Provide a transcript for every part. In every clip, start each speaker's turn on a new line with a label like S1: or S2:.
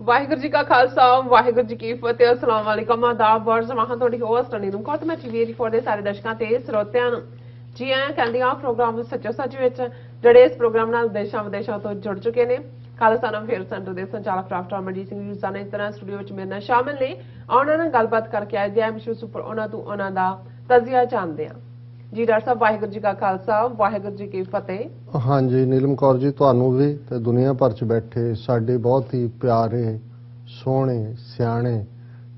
S1: वाहिगुरू जी का खालसा वाहिगुरू जी की फतेह अस्सलाम वालेकुम आदाब वर्ज महा थोड़ी होस्ट रनी ਨੂੰ ਕੋਤ ਮੈਂ ਟੀਵੀ ਫੋਰ ਦੇ ਸਾਰੇ ਦਰਸ਼ਕਾਂ ਤੇ ਸਰੋਤਿਆਂ ਨੂੰ ਜੀ ਆਇਆਂ ਕਹਿੰਦੀ ਆ ਪ੍ਰੋਗਰਾਮ ਸੱਚੋ ਸੱਚ ਵਿੱਚ ਜਿਹੜੇ ਇਸ ਪ੍ਰੋਗਰਾਮ ਨਾਲ ਦੇਸ਼ਾਂ ਵਿਦੇਸ਼ਾਂ ਤੋਂ ਜੁੜ ਚੁੱਕੇ ਨੇ ਖਾਲਸਾ ਨਾਮ ਫੇਰ ਸੈਂਟਰ ਦੇ ਸੰਚਾਲਕ ਡਾਕਟਰ ਅਮਰਜੀਤ ਸਿੰਘ ਜੀ ਸਾਨੇ ਇਸ ਤਰ੍ਹਾਂ ਸਟੂਡੀਓ ਵਿੱਚ ਮੇਰੇ ਨਾਲ ਸ਼ਾਮਿਲ ਨੇ ਉਹਨਾਂ ਨਾਲ ਗੱਲਬਾਤ ਕਰਕੇ ਆਏ ਗਿਆ ਮਿਸ਼ੂ ਸੁਪਰ ਉਹਨਾਂ ਤੋਂ ਉਹਨਾਂ ਦਾ ਤਜ਼ੀਆ ਜਾਣਦੇ ਆ जी डॉक्टर साहब वाहिगुरू जी का खालसा वाहिगुरू जी की फतेह।
S2: हाँ जी नीलम कौर जी ਤੁਹਾਨੂੰ भी ਤੇ ਦੁਨੀਆ ਭਰ ਚ ਬੈਠੇ ਸਾਡੇ ਬਹੁਤ ਹੀ ਪਿਆਰੇ ਸੋਹਣੇ ਸਿਆਣੇ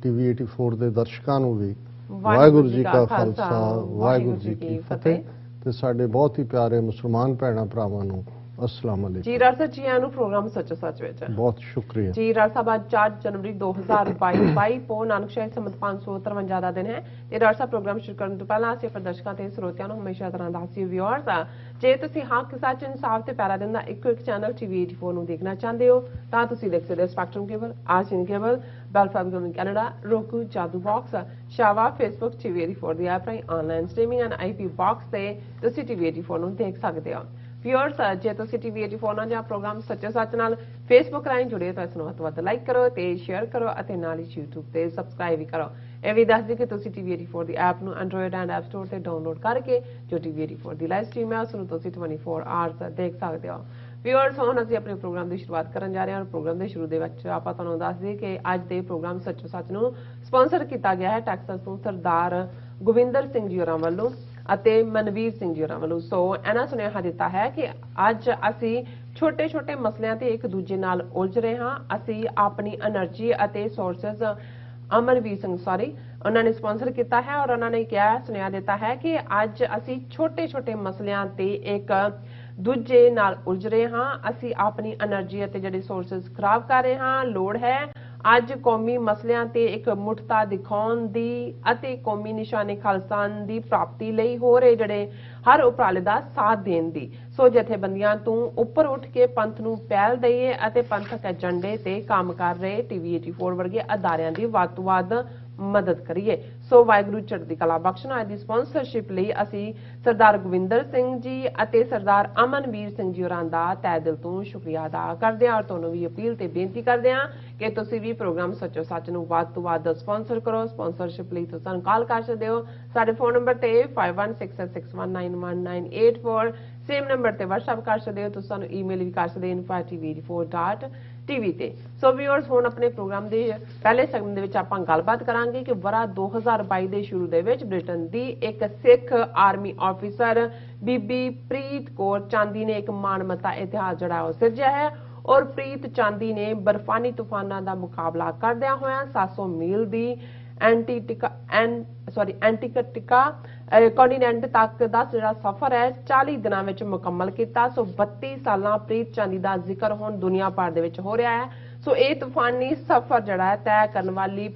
S2: ਟੀਵੀ 84 ਦੇ ਦਰਸ਼ਕਾਂ ਨੂੰ ਵੀ ਵਾਹਿਗੁਰੂ ਜੀ ਕਾ ਖਾਲਸਾ ਵਾਹਿਗੁਰੂ ਜੀ ਕੀ ਫਤਿਹ ਤੇ ਸਾਡੇ ਬਹੁਤ ਹੀ ਪਿਆਰੇ ਮੁਸਲਮਾਨ ਭੈਣਾਂ ਭਰਾਵਾਂ ਨੂੰ अस्सलाम वालेकुम
S1: जी डॉक्टर साहब जी आनु प्रोग्राम सच सच विच
S2: बहुत शुक्रिया
S1: जी डॉक्टर साहब आज 4 जनवरी 2022 ਪੋ ਨਾਨਕ ਸ਼ਾਹੀ ਸੰਮਤ 553 ਦਾ ਦਿਨ ਹੈ ਤੇ ਡਾਕਟਰ ਸਾਹਿਬ ਪ੍ਰੋਗਰਾਮ ਸ਼ੁਰੂ ਕਰਨ ਤੋਂ ਪਹਿਲਾਂ ਅਸੀਂ ਆਪਣੇ ਦਰਸ਼ਕਾਂ ਤੇ ਸਰੋਤਿਆਂ ਨੂੰ ਹਮੇਸ਼ਾ ਤਰ੍ਹਾਂ ਦੱਸੀ ਵਿਊਅਰਸ ਜੇ ਤੁਸੀਂ ਹੱਕ ਸੱਚ ਇਨਸਾਫ ਤੇ ਪੈਰਾ ਦਿੰਦਾ ਇੱਕੋ ਇੱਕ ਚੈਨਲ ਟੀਵੀ 84 ਨੂੰ ਦੇਖਣਾ ਚਾਹੁੰਦੇ ਹੋ ਤਾਂ ਤੁਸੀਂ ਦੇਖ ਸਕਦੇ ਹੋ ਸਪੈਕਟਰਮ ਕੇਬਲ ਆਸ਼ੀਨ ਕੇਬਲ ਬੈਲਫਾਮ government Canada roku Jadoo box ਸ਼ਾਵਾ ਫੇਸਬੁੱਕ ਟੀਵੀ 84 ਦੀ ਐਪ ਰਾਹੀਂ online streaming and IP box ਤੇ ਤੁਸੀਂ ਟੀਵੀ 84 ਨੂੰ ਦੇਖ ਸਕਦੇ ਹੋ व्यूअर्स जे तुसीं टीवी 84 ਨਾਲ ਜਾਂ ਪ੍ਰੋਗਰਾਮ ਸੱਚੇ ਸੱਚ ਨਾਲ ਫੇਸਬੁੱਕ ਰਾਹੀਂ ਜੁੜੇ ਤਾਂ ਇਸ ਨੂੰ ਵੱਧ ਵੱਧ ਲਾਈਕ ਕਰੋ ਤੇ ਸ਼ੇਅਰ ਕਰੋ ਅਤੇ ਨਾਲ ਹੀ YouTube ਤੇ ਸਬਸਕ੍ਰਾਈਬ ਵੀ ਕਰੋ ਇਹ ਵੀ ਦੱਸ ਦਿਓ ਕਿ ਤੁਸੀਂ ਟੀਵੀ 84 ਦੀ ਐਪ ਨੂੰ ਐਂਡਰੋਇਡ ਐਂਡ ਐਪ ਸਟੋਰ ਤੇ ਡਾਊਨਲੋਡ ਕਰਕੇ ਜੋ ਟੀਵੀ 84 ਦੀ ਲਾਈਵ ਸਟ੍ਰੀਮ ਹੈ ਉਸ ਨੂੰ ਤੁਸੀਂ 24 ਆਵਰਸ ਦੇਖ ਸਕਦੇ ਹੋ व्यूअर्स ਹੁਣ ਅਸੀਂ ਆਪਣੇ ਪ੍ਰੋਗਰਾਮ ਦੀ ਸ਼ੁਰੂਆਤ ਕਰਨ ਜਾ ਰਹੇ ਹਾਂ ਔਰ ਪ੍ਰੋਗਰਾਮ ਦੇ ਸ਼ੁਰੂ ਦੇ ਵਿੱਚ ਆਪਾਂ ਤੁਹਾਨੂੰ ਦੱਸ ਦਈਏ ਕਿ ਅੱਜ ਦੇ ਪ੍ਰੋਗਰਾਮ ਸੱਚੋ ਸੱਚ ਨੂੰ ਸਪਾਂਸਰ ਕੀਤਾ ਗਿਆ ਹੈ ਟੈਕਸਸ ਤੋਂ ਸਰਦਾਰ ਗੋਵਿੰਦਰ ਸਿੰਘ ਜੀ ਹੋਰਾਂ ਵੱਲੋਂ ਅਤੇ ਮਨਵੀਰ ਸਿੰਘ ਜੀ ਹੋਰਾਂ ਵੱਲੋਂ ਸੋ ਇਹਨਾਂ ਸੁਨੇਹਾ ਦਿੱਤਾ ਹੈ ਕਿ ਅੱਜ ਅਸੀਂ ਛੋਟੇ ਛੋਟੇ ਮਸਲਿਆਂ ਤੇ ਇੱਕ ਦੂਜੇ ਨਾਲ ਉਲਝ ਰਹੇ ਹਾਂ ਅਸੀਂ ਆਪਣੀ એનર્ਜੀ ਅਤੇ ਸੋਰਸਸ ਅਮਰਵੀਰ ਸਿੰਘ ਉਹਨਾਂ ਨੇ ਸਪਾਂਸਰ ਕੀਤਾ ਹੈ ਔਰ ਉਹਨਾਂ ਨੇ ਕਿਹਾ ਸੁਨੇਹਾ ਦਿੱਤਾ ਹੈ ਕਿ ਅੱਜ ਅਸੀਂ ਛੋਟੇ ਛੋਟੇ ਮਸਲਿਆਂ ਤੇ ਇੱਕ ਦੂਜੇ ਨਾਲ ਉਲਝ ਰਹੇ ਹਾਂ ਅਸੀਂ ਆਪਣੀ એનર્ਜੀ ਅਤੇ ਜਿਹੜੇ ਸੋਰਸਸ ਖਰਾਬ ਕਰ ਰਹੇ ਹਾਂ ਲੋੜ ਹੈ ਅੱਜ ਕੌਮੀ ਮਸਲਿਆਂ ਤੇ ਇੱਕ ਮੁੱਠਤਾ ਦਿਖਾਉਣ ਦੀ ਅਤੇ ਕੌਮੀ ਨਿਸ਼ਾਨੇ ਖਾਲਿਸਤਾਨ ਦੀ ਪ੍ਰਾਪਤੀ ਲਈ ਹੋ ਰਹੇ ਜਿਹੜੇ ਹਰ ਉਪਰਾਲੇ ਦਾ ਸਾਥ ਦੇਣ ਦੀ ਸੋ ਜਥੇਬੰਦੀਆਂ ਤੋਂ ਉੱਪਰ ਉੱਠ ਕੇ ਪੰਥ ਨੂੰ ਪਹਿਲ ਦਈਏ ਅਤੇ ਪੰਥਕ ਏਜੰਡੇ ਤੇ ਕੰਮ ਕਰ ਰਹੇ ਟੀਵੀ 84 ਵਰਗੇ ਅਦਾਰਿਆਂ ਦੀ ਵੱਧ ਤੋਂ ਵੱਧ ਮਦਦ ਕਰੀਏ ਸੋ ਵਾਹਿਗੁਰੂ ਚੜ੍ਹਦੀ ਕਲਾ ਬਖਸ਼ਣ ਅੱਜ ਦੀ ਸਪਾਂਸਰਸ਼ਿਪ ਲਈ ਅਸੀਂ ਸਰਦਾਰ ਗੋਵਿੰਦਰ ਸਿੰਘ ਜੀ ਅਤੇ ਸਰਦਾਰ ਅਮਨਵੀਰ ਸਿੰਘ ਜੀ ਹੋਰਾਂ ਦਾ ਤਹਿ ਦਿਲ ਤੋਂ ਸ਼ੁਕਰੀਆ ਅਦਾ ਕਰਦੇ ਹਾਂ ਔਰ ਤੁਹਾਨੂੰ ਵੀ ਅਪੀਲ ਤੇ ਬੇਨਤੀ ਕਰਦੇ ਹਾਂ ਕਿ ਤੁਸੀਂ ਵੀ ਪ੍ਰੋਗਰਾਮ ਸੱਚੋ ਸੱਚ ਨੂੰ ਵੱਧ ਤੋਂ ਵੱਧ ਸਪਾਂਸਰ ਕਰੋ ਸਪਾਂਸਰਸ਼ਿਪ ਲਈ ਤੁਸੀਂ ਸਾਨੂੰ ਕਾਲ ਕਰ ਸਕਦੇ ਹੋ ਸਾਡੇ ਫੋਨ ਨੰਬਰ ਤੇ 5166619184 ਸੇਮ ਨੰਬਰ ਤੇ WhatsApp ਕਰ ਸਕਦੇ ਹੋ ਤੁਸੀਂ ਸਾਨੂੰ ਈਮੇਲ ਵੀ ਕਰ ਸਕਦੇ ਹੋ info@tv84.tv ਤੇ ਸੋ ਵੀਅਰਸ ਹੁਣ ਆਪਣੇ ਪ੍ਰੋਗਰਾਮ ਦੇ ਪਹਿਲੇ ਸੈਗਮੈਂਟ ਦੇ ਵਿੱਚ ਆਪਾਂ ਗੱਲਬਾਤ ਕਰਾਂਗੇ ਕਿ ਵਰਾ 2022 ਦੇ ਸ਼ੁਰੂ ਦੇ ਵਿੱਚ ਬ੍ਰਿਟਨ ਦੀ ਇੱਕ ਸਿੱਖ ਆਰਮੀ ਆਫੀਸਰ ਬੀਬੀ ਪ੍ਰੀਤ ਕੌਰ ਚਾਂਦੀ ਨੇ ਇੱਕ ਮਾਣਮੱਤਾ ਇਤਿਹਾਸ ਜਿਹੜਾ ਉਹ ਸਿਰਜਿਆ ਹੈ ਔਰ ਪ੍ਰੀਤ ਚਾਂਦੀ ਨੇ ਬਰਫਾਨੀ ਤੂਫਾਨਾਂ ਦਾ ਮੁਕਾਬਲਾ ਕਰਦਿਆਂ ਹੋਇਆਂ 700 ਮੀਲ ਦੀ ਐਂਟਾਰਕਟਿਕਾ ਕੰਟੀਨੈਂਟ ਤੱਕ ਦਾ ਜਿਹੜਾ ਸਫ਼ਰ ਹੈ 40 ਦਿਨਾਂ ਵਿੱਚ ਮੁਕੰਮਲ ਕੀਤਾ ਸੋ 32 ਸਾਲਾਂ ਪ੍ਰੀਤ ਚਾਂਦੀ ਦਾ ਜ਼ਿਕਰ ਹੁਣ ਦੁਨੀਆ ਭਰ ਦੇ ਵਿੱਚ ਹੋ ਰਿਹਾ ਹੈ ਸੋ ਇਹ ਤੂਫਾਨੀ ਸਫ਼ਰ ਜਿਹੜਾ ਹੈ ਤੈਅ ਕਰਨ ਵਾਲੀ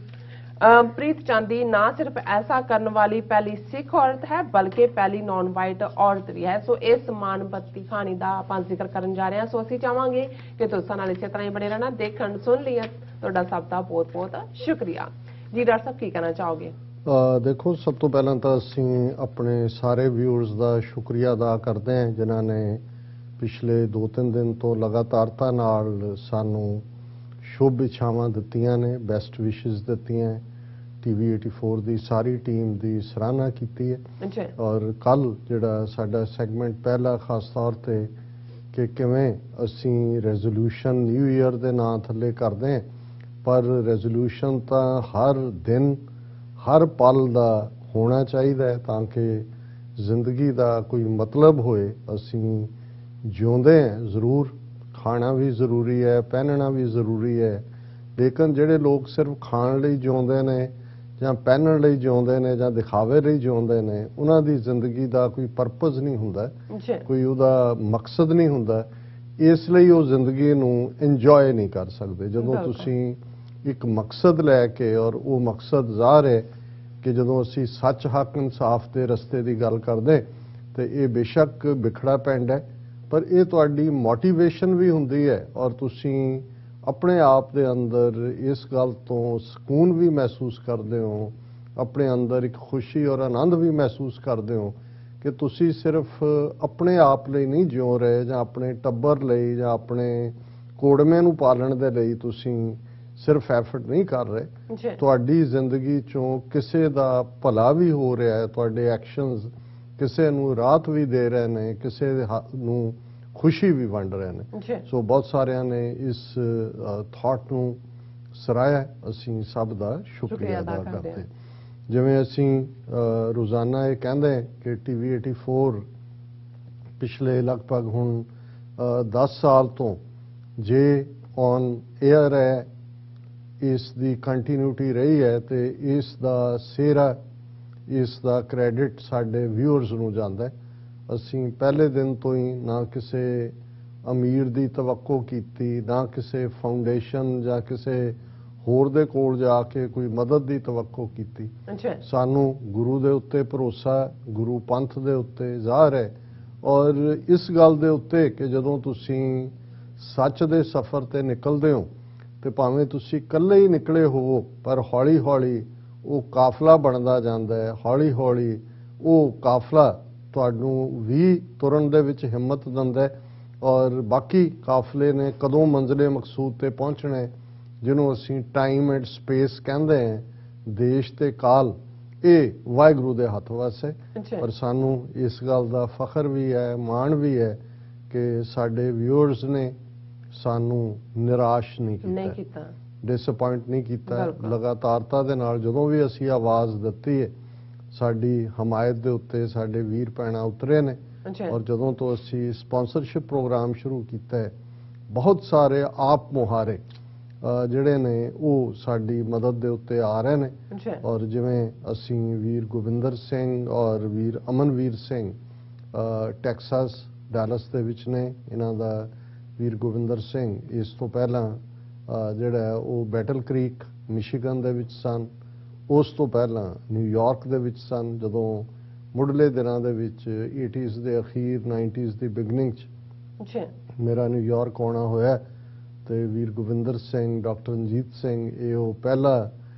S1: ਪ੍ਰੀਤ ਚਾਂਦੀ ਨਾ ਸਿਰਫ ਐਸਾ ਕਰਨ ਵਾਲੀ ਪਹਿਲੀ ਸਿੱਖ ਔਰਤ ਹੈ ਬਲਕਿ ਪਹਿਲੀ ਨਾਨ ਵਾਈਟ ਔਰਤ ਵੀ ਹੈ ਸੋ ਇਸ ਮਾਣਮੱਤੀ ਕਹਾਣੀ ਦਾ ਆਪਾਂ ਜ਼ਿਕਰ ਕਰਨ ਜਾ ਰਹੇ ਹਾਂ ਸੋ ਅਸੀਂ ਚਾਹਾਂਗੇ ਕਿ ਤੁਸੀਂ ਨਾਲ ਇਸੇ ਤਰ੍ਹਾਂ ਹੀ ਬਣੇ ਰਹਿਣਾ ਦੇਖਣ ਸੁਣ ਲਿਆ ਤੁਹਾਡਾ ਸਭ ਦਾ ਬਹੁਤ ਬਹੁਤ ਸ਼ੁਕਰੀਆ ਜੀ ਡਾਕਟਰ ਸਾਹਿਬ ਕੀ ਕਹਿਣਾ ਚਾਹੋਗੇ
S2: ਦੇਖੋ ਸਭ ਤੋਂ ਪਹਿਲਾਂ ਤਾਂ ਅਸੀਂ ਆਪਣੇ ਸਾਰੇ ਵਿਊਅਰਸ ਦਾ ਸ਼ੁਕਰੀਆ ਅਦਾ ਕਰਦੇ ਹਾਂ ਜਿਨ੍ਹਾਂ ਨੇ ਪਿਛਲੇ 2-3 ਦਿਨ ਤੋਂ ਲਗਾਤਾਰਤਾ ਨਾਲ ਸਾਨੂੰ ਸ਼ੁਭ ਇੱਛਾਵਾਂ ਦਿੱਤੀਆਂ ਨੇ ਬੈਸਟ ਵਿਸ਼ੇਸ ਦਿੱਤੀਆਂ ਟੀਵੀ 84 ਦੀ ਸਾਰੀ ਟੀਮ ਦੀ ਸਰਾਹਨਾ ਕੀਤੀ ਹੈ ਔਰ ਕੱਲ ਜਿਹੜਾ ਸਾਡਾ ਸੈਗਮੈਂਟ ਪਹਿਲਾ ਖਾਸ ਤੌਰ ਤੇ ਕਿ ਕਿਵੇਂ ਅਸੀਂ ਰੈਜ਼ੋਲੂਸ਼ਨ ਨਿਊ ਈਅਰ ਦੇ ਨਾਂ ਥੱਲੇ ਕਰਦੇ ਹਾਂ ਪਰ ਰੈਜ਼ੋਲੂਸ਼ਨ ਤਾਂ ਹਰ ਦਿਨ ਹਰ ਪਲ ਦਾ ਹੋਣਾ ਚਾਹੀਦਾ ਹੈ ਤਾਂ ਕਿ ਜ਼ਿੰਦਗੀ ਦਾ ਕੋਈ ਮਤਲਬ ਹੋਏ ਅਸੀਂ ਜਿਉਂਦੇ ਹਾਂ ਜ਼ਰੂਰ ਖਾਣਾ ਵੀ ਜ਼ਰੂਰੀ ਹੈ ਪਹਿਨਣਾ ਵੀ ਜ਼ਰੂਰੀ ਹੈ ਲੇਕਿਨ ਜਿਹੜੇ ਲੋਕ ਸਿਰਫ ਖਾਣ ਲਈ ਜਿਉਂਦੇ ਨੇ ਜਾਂ ਪਹਿਨਣ ਲਈ ਜਿਉਂਦੇ ਨੇ ਜਾਂ ਦਿਖਾਵੇ ਲਈ ਜਿਉਂਦੇ ਨੇ ਉਹਨਾਂ ਦੀ ਜ਼ਿੰਦਗੀ ਦਾ ਕੋਈ ਪਰਪਸ ਨਹੀਂ ਹੁੰਦਾ ਕੋਈ ਉਹਦਾ ਮਕਸਦ ਨਹੀਂ ਹੁੰਦਾ ਇਸ ਲਈ ਉਹ ਜ਼ਿੰਦਗੀ ਨੂੰ ਇੰਜੋਏ ਨਹੀਂ ਕਰ ਸਕਦੇ ਜਦੋਂ ਤੁਸੀਂ ਇੱਕ ਮਕਸਦ ਲੈ ਕੇ ਔਰ ਉਹ ਮਕਸਦ ਜ਼ਾਹਰ ਹੈ ਕਿ ਜਦੋਂ ਅਸੀਂ ਸੱਚ ਹੱਕ ਇਨਸਾਫ ਦੇ ਰਸਤੇ ਦੀ ਗੱਲ ਕਰਦੇ ਤੇ ਇਹ ਬੇਸ਼ੱਕ ਵਿਖੜਾ ਪਿੰਡ ਹੈ ਪਰ ਇਹ ਤੁਹਾਡੀ ਮੋਟੀਵੇਸ਼ਨ ਵੀ ਹੁੰਦੀ ਹੈ ਔਰ ਤੁਸੀਂ ਆਪਣੇ ਆਪ ਦੇ ਅੰਦਰ ਇਸ ਗੱਲ ਤੋਂ ਸਕੂਨ ਵੀ ਮਹਿਸੂਸ ਕਰਦੇ ਹੋ ਆਪਣੇ ਅੰਦਰ ਇੱਕ ਖੁਸ਼ੀ ਔਰ ਆਨੰਦ ਵੀ ਮਹਿਸੂਸ ਕਰਦੇ ਹੋ ਕਿ ਤੁਸੀਂ ਸਿਰਫ ਆਪਣੇ ਆਪ ਲਈ ਨਹੀਂ ਜਿਉ ਰਹੇ ਜਾਂ ਆਪਣੇ ਟੱਬਰ ਲਈ ਜਾਂ ਆਪਣੇ ਕੋੜਮੇ ਨੂੰ ਪਾਲਣ ਦੇ ਲਈ ਤੁਸੀਂ ਸਿਰਫ ਐਫਰਟ ਨਹੀਂ ਕਰ ਰਹੇ,
S1: ਜੀ
S2: ਤੁਹਾਡੀ ਜ਼ਿੰਦਗੀ ਚੋਂ ਕਿਸੇ ਦਾ ਭਲਾ ਵੀ ਹੋ ਰਿਹਾ ਹੈ, ਤੁਹਾਡੇ ਐਕਸ਼ਨਸ ਕਿਸੇ ਨੂੰ ਰਾਹਤ ਵੀ ਦੇ ਰਹੇ ਨੇ, ਕਿਸੇ ਨੂੰ ਖੁਸ਼ੀ ਵੀ ਵੰਡ ਰਹੇ ਨੇ।
S1: ਜੀ
S2: ਸੋ ਬਹੁਤ ਸਾਰਿਆਂ ਨੇ ਇਸ ਥਾਟ ਨੂੰ ਸਰਾਹਿਆ, ਅਸੀਂ ਸਭ ਦਾ ਸ਼ੁਕਰੀਆ ਅਦਾ ਕਰਦੇ ਹਾਂ। ਜਿਵੇਂ ਅਸੀਂ ਰੋਜ਼ਾਨਾ ਇਹ ਕਹਿੰਦੇ ਕਿ ਟੀਵੀ 84 ਪਿਛਲੇ ਲਗਭਗ ਹੁਣ 10 ਸਾਲ ਤੋਂ ਜੇ ਔਨ 에ਅਰ ਹੈ, ਇਸ ਦੀ ਕੰਟੀਨਿਊਟੀ ਰਹੀ ਹੈ, ਤੇ ਇਸ ਦਾ ਸਿਹਰਾ, ਇਸ ਦਾ ਕ੍ਰੈਡਿਟ ਸਾਡੇ ਵਿਊਅਰਸ ਨੂੰ ਜਾਂਦਾ ਹੈ। ਅਸੀਂ ਪਹਿਲੇ ਦਿਨ ਤੋਂ ਹੀ ਨਾ ਕਿਸੇ ਅਮੀਰ ਦੀ ਤਵੱਕੋ ਕੀਤੀ, ਨਾ ਕਿਸੇ ਫਾਊਂਡੇਸ਼ਨ ਜਾਂ ਕਿਸੇ ਹੋਰ ਦੇ ਕੋਲ ਜਾ ਕੇ ਕੋਈ ਮਦਦ ਦੀ ਤਵੱਕੋ ਕੀਤੀ। ਸਾਨੂੰ ਗੁਰੂ ਦੇ ਉੱਤੇ ਭਰੋਸਾ, ਗੁਰੂ ਪੰਥ ਦੇ ਉੱਤੇ ਜ਼ਾਹਰ ਹੈ, ਔਰ ਇਸ ਗੱਲ ਦੇ ਉੱਤੇ ਕਿ ਜਦੋਂ ਤੁਸੀਂ ਸੱਚ ਦੇ ਸਫ਼ਰ ਤੇ ਨਿਕਲਦੇ ਹੋ ਤੇ ਭਾਵੇਂ ਤੁਸੀਂ ਇਕੱਲੇ ਹੀ ਨਿਕਲੇ ਹੋਵੋ, ਪਰ ਹੌਲੀ ਹੌਲੀ ਉਹ ਕਾਫਲਾ ਬਣਦਾ ਜਾਂਦਾ ਹੈ। ਹੌਲੀ ਹੌਲੀ ਉਹ ਕਾਫਲਾ ਤੁਹਾਨੂੰ ਵੀ ਤੁਰਨ ਦੇ ਵਿੱਚ ਹਿੰਮਤ ਦਿੰਦਾ ਹੈ, ਔਰ ਬਾਕੀ ਕਾਫਲੇ ਨੇ ਕਦੋਂ ਮੰਜ਼ਿਲੇ ਮਕਸੂਦ ਤੇ ਪਹੁੰਚਣਾ ਹੈ, ਜਿਹਨੂੰ ਅਸੀਂ ਟਾਈਮ ਐਂਡ ਸਪੇਸ ਕਹਿੰਦੇ ਹਾਂ, ਦੇਸ਼ ਤੇ ਕਾਲ, ਇਹ ਵਾਹਿਗੁਰੂ ਦੇ ਹੱਥ ਵੱਸ ਹੈ। ਪਰ ਸਾਨੂੰ ਇਸ ਗੱਲ ਦਾ ਫਖਰ ਵੀ ਹੈ, ਮਾਣ ਵੀ ਹੈ ਕਿ ਸਾਡੇ ਵਿਊਅਰਸ ਨੇ ਸਾਨੂੰ ਨਿਰਾਸ਼ ਨਹੀਂ ਕੀਤਾ, ਡਿਸਅਪਾਇੰਟ ਨਹੀਂ ਕੀਤਾ। ਲਗਾਤਾਰਤਾ ਦੇ ਨਾਲ ਜਦੋਂ ਵੀ ਅਸੀਂ ਆਵਾਜ਼ ਦਿੱਤੀ ਹੈ, ਸਾਡੀ ਹਮਾਇਤ ਦੇ ਉੱਤੇ ਸਾਡੇ ਵੀਰ ਭੈਣਾਂ ਉਤਰੇ ਨੇ। ਔਰ ਜਦੋਂ ਤੋਂ ਅਸੀਂ ਸਪਾਂਸਰਸ਼ਿਪ ਪ੍ਰੋਗਰਾਮ ਸ਼ੁਰੂ ਕੀਤਾ ਹੈ, ਬਹੁਤ ਸਾਰੇ ਆਪ ਮੁਹਾਰੇ ਜਿਹੜੇ ਨੇ ਉਹ ਸਾਡੀ ਮਦਦ ਦੇ ਉੱਤੇ ਆ ਰਹੇ ਨੇ। ਔਰ ਜਿਵੇਂ ਅਸੀਂ ਵੀਰ ਗੋਬਿੰਦਰ ਸਿੰਘ ਔਰ ਵੀਰ ਅਮਨਵੀਰ ਸਿੰਘ ਟੈਕਸਾਸ ਡੈਲਸ ਦੇ ਵਿੱਚ ਨੇ, ਇਹਨਾਂ ਦਾ ਵੀਰ ਗੋਬਿੰਦਰ ਸਿੰਘ ਇਸ ਤੋਂ ਪਹਿਲਾਂ ਜਿਹੜਾ ਉਹ ਬੈਟਲ ਕ੍ਰੀਕ ਮਿਸ਼ੀਗਨ ਦੇ ਵਿੱਚ ਸਨ, ਉਸ ਤੋਂ ਪਹਿਲਾਂ ਨਿਊਯਾਰਕ ਦੇ ਵਿੱਚ ਸਨ। ਜਦੋਂ ਮੁੱਢਲੇ ਦਿਨਾਂ ਦੇ ਵਿੱਚ 80s ਦੇ ਅਖੀਰ 90s ਦੀ ਬਿਗਨਿੰਗ 'ਚ ਮੇਰਾ ਨਿਊਯਾਰਕ ਆਉਣਾ ਹੋਇਆ, ਤੇ ਵੀਰ ਗੋਬਿੰਦਰ ਸਿੰਘ, ਡਾਕਟਰ ਰਣਜੀਤ ਸਿੰਘ, ਇਹ ਉਹ ਪਹਿਲਾ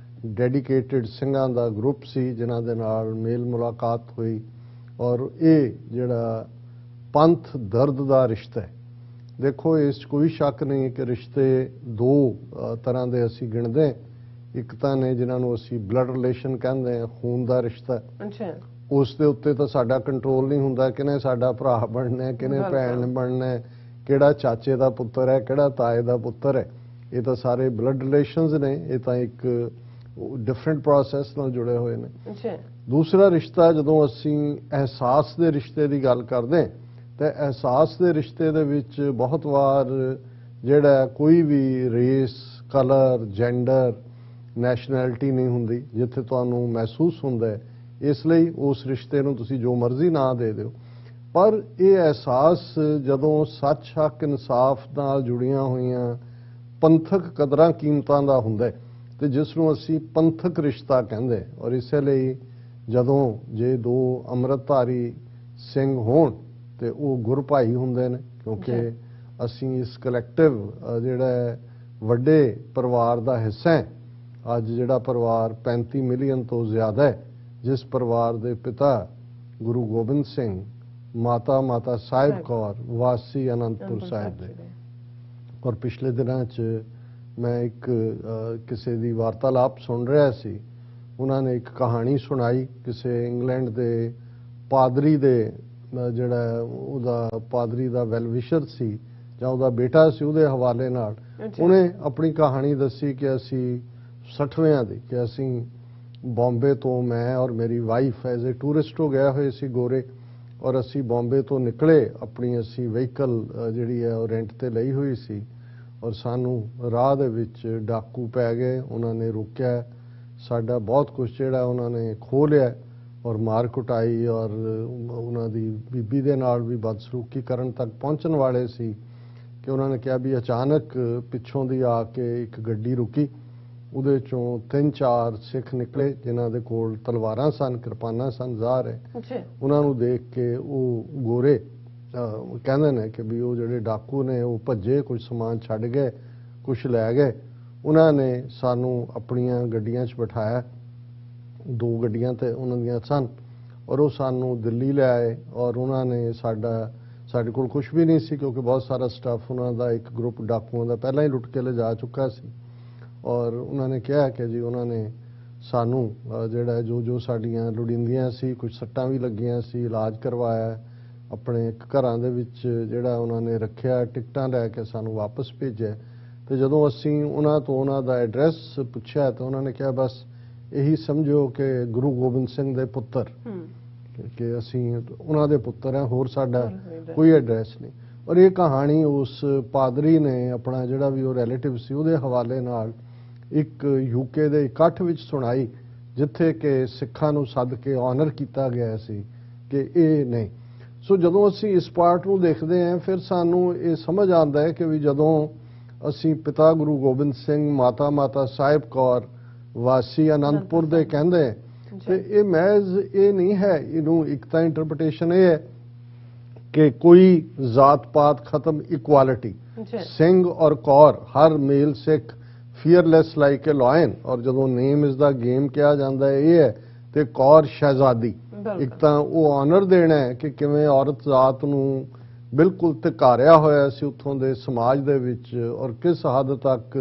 S2: ਡੈਡੀਕੇਟਿਡ ਸਿੰਘਾਂ ਦਾ ਗਰੁੱਪ ਸੀ ਜਿਨ੍ਹਾਂ ਦੇ ਨਾਲ ਮੇਲ ਮੁਲਾਕਾਤ ਹੋਈ। ਔਰ ਇਹ ਜਿਹੜਾ ਪੰਥ ਦਰਦ ਦਾ ਰਿਸ਼ਤਾ ਹੈ, ਦੇਖੋ ਇਸ 'ਚ ਕੋਈ ਸ਼ੱਕ ਨਹੀਂ ਕਿ ਰਿਸ਼ਤੇ ਦੋ ਤਰ੍ਹਾਂ ਦੇ ਅਸੀਂ ਗਿਣਦੇ। ਇੱਕ ਤਾਂ ਨੇ ਜਿਨ੍ਹਾਂ ਨੂੰ ਅਸੀਂ ਬਲੱਡ ਰਿਲੇਸ਼ਨ ਕਹਿੰਦੇ ਹਾਂ, ਖੂਨ ਦਾ ਰਿਸ਼ਤਾ, ਉਸ ਦੇ ਉੱਤੇ ਤਾਂ ਸਾਡਾ ਕੰਟਰੋਲ ਨਹੀਂ ਹੁੰਦਾ ਕਿਹਨੇ ਸਾਡਾ ਭਰਾ ਬਣਨਾ, ਕਿਹਨੇ ਭੈਣ ਬਣਨਾ, ਕਿਹੜਾ ਚਾਚੇ ਦਾ ਪੁੱਤਰ ਹੈ, ਕਿਹੜਾ ਤਾਏ ਦਾ ਪੁੱਤਰ ਹੈ। ਇਹ ਤਾਂ ਸਾਰੇ ਬਲੱਡ ਰਿਲੇਸ਼ਨਸ ਨੇ, ਇਹ ਤਾਂ ਇੱਕ ਡਿਫਰੈਂਟ ਪ੍ਰੋਸੈਸ ਨਾਲ ਜੁੜੇ ਹੋਏ ਨੇ। ਦੂਸਰਾ ਰਿਸ਼ਤਾ ਜਦੋਂ ਅਸੀਂ ਅਹਿਸਾਸ ਦੇ ਰਿਸ਼ਤੇ ਦੀ ਗੱਲ ਕਰਦੇ ਤੇ ਅਹਿਸਾਸ ਦੇ ਰਿਸ਼ਤੇ ਦੇ ਵਿੱਚ ਬਹੁਤ ਵਾਰ ਜਿਹੜਾ ਕੋਈ ਵੀ ਰੇਸ, ਕਲਰ, ਜੈਂਡਰ, ਨੈਸ਼ਨੈਲਿਟੀ ਨਹੀਂ ਹੁੰਦੀ ਜਿੱਥੇ ਤੁਹਾਨੂੰ ਮਹਿਸੂਸ ਹੁੰਦਾ ਹੈ। ਇਸ ਲਈ ਉਸ ਰਿਸ਼ਤੇ ਨੂੰ ਤੁਸੀਂ ਜੋ ਮਰਜ਼ੀ ਨਾਂ ਦੇ ਦਿਓ, ਪਰ ਇਹ ਅਹਿਸਾਸ ਜਦੋਂ ਸੱਚ, ਹੱਕ, ਇਨਸਾਫ ਨਾਲ ਜੁੜੀਆਂ ਹੋਈਆਂ ਪੰਥਕ ਕਦਰਾਂ ਕੀਮਤਾਂ ਦਾ ਹੁੰਦਾ ਤੇ ਜਿਸ ਨੂੰ ਅਸੀਂ ਪੰਥਕ ਰਿਸ਼ਤਾ ਕਹਿੰਦੇ। ਔਰ ਇਸੇ ਲਈ ਜਦੋਂ ਜੇ ਦੋ ਅੰਮ੍ਰਿਤਧਾਰੀ ਸਿੰਘ ਹੋਣ ਤੇ ਉਹ ਗੁਰਭਾਈ ਹੁੰਦੇ ਨੇ, ਕਿਉਂਕਿ ਅਸੀਂ ਇਸ ਕਲੈਕਟਿਵ ਜਿਹੜਾ ਵੱਡੇ ਪਰਿਵਾਰ ਦਾ ਹਿੱਸਾ ਹੈ। ਅੱਜ ਜਿਹੜਾ ਪਰਿਵਾਰ 35 ਮਿਲੀਅਨ ਤੋਂ ਜ਼ਿਆਦਾ ਹੈ, ਜਿਸ ਪਰਿਵਾਰ ਦੇ ਪਿਤਾ ਗੁਰੂ ਗੋਬਿੰਦ ਸਿੰਘ, ਮਾਤਾ ਸਾਹਿਬ ਕੌਰ ਵਾਸੀ ਅਨੰਦਪੁਰ ਸਾਹਿਬ ਦੇ। ਔਰ ਪਿਛਲੇ ਦਿਨਾਂ 'ਚ ਮੈਂ ਇੱਕ ਕਿਸੇ ਦੀ ਵਾਰਤਾਲਾਪ ਸੁਣ ਰਿਹਾ ਸੀ, ਉਹਨਾਂ ਨੇ ਇੱਕ ਕਹਾਣੀ ਸੁਣਾਈ ਕਿਸੇ ਇੰਗਲੈਂਡ ਦੇ ਪਾਦਰੀ ਦੇ, ਜਿਹੜਾ ਉਹਦਾ ਪਾਦਰੀ ਦਾ ਵੈਲਵਿਸ਼ਰ ਸੀ ਜਾਂ ਉਹਦਾ ਬੇਟਾ ਸੀ, ਉਹਦੇ ਹਵਾਲੇ ਨਾਲ ਉਹਨੇ ਆਪਣੀ ਕਹਾਣੀ ਦੱਸੀ ਕਿ ਅਸੀਂ 60ਵਿਆਂ ਦੀ, ਕਿ ਅਸੀਂ ਬੰਬੇ ਤੋਂ, ਮੈਂ ਔਰ ਮੇਰੀ ਵਾਈਫ ਐਜ਼ ਏ ਟੂਰਿਸਟ ਹੋ ਗਏ ਹੋਏ ਸੀ ਗੋਰੇ, ਔਰ ਅਸੀਂ ਬੰਬੇ ਤੋਂ ਨਿਕਲੇ, ਆਪਣੀ ਅਸੀਂ ਵਹੀਕਲ ਜਿਹੜੀ ਹੈ ਉਹ ਰੈਂਟ ਤੇ ਲਈ ਹੋਈ ਸੀ, ਔਰ ਸਾਨੂੰ ਰਾਹ ਦੇ ਵਿੱਚ ਡਾਕੂ ਪੈ ਗਏ। ਉਹਨਾਂ ਨੇ ਰੋਕਿਆ, ਸਾਡਾ ਬਹੁਤ ਕੁਝ ਜਿਹੜਾ ਉਹਨਾਂ ਨੇ ਖੋਹ ਲਿਆ ਔਰ ਮਾਰ ਕੁਟਾਈ, ਔਰ ਉਹਨਾਂ ਦੀ ਬੀਬੀ ਦੇ ਨਾਲ ਵੀ ਬਦਸਲੂਕੀ ਕਰਨ ਤੱਕ ਪਹੁੰਚਣ ਵਾਲੇ ਸੀ ਕਿ ਉਹਨਾਂ ਨੇ ਕਿਹਾ ਵੀ ਅਚਾਨਕ ਪਿੱਛੋਂ ਦੀ ਆ ਕੇ ਇੱਕ ਗੱਡੀ ਰੁਕੀ, ਉਹਦੇ ਚੋਂ 3-4 ਸਿੱਖ ਨਿਕਲੇ ਜਿਨ੍ਹਾਂ ਦੇ ਕੋਲ ਤਲਵਾਰਾਂ ਸਨ, ਕਿਰਪਾਨਾਂ ਸਨ, ਜ਼ਾਹਰ ਹੈ। ਉਹਨਾਂ ਨੂੰ ਦੇਖ ਕੇ ਉਹ ਗੋਰੇ ਕਹਿੰਦੇ ਨੇ ਕਿ ਵੀ ਉਹ ਜਿਹੜੇ ਡਾਕੂ ਨੇ ਉਹ ਭੱਜੇ, ਕੁਝ ਸਮਾਨ ਛੱਡ ਗਏ, ਕੁਝ ਲੈ ਗਏ। ਉਹਨਾਂ ਨੇ ਸਾਨੂੰ ਆਪਣੀਆਂ ਗੱਡੀਆਂ 'ਚ ਬਿਠਾਇਆ, 2 ਗੱਡੀਆਂ ਤੇ ਉਹਨਾਂ ਦੀਆਂ ਸਨ, ਔਰ ਉਹ ਸਾਨੂੰ ਦਿੱਲੀ ਲੈ ਆਏ। ਔਰ ਉਹਨਾਂ ਨੇ ਸਾਡੇ ਕੋਲ ਕੁਝ ਵੀ ਨਹੀਂ ਸੀ, ਕਿਉਂਕਿ ਬਹੁਤ ਸਾਰਾ ਸਟਾਫ ਉਹਨਾਂ ਦਾ ਇੱਕ ਗਰੁੱਪ ਡਾਕੂਆਂ ਦਾ ਪਹਿਲਾਂ ਹੀ ਲੁੱਟ ਕੇ ਲਿਜਾ ਚੁੱਕਾ ਸੀ। ਔਰ ਉਹਨਾਂ ਨੇ ਕਿਹਾ ਕਿ ਜੀ ਉਹਨਾਂ ਨੇ ਸਾਨੂੰ ਜਿਹੜਾ ਜੋ ਸਾਡੀਆਂ ਲੋੜੀਂਦੀਆਂ ਸੀ, ਕੁਝ ਸੱਟਾਂ ਵੀ ਲੱਗੀਆਂ ਸੀ, ਇਲਾਜ ਕਰਵਾਇਆ, ਆਪਣੇ ਘਰਾਂ ਦੇ ਵਿੱਚ ਜਿਹੜਾ ਉਹਨਾਂ ਨੇ ਰੱਖਿਆ, ਟਿਕਟਾਂ ਲੈ ਕੇ ਸਾਨੂੰ ਵਾਪਸ ਭੇਜਿਆ। ਤੇ ਜਦੋਂ ਅਸੀਂ ਉਹਨਾਂ ਤੋਂ ਉਹਨਾਂ ਦਾ ਐਡਰੈਸ ਪੁੱਛਿਆ ਤਾਂ ਉਹਨਾਂ ਨੇ ਕਿਹਾ ਬਸ ਇਹੀ ਸਮਝੋ ਕਿ ਗੁਰੂ ਗੋਬਿੰਦ ਸਿੰਘ ਦੇ ਪੁੱਤਰ, ਕਿ ਅਸੀਂ ਉਹਨਾਂ ਦੇ ਪੁੱਤਰ ਹਾਂ, ਹੋਰ ਸਾਡਾ ਕੋਈ ਐਡਰੈਸ ਨਹੀਂ। ਔਰ ਇਹ ਕਹਾਣੀ ਉਸ ਪਾਦਰੀ ਨੇ ਆਪਣਾ ਜਿਹੜਾ ਵੀ ਉਹ ਰਿਲੇਟਿਵ ਸੀ ਉਹਦੇ ਹਵਾਲੇ ਨਾਲ ਇੱਕ ਯੂਕੇ ਦੇ ਇਕੱਠ ਵਿੱਚ ਸੁਣਾਈ, ਜਿੱਥੇ ਕਿ ਸਿੱਖਾਂ ਨੂੰ ਸੱਦ ਕੇ ਆਨਰ ਕੀਤਾ ਗਿਆ ਸੀ ਕਿ ਇਹ ਨਹੀਂ। ਸੋ ਜਦੋਂ ਅਸੀਂ ਇਸ ਪਾਰਟ ਨੂੰ ਦੇਖਦੇ ਹਾਂ ਫਿਰ ਸਾਨੂੰ ਇਹ ਸਮਝ ਆਉਂਦਾ ਹੈ ਕਿ ਵੀ ਜਦੋਂ ਅਸੀਂ ਪਿਤਾ ਗੁਰੂ ਗੋਬਿੰਦ ਸਿੰਘ, ਮਾਤਾ ਸਾਹਿਬ ਕੌਰ ਵਾਸੀ ਆਨੰਦਪੁਰ ਦੇ ਕਹਿੰਦੇ ਤੇ ਇਹ ਮਹਿਜ਼ ਇਹ ਨਹੀਂ ਹੈ, ਇਹਨੂੰ ਇੱਕ ਤਾਂ ਇੰਟਰਪ੍ਰੀਟੇਸ਼ਨ ਇਹ ਹੈ ਕਿ ਕੋਈ ਜ਼ਾਤ ਪਾਤ ਖਤਮ, ਇਕੁਆਲਿਟੀ, ਸਿੰਘ ਔਰ ਕੌਰ, ਹਰ ਮੇਲ ਸਿੱਖ ਫੀਅਰਲੈਸ ਲਾਈਕ ਏ ਲਾਇਨ। ਔਰ ਜਦੋਂ ਨੇਮ ਇਜ਼ ਦਾ ਗੇਮ ਕਿਹਾ ਜਾਂਦਾ ਹੈ ਇਹ ਹੈ, ਤੇ ਕੌਰ ਸ਼ਹਿਜ਼ਾਦੀ, ਇੱਕ ਤਾਂ ਉਹ ਆਨਰ ਦੇਣਾ ਹੈ ਕਿ ਕਿਵੇਂ ਔਰਤ ਜ਼ਾਤ ਨੂੰ ਬਿਲਕੁਲ ਧਿਕਾਰਿਆ ਹੋਇਆ ਸੀ ਉੱਥੋਂ ਦੇ ਸਮਾਜ ਦੇ ਵਿੱਚ, ਔਰ ਕਿਸ ਹੱਦ ਤੱਕ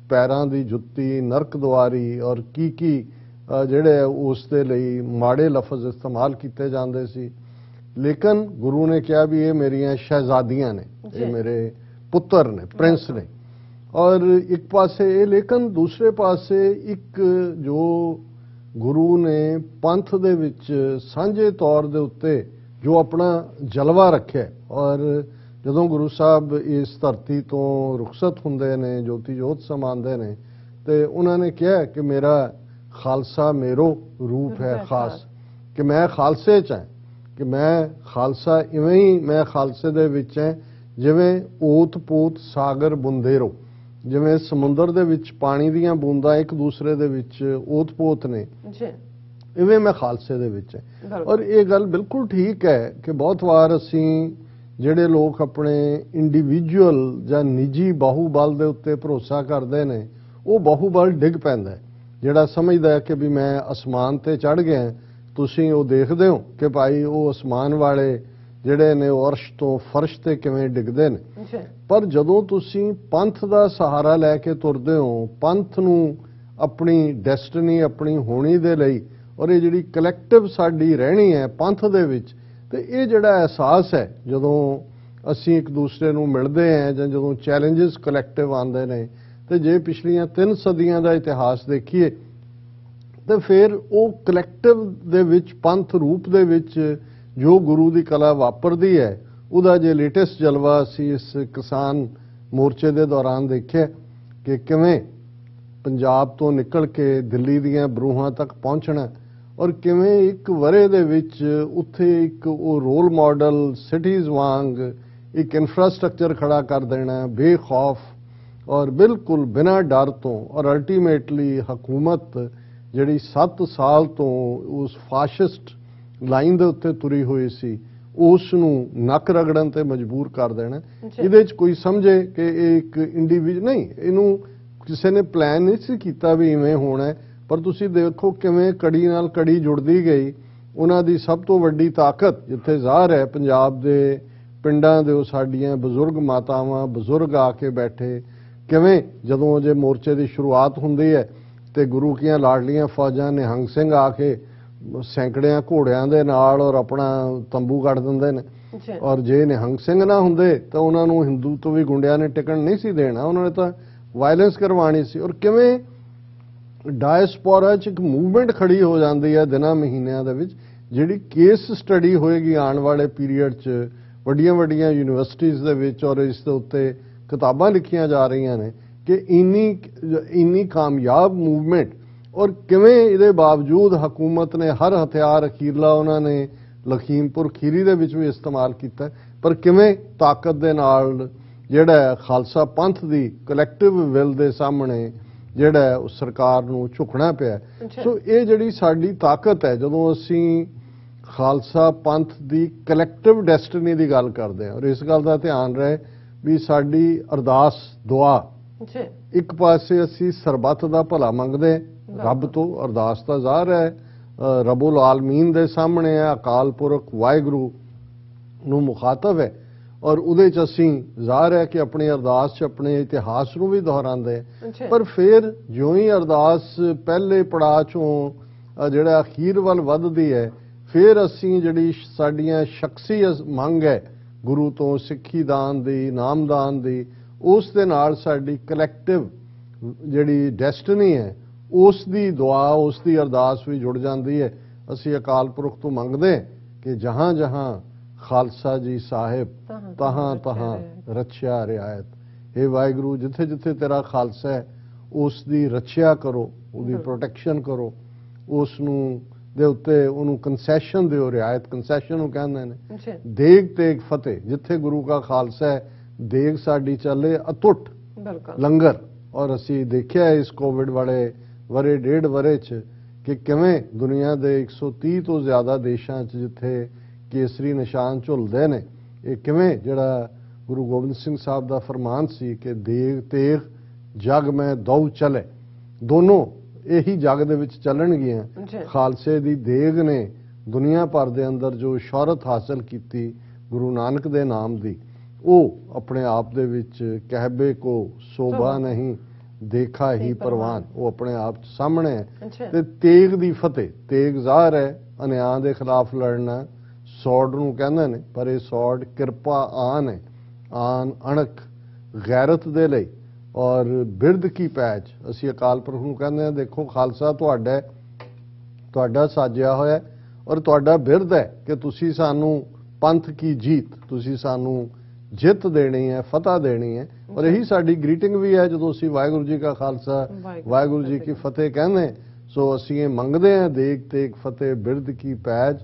S2: ਪੈਰਾਂ ਦੀ ਜੁੱਤੀ, ਨਰਕ ਦੁਆਰੀ ਔਰ ਕੀ ਜਿਹੜੇ ਉਸ ਦੇ ਲਈ ਮਾੜੇ ਲਫ਼ਜ਼ ਇਸਤੇਮਾਲ ਕੀਤੇ ਜਾਂਦੇ ਸੀ। ਲੇਕਿਨ ਗੁਰੂ ਨੇ ਕਿਹਾ ਵੀ ਇਹ ਮੇਰੀਆਂ ਸ਼ਹਿਜ਼ਾਦੀਆਂ ਨੇ, ਇਹ ਮੇਰੇ ਪੁੱਤਰ ਨੇ, ਪ੍ਰਿੰਸ ਨੇ। ਔਰ ਇੱਕ ਪਾਸੇ ਇਹ, ਲੇਕਿਨ ਦੂਸਰੇ ਪਾਸੇ ਇੱਕ ਜੋ ਗੁਰੂ ਨੇ ਪੰਥ ਦੇ ਵਿੱਚ ਸਾਂਝੇ ਤੌਰ ਦੇ ਉੱਤੇ ਜੋ ਆਪਣਾ ਜਲਵਾ ਰੱਖਿਆ, ਔਰ ਜਦੋਂ ਗੁਰੂ ਸਾਹਿਬ ਇਸ ਧਰਤੀ ਤੋਂ ਰੁਖਸਤ ਹੁੰਦੇ ਨੇ, ਜੋਤੀ ਜੋਤ ਸਮਾਉਂਦੇ ਨੇ, ਤੇ ਉਹਨਾਂ ਨੇ ਕਿਹਾ ਕਿ ਮੇਰਾ ਖਾਲਸਾ ਮੇਰੋ ਰੂਪ ਹੈ ਖਾਸ, ਕਿ ਮੈਂ ਖਾਲਸੇ 'ਚ ਹਾਂ, ਕਿ ਮੈਂ ਖਾਲਸਾ ਇਵੇਂ ਹੀ, ਮੈਂ ਖਾਲਸੇ ਦੇ ਵਿੱਚ ਹਾਂ ਜਿਵੇਂ ਓਤ ਪੋਤ ਸਾਗਰ ਬੁੰਦੇਰੋ, ਜਿਵੇਂ ਸਮੁੰਦਰ ਦੇ ਵਿੱਚ ਪਾਣੀ ਦੀਆਂ ਬੂੰਦਾਂ ਇੱਕ ਦੂਸਰੇ ਦੇ ਵਿੱਚ ਓਤ ਪੋਤ ਨੇ, ਇਵੇਂ ਮੈਂ ਖਾਲਸੇ ਦੇ ਵਿੱਚ ਹਾਂ। ਔਰ ਇਹ ਗੱਲ ਬਿਲਕੁਲ ਠੀਕ ਹੈ ਕਿ ਬਹੁਤ ਵਾਰ ਅਸੀਂ ਜਿਹੜੇ ਲੋਕ ਆਪਣੇ ਇੰਡੀਵਿਜੂਅਲ ਜਾਂ ਨਿੱਜੀ ਬਾਹੂਬਲ ਦੇ ਉੱਤੇ ਭਰੋਸਾ ਕਰਦੇ ਨੇ, ਉਹ ਬਾਹੂਬਲ ਡਿੱਗ ਪੈਂਦਾ ਹੈ। ਜਿਹੜਾ ਸਮਝਦਾ ਹੈ ਕਿ ਵੀ ਮੈਂ ਅਸਮਾਨ ਤੇ ਚੜ੍ਹ ਗਿਆ, ਤੁਸੀਂ ਉਹ ਦੇਖਦੇ ਹੋ ਕਿ ਭਾਈ ਉਹ ਅਸਮਾਨ ਵਾਲੇ ਜਿਹੜੇ ਨੇ ਉਹ ਅਰਸ਼ ਤੋਂ ਫਰਸ਼ ਤੇ ਕਿਵੇਂ ਡਿੱਗਦੇ ਨੇ। ਪਰ ਜਦੋਂ ਤੁਸੀਂ ਪੰਥ ਦਾ ਸਹਾਰਾ ਲੈ ਕੇ ਤੁਰਦੇ ਹੋ, ਪੰਥ ਨੂੰ ਆਪਣੀ ਡੈਸਟਨੀ, ਆਪਣੀ ਹੋਣੀ ਦੇ ਲਈ, ਔਰ ਇਹ ਜਿਹੜੀ ਕਲੈਕਟਿਵ ਸਾਡੀ ਰਹਿਣੀ ਹੈ ਪੰਥ ਦੇ ਵਿੱਚ, ਤੇ ਇਹ ਜਿਹੜਾ ਅਹਿਸਾਸ ਹੈ ਜਦੋਂ ਅਸੀਂ ਇੱਕ ਦੂਸਰੇ ਨੂੰ ਮਿਲਦੇ ਹਾਂ ਜਾਂ ਜਦੋਂ ਚੈਲੰਜਸ ਕਲੈਕਟਿਵ ਆਉਂਦੇ ਨੇ, ਤੇ ਜੇ ਪਿਛਲੀਆਂ 3 ਸਦੀਆਂ ਦਾ ਇਤਿਹਾਸ ਦੇਖੀਏ ਤੇ ਫਿਰ ਉਹ ਕਲੈਕਟਿਵ ਦੇ ਵਿੱਚ ਪੰਥ ਰੂਪ ਦੇ ਵਿੱਚ ਜੋ ਗੁਰੂ ਦੀ ਕਲਾ ਵਾਪਰਦੀ ਹੈ, ਉਹਦਾ ਜੇ ਲੇਟੈਸਟ ਜਲਵਾ ਅਸੀਂ ਇਸ ਕਿਸਾਨ ਮੋਰਚੇ ਦੇ ਦੌਰਾਨ ਦੇਖਿਆ ਕਿ ਕਿਵੇਂ ਪੰਜਾਬ ਤੋਂ ਨਿਕਲ ਕੇ ਦਿੱਲੀ ਦੀਆਂ ਬਰੂਹਾਂ ਤੱਕ ਪਹੁੰਚਣਾ, ਔਰ ਕਿਵੇਂ ਇੱਕ ਵਰੇ ਦੇ ਵਿੱਚ ਉੱਥੇ ਇੱਕ ਉਹ ਰੋਲ ਮਾਡਲ ਸਿਟੀਜ਼ ਵਾਂਗ ਇੱਕ ਇਨਫਰਾਸਟ੍ਰਕਚਰ ਖੜਾ ਕਰ ਦੇਣਾ, ਬੇਖੌਫ ਔਰ ਬਿਲਕੁਲ ਬਿਨਾਂ ਡਰ ਤੋਂ। ਔਰ ਅਲਟੀਮੇਟਲੀ ਹਕੂਮਤ ਜਿਹੜੀ 7 ਸਾਲ ਤੋਂ ਉਸ ਫਾਸ਼ਿਸਟ ਲਾਈਨ ਦੇ ਉੱਤੇ ਤੁਰੀ ਹੋਈ ਸੀ, ਉਸ ਨੂੰ ਨੱਕ ਰਗੜਨ ਤੇ ਮਜਬੂਰ ਕਰ ਦੇਣਾ। ਇਹਦੇ 'ਚ ਕੋਈ ਸਮਝੇ ਕਿ ਇਹ ਇੱਕ ਇੰਡੀਵਿਜੂਅਲ ਨਹੀਂ, ਇਹਨੂੰ ਕਿਸੇ ਨੇ ਪਲਾਨ ਨਹੀਂ ਸੀ ਕੀਤਾ ਵੀ ਇਵੇਂ ਹੋਣਾ, ਪਰ ਤੁਸੀਂ ਦੇਖੋ ਕਿਵੇਂ ਕੜੀ ਨਾਲ ਕੜੀ ਜੁੜਦੀ ਗਈ। ਉਹਨਾਂ ਦੀ ਸਭ ਤੋਂ ਵੱਡੀ ਤਾਕਤ ਜਿੱਥੇ ਜ਼ਾਹਰ ਹੈ ਪੰਜਾਬ ਦੇ ਪਿੰਡਾਂ ਦੇ, ਉਹ ਸਾਡੀਆਂ ਬਜ਼ੁਰਗ ਮਾਤਾਵਾਂ, ਬਜ਼ੁਰਗ ਆ ਕੇ ਬੈਠੇ, ਕਿਵੇਂ ਜਦੋਂ ਜੇ ਮੋਰਚੇ ਦੀ ਸ਼ੁਰੂਆਤ ਹੁੰਦੀ ਹੈ ਤੇ ਗੁਰੂ ਕੀਆਂ ਲਾਡਲੀਆਂ ਫੌਜਾਂ ਨਿਹੰਗ ਸਿੰਘ ਆ ਕੇ ਸੈਂਕੜਿਆਂ ਘੋੜਿਆਂ ਦੇ ਨਾਲ ਔਰ ਆਪਣਾ ਤੰਬੂ ਕੱਢ ਦਿੰਦੇ ਨੇ, ਔਰ ਜੇ ਨਿਹੰਗ ਸਿੰਘ ਨਾ ਹੁੰਦੇ ਤਾਂ ਉਹਨਾਂ ਨੂੰ ਹਿੰਦੂ ਤੋਂ ਵੀ ਗੁੰਡਿਆਂ ਨੇ ਟਿਕਣ ਨਹੀਂ ਸੀ ਦੇਣਾ, ਉਹਨਾਂ ਨੇ ਤਾਂ ਵਾਇਲੈਂਸ ਕਰਵਾਣੀ ਸੀ। ਔਰ ਕਿਵੇਂ ਡਾਇਸਪੋਰਾ 'ਚ ਇੱਕ ਮੂਵਮੈਂਟ ਖੜੀ ਹੋ ਜਾਂਦੀ ਹੈ ਦਿਨਾਂ ਮਹੀਨਿਆਂ ਦੇ ਵਿੱਚ, ਜਿਹੜੀ ਕੇਸ ਸਟੱਡੀ ਹੋਏਗੀ ਆਉਣ ਵਾਲੇ ਪੀਰੀਅਡ 'ਚ ਵੱਡੀਆਂ ਵੱਡੀਆਂ ਯੂਨੀਵਰਸਿਟੀਜ਼ ਦੇ ਵਿੱਚ, ਔਰ ਇਸ ਦੇ ਉੱਤੇ ਕਿਤਾਬਾਂ ਲਿਖੀਆਂ ਜਾ ਰਹੀਆਂ ਨੇ ਕਿ ਇੰਨੀ ਕਾਮਯਾਬ ਮੂਵਮੈਂਟ, ਔਰ ਕਿਵੇਂ ਇਹਦੇ ਬਾਵਜੂਦ ਹਕੂਮਤ ਨੇ ਹਰ ਹਥਿਆਰ ਅਖੀਰਲਾ ਉਹਨਾਂ ਨੇ ਲਖੀਮਪੁਰ ਖੀਰੀ ਦੇ ਵਿੱਚ ਵੀ ਇਸਤੇਮਾਲ ਕੀਤਾ, ਪਰ ਕਿਵੇਂ ਤਾਕਤ ਦੇ ਨਾਲ ਜਿਹੜਾ ਖਾਲਸਾ ਪੰਥ ਦੀ ਕਲੈਕਟਿਵ ਵਿਲ ਦੇ ਸਾਹਮਣੇ ਜਿਹੜਾ ਉਸ ਸਰਕਾਰ ਨੂੰ ਝੁਕਣਾ ਪਿਆ। ਸੋ ਇਹ ਜਿਹੜੀ ਸਾਡੀ ਤਾਕਤ ਹੈ ਜਦੋਂ ਅਸੀਂ ਖਾਲਸਾ ਪੰਥ ਦੀ ਕਲੈਕਟਿਵ ਡੈਸਟਨੀ ਦੀ ਗੱਲ ਕਰਦੇ ਹਾਂ, ਔਰ ਇਸ ਗੱਲ ਦਾ ਧਿਆਨ ਰਹੇ ਵੀ ਸਾਡੀ ਅਰਦਾਸ ਦੁਆ, ਇੱਕ ਪਾਸੇ ਅਸੀਂ ਸਰਬੱਤ ਦਾ ਭਲਾ ਮੰਗਦੇ ਰੱਬ ਤੋਂ, ਅਰਦਾਸ ਦਾ ਜ਼ਾਹਰ ਹੈ ਰਬੁਲ ਆਲਮੀਨ ਦੇ ਸਾਹਮਣੇ ਹੈ, ਅਕਾਲ ਪੁਰਖ ਵਾਹਿਗੁਰੂ ਨੂੰ ਮੁਖਾਤਬ ਹੈ, ਔਰ ਉਹਦੇ 'ਚ ਅਸੀਂ ਜ਼ਾਹਰ ਹੈ ਕਿ ਆਪਣੀ ਅਰਦਾਸ 'ਚ ਆਪਣੇ ਇਤਿਹਾਸ ਨੂੰ ਵੀ ਦੁਹਰਾਉਂਦੇ ਹਾਂ।
S1: ਅੱਛਾ।
S2: ਪਰ ਫਿਰ ਜਿਉਂ ਹੀ ਅਰਦਾਸ ਪਹਿਲੇ ਪੜਾਅ 'ਚੋਂ ਜਿਹੜਾ ਅਖੀਰ ਵੱਲ ਵੱਧਦੀ ਹੈ, ਫਿਰ ਅਸੀਂ ਜਿਹੜੀ ਸਾਡੀਆਂ ਸ਼ਖਸੀ ਮੰਗ ਹੈ ਗੁਰੂ ਤੋਂ ਸਿੱਖੀ ਦਾਨ ਦੀ, ਨਾਮਦਾਨ ਦੀ, ਉਸ ਦੇ ਨਾਲ ਸਾਡੀ ਕਲੈਕਟਿਵ ਜਿਹੜੀ ਡੈਸਟਨੀ ਹੈ ਉਸ ਦੀ ਦੁਆ, ਉਸ ਦੀ ਅਰਦਾਸ ਵੀ ਜੁੜ ਜਾਂਦੀ ਹੈ। ਅਸੀਂ ਅਕਾਲ ਪੁਰਖ ਤੋਂ ਮੰਗਦੇ ਹਾਂ ਕਿ ਜਹਾਂ ਜਹਾਂ ਖਾਲਸਾ ਜੀ ਸਾਹਿਬ ਤਹਾਂ ਤਹਾਂ ਰੱਖਿਆ ਰਿਆਇਤ। हे ਵਾਹਿਗੁਰੂ, ਜਿੱਥੇ ਜਿੱਥੇ ਤੇਰਾ ਖਾਲਸਾ ਹੈ ਉਸ ਦੀ ਰੱਖਿਆ ਕਰੋ, ਉਹਦੀ ਪ੍ਰੋਟੈਕਸ਼ਨ ਕਰੋ, ਉਸ ਨੂੰ ਦੇ ਉੱਤੇ ਉਹਨੂੰ ਕੰਸੈਸ਼ਨ ਦਿਓ। ਰਿਆਇਤ ਕੰਸੈਸ਼ਨ ਨੂੰ ਕਹਿੰਦੇ ਨੇ। ਦੇਗ ਤੇਗ ਫਤਿਹ, ਜਿੱਥੇ ਗੁਰੂ ਦਾ ਖਾਲਸਾ ਹੈ ਦੇਗ ਸਾਡੀ ਚੱਲੇ ਅਤੁੱਟ ਲੰਗਰ। ਔਰ ਅਸੀਂ ਦੇਖਿਆ ਇਸ ਕੋਵਿਡ ਵਾਲੇ ਵਰੇ ਡੇਢ ਵਰੇ 'ਚ ਕਿ ਕਿਵੇਂ ਦੁਨੀਆ ਦੇ 130 ਤੋਂ ਜ਼ਿਆਦਾ ਦੇਸ਼ਾਂ 'ਚ ਜਿੱਥੇ ਕੇਸਰੀ ਨਿਸ਼ਾਨ ਝੁਲਦੇ ਨੇ, ਇਹ ਕਿਵੇਂ ਜਿਹੜਾ ਗੁਰੂ ਗੋਬਿੰਦ ਸਿੰਘ ਸਾਹਿਬ ਦਾ ਫਰਮਾਨ ਸੀ ਕਿ ਦੇਗ ਤੇਗ ਜਗ ਮੈਂ ਦਉ ਚਲੇ, ਦੋਨੋਂ ਇਹੀ ਜਗ ਦੇ ਵਿੱਚ ਚੱਲਣਗੀਆਂ। ਖਾਲਸੇ ਦੀ ਦੇਗ ਨੇ ਦੁਨੀਆ ਭਰ ਦੇ ਅੰਦਰ ਜੋ ਸ਼ੌਹਰਤ ਹਾਸਲ ਕੀਤੀ ਗੁਰੂ ਨਾਨਕ ਦੇ ਨਾਮ ਦੀ, ਉਹ ਆਪਣੇ ਆਪ ਦੇ ਵਿੱਚ ਕਹਿਬੇ ਕੋ ਸੋਭਾ ਨਹੀਂ ਦੇਖਾ ਹੀ ਪ੍ਰਵਾਨ, ਉਹ ਆਪਣੇ ਆਪ 'ਚ ਸਾਹਮਣੇ ਹੈ। ਤੇ ਤੇਗ ਦੀ ਫਤਿਹ, ਤੇਗ ਜ਼ਾਹਰ ਹੈ ਅਨਿਆਂ ਦੇ ਖਿਲਾਫ ਲੜਨਾ, ਸੌੜ ਨੂੰ ਕਹਿੰਦੇ ਨੇ, ਪਰ ਇਹ ਸੌੜ ਕਿਰਪਾ ਆਨ ਹੈ, ਆਨ ਅਣਖ ਗੈਰਤ ਦੇ ਲਈ ਔਰ ਬਿਰਧ ਕੀ ਪੈਜ। ਅਸੀਂ ਅਕਾਲ ਪੁਰਖ ਨੂੰ ਕਹਿੰਦੇ ਹਾਂ ਦੇਖੋ ਖਾਲਸਾ ਤੁਹਾਡਾ ਹੈ, ਤੁਹਾਡਾ ਸਾਜਿਆ ਹੋਇਆ ਔਰ ਤੁਹਾਡਾ ਬਿਰਧ ਹੈ ਕਿ ਤੁਸੀਂ ਸਾਨੂੰ ਪੰਥ ਕੀ ਜੀਤ, ਤੁਸੀਂ ਸਾਨੂੰ ਜਿੱਤ ਦੇਣੀ ਹੈ, ਫਤਿਹ ਦੇਣੀ ਹੈ। ਔਰ ਇਹੀ ਸਾਡੀ ਗ੍ਰੀਟਿੰਗ ਵੀ ਹੈ ਜਦੋਂ ਅਸੀਂ ਵਾਹਿਗੁਰੂ ਜੀ ਕਾ ਖਾਲਸਾ ਵਾਹਿਗੁਰੂ ਜੀ ਕੀ ਫਤਿਹ ਕਹਿੰਦੇ। ਸੋ ਅਸੀਂ ਇਹ ਮੰਗਦੇ ਹਾਂ ਦੇਗ ਤੇਗ ਫਤਿਹ ਬਿਰਧ ਕੀ ਪੈਜ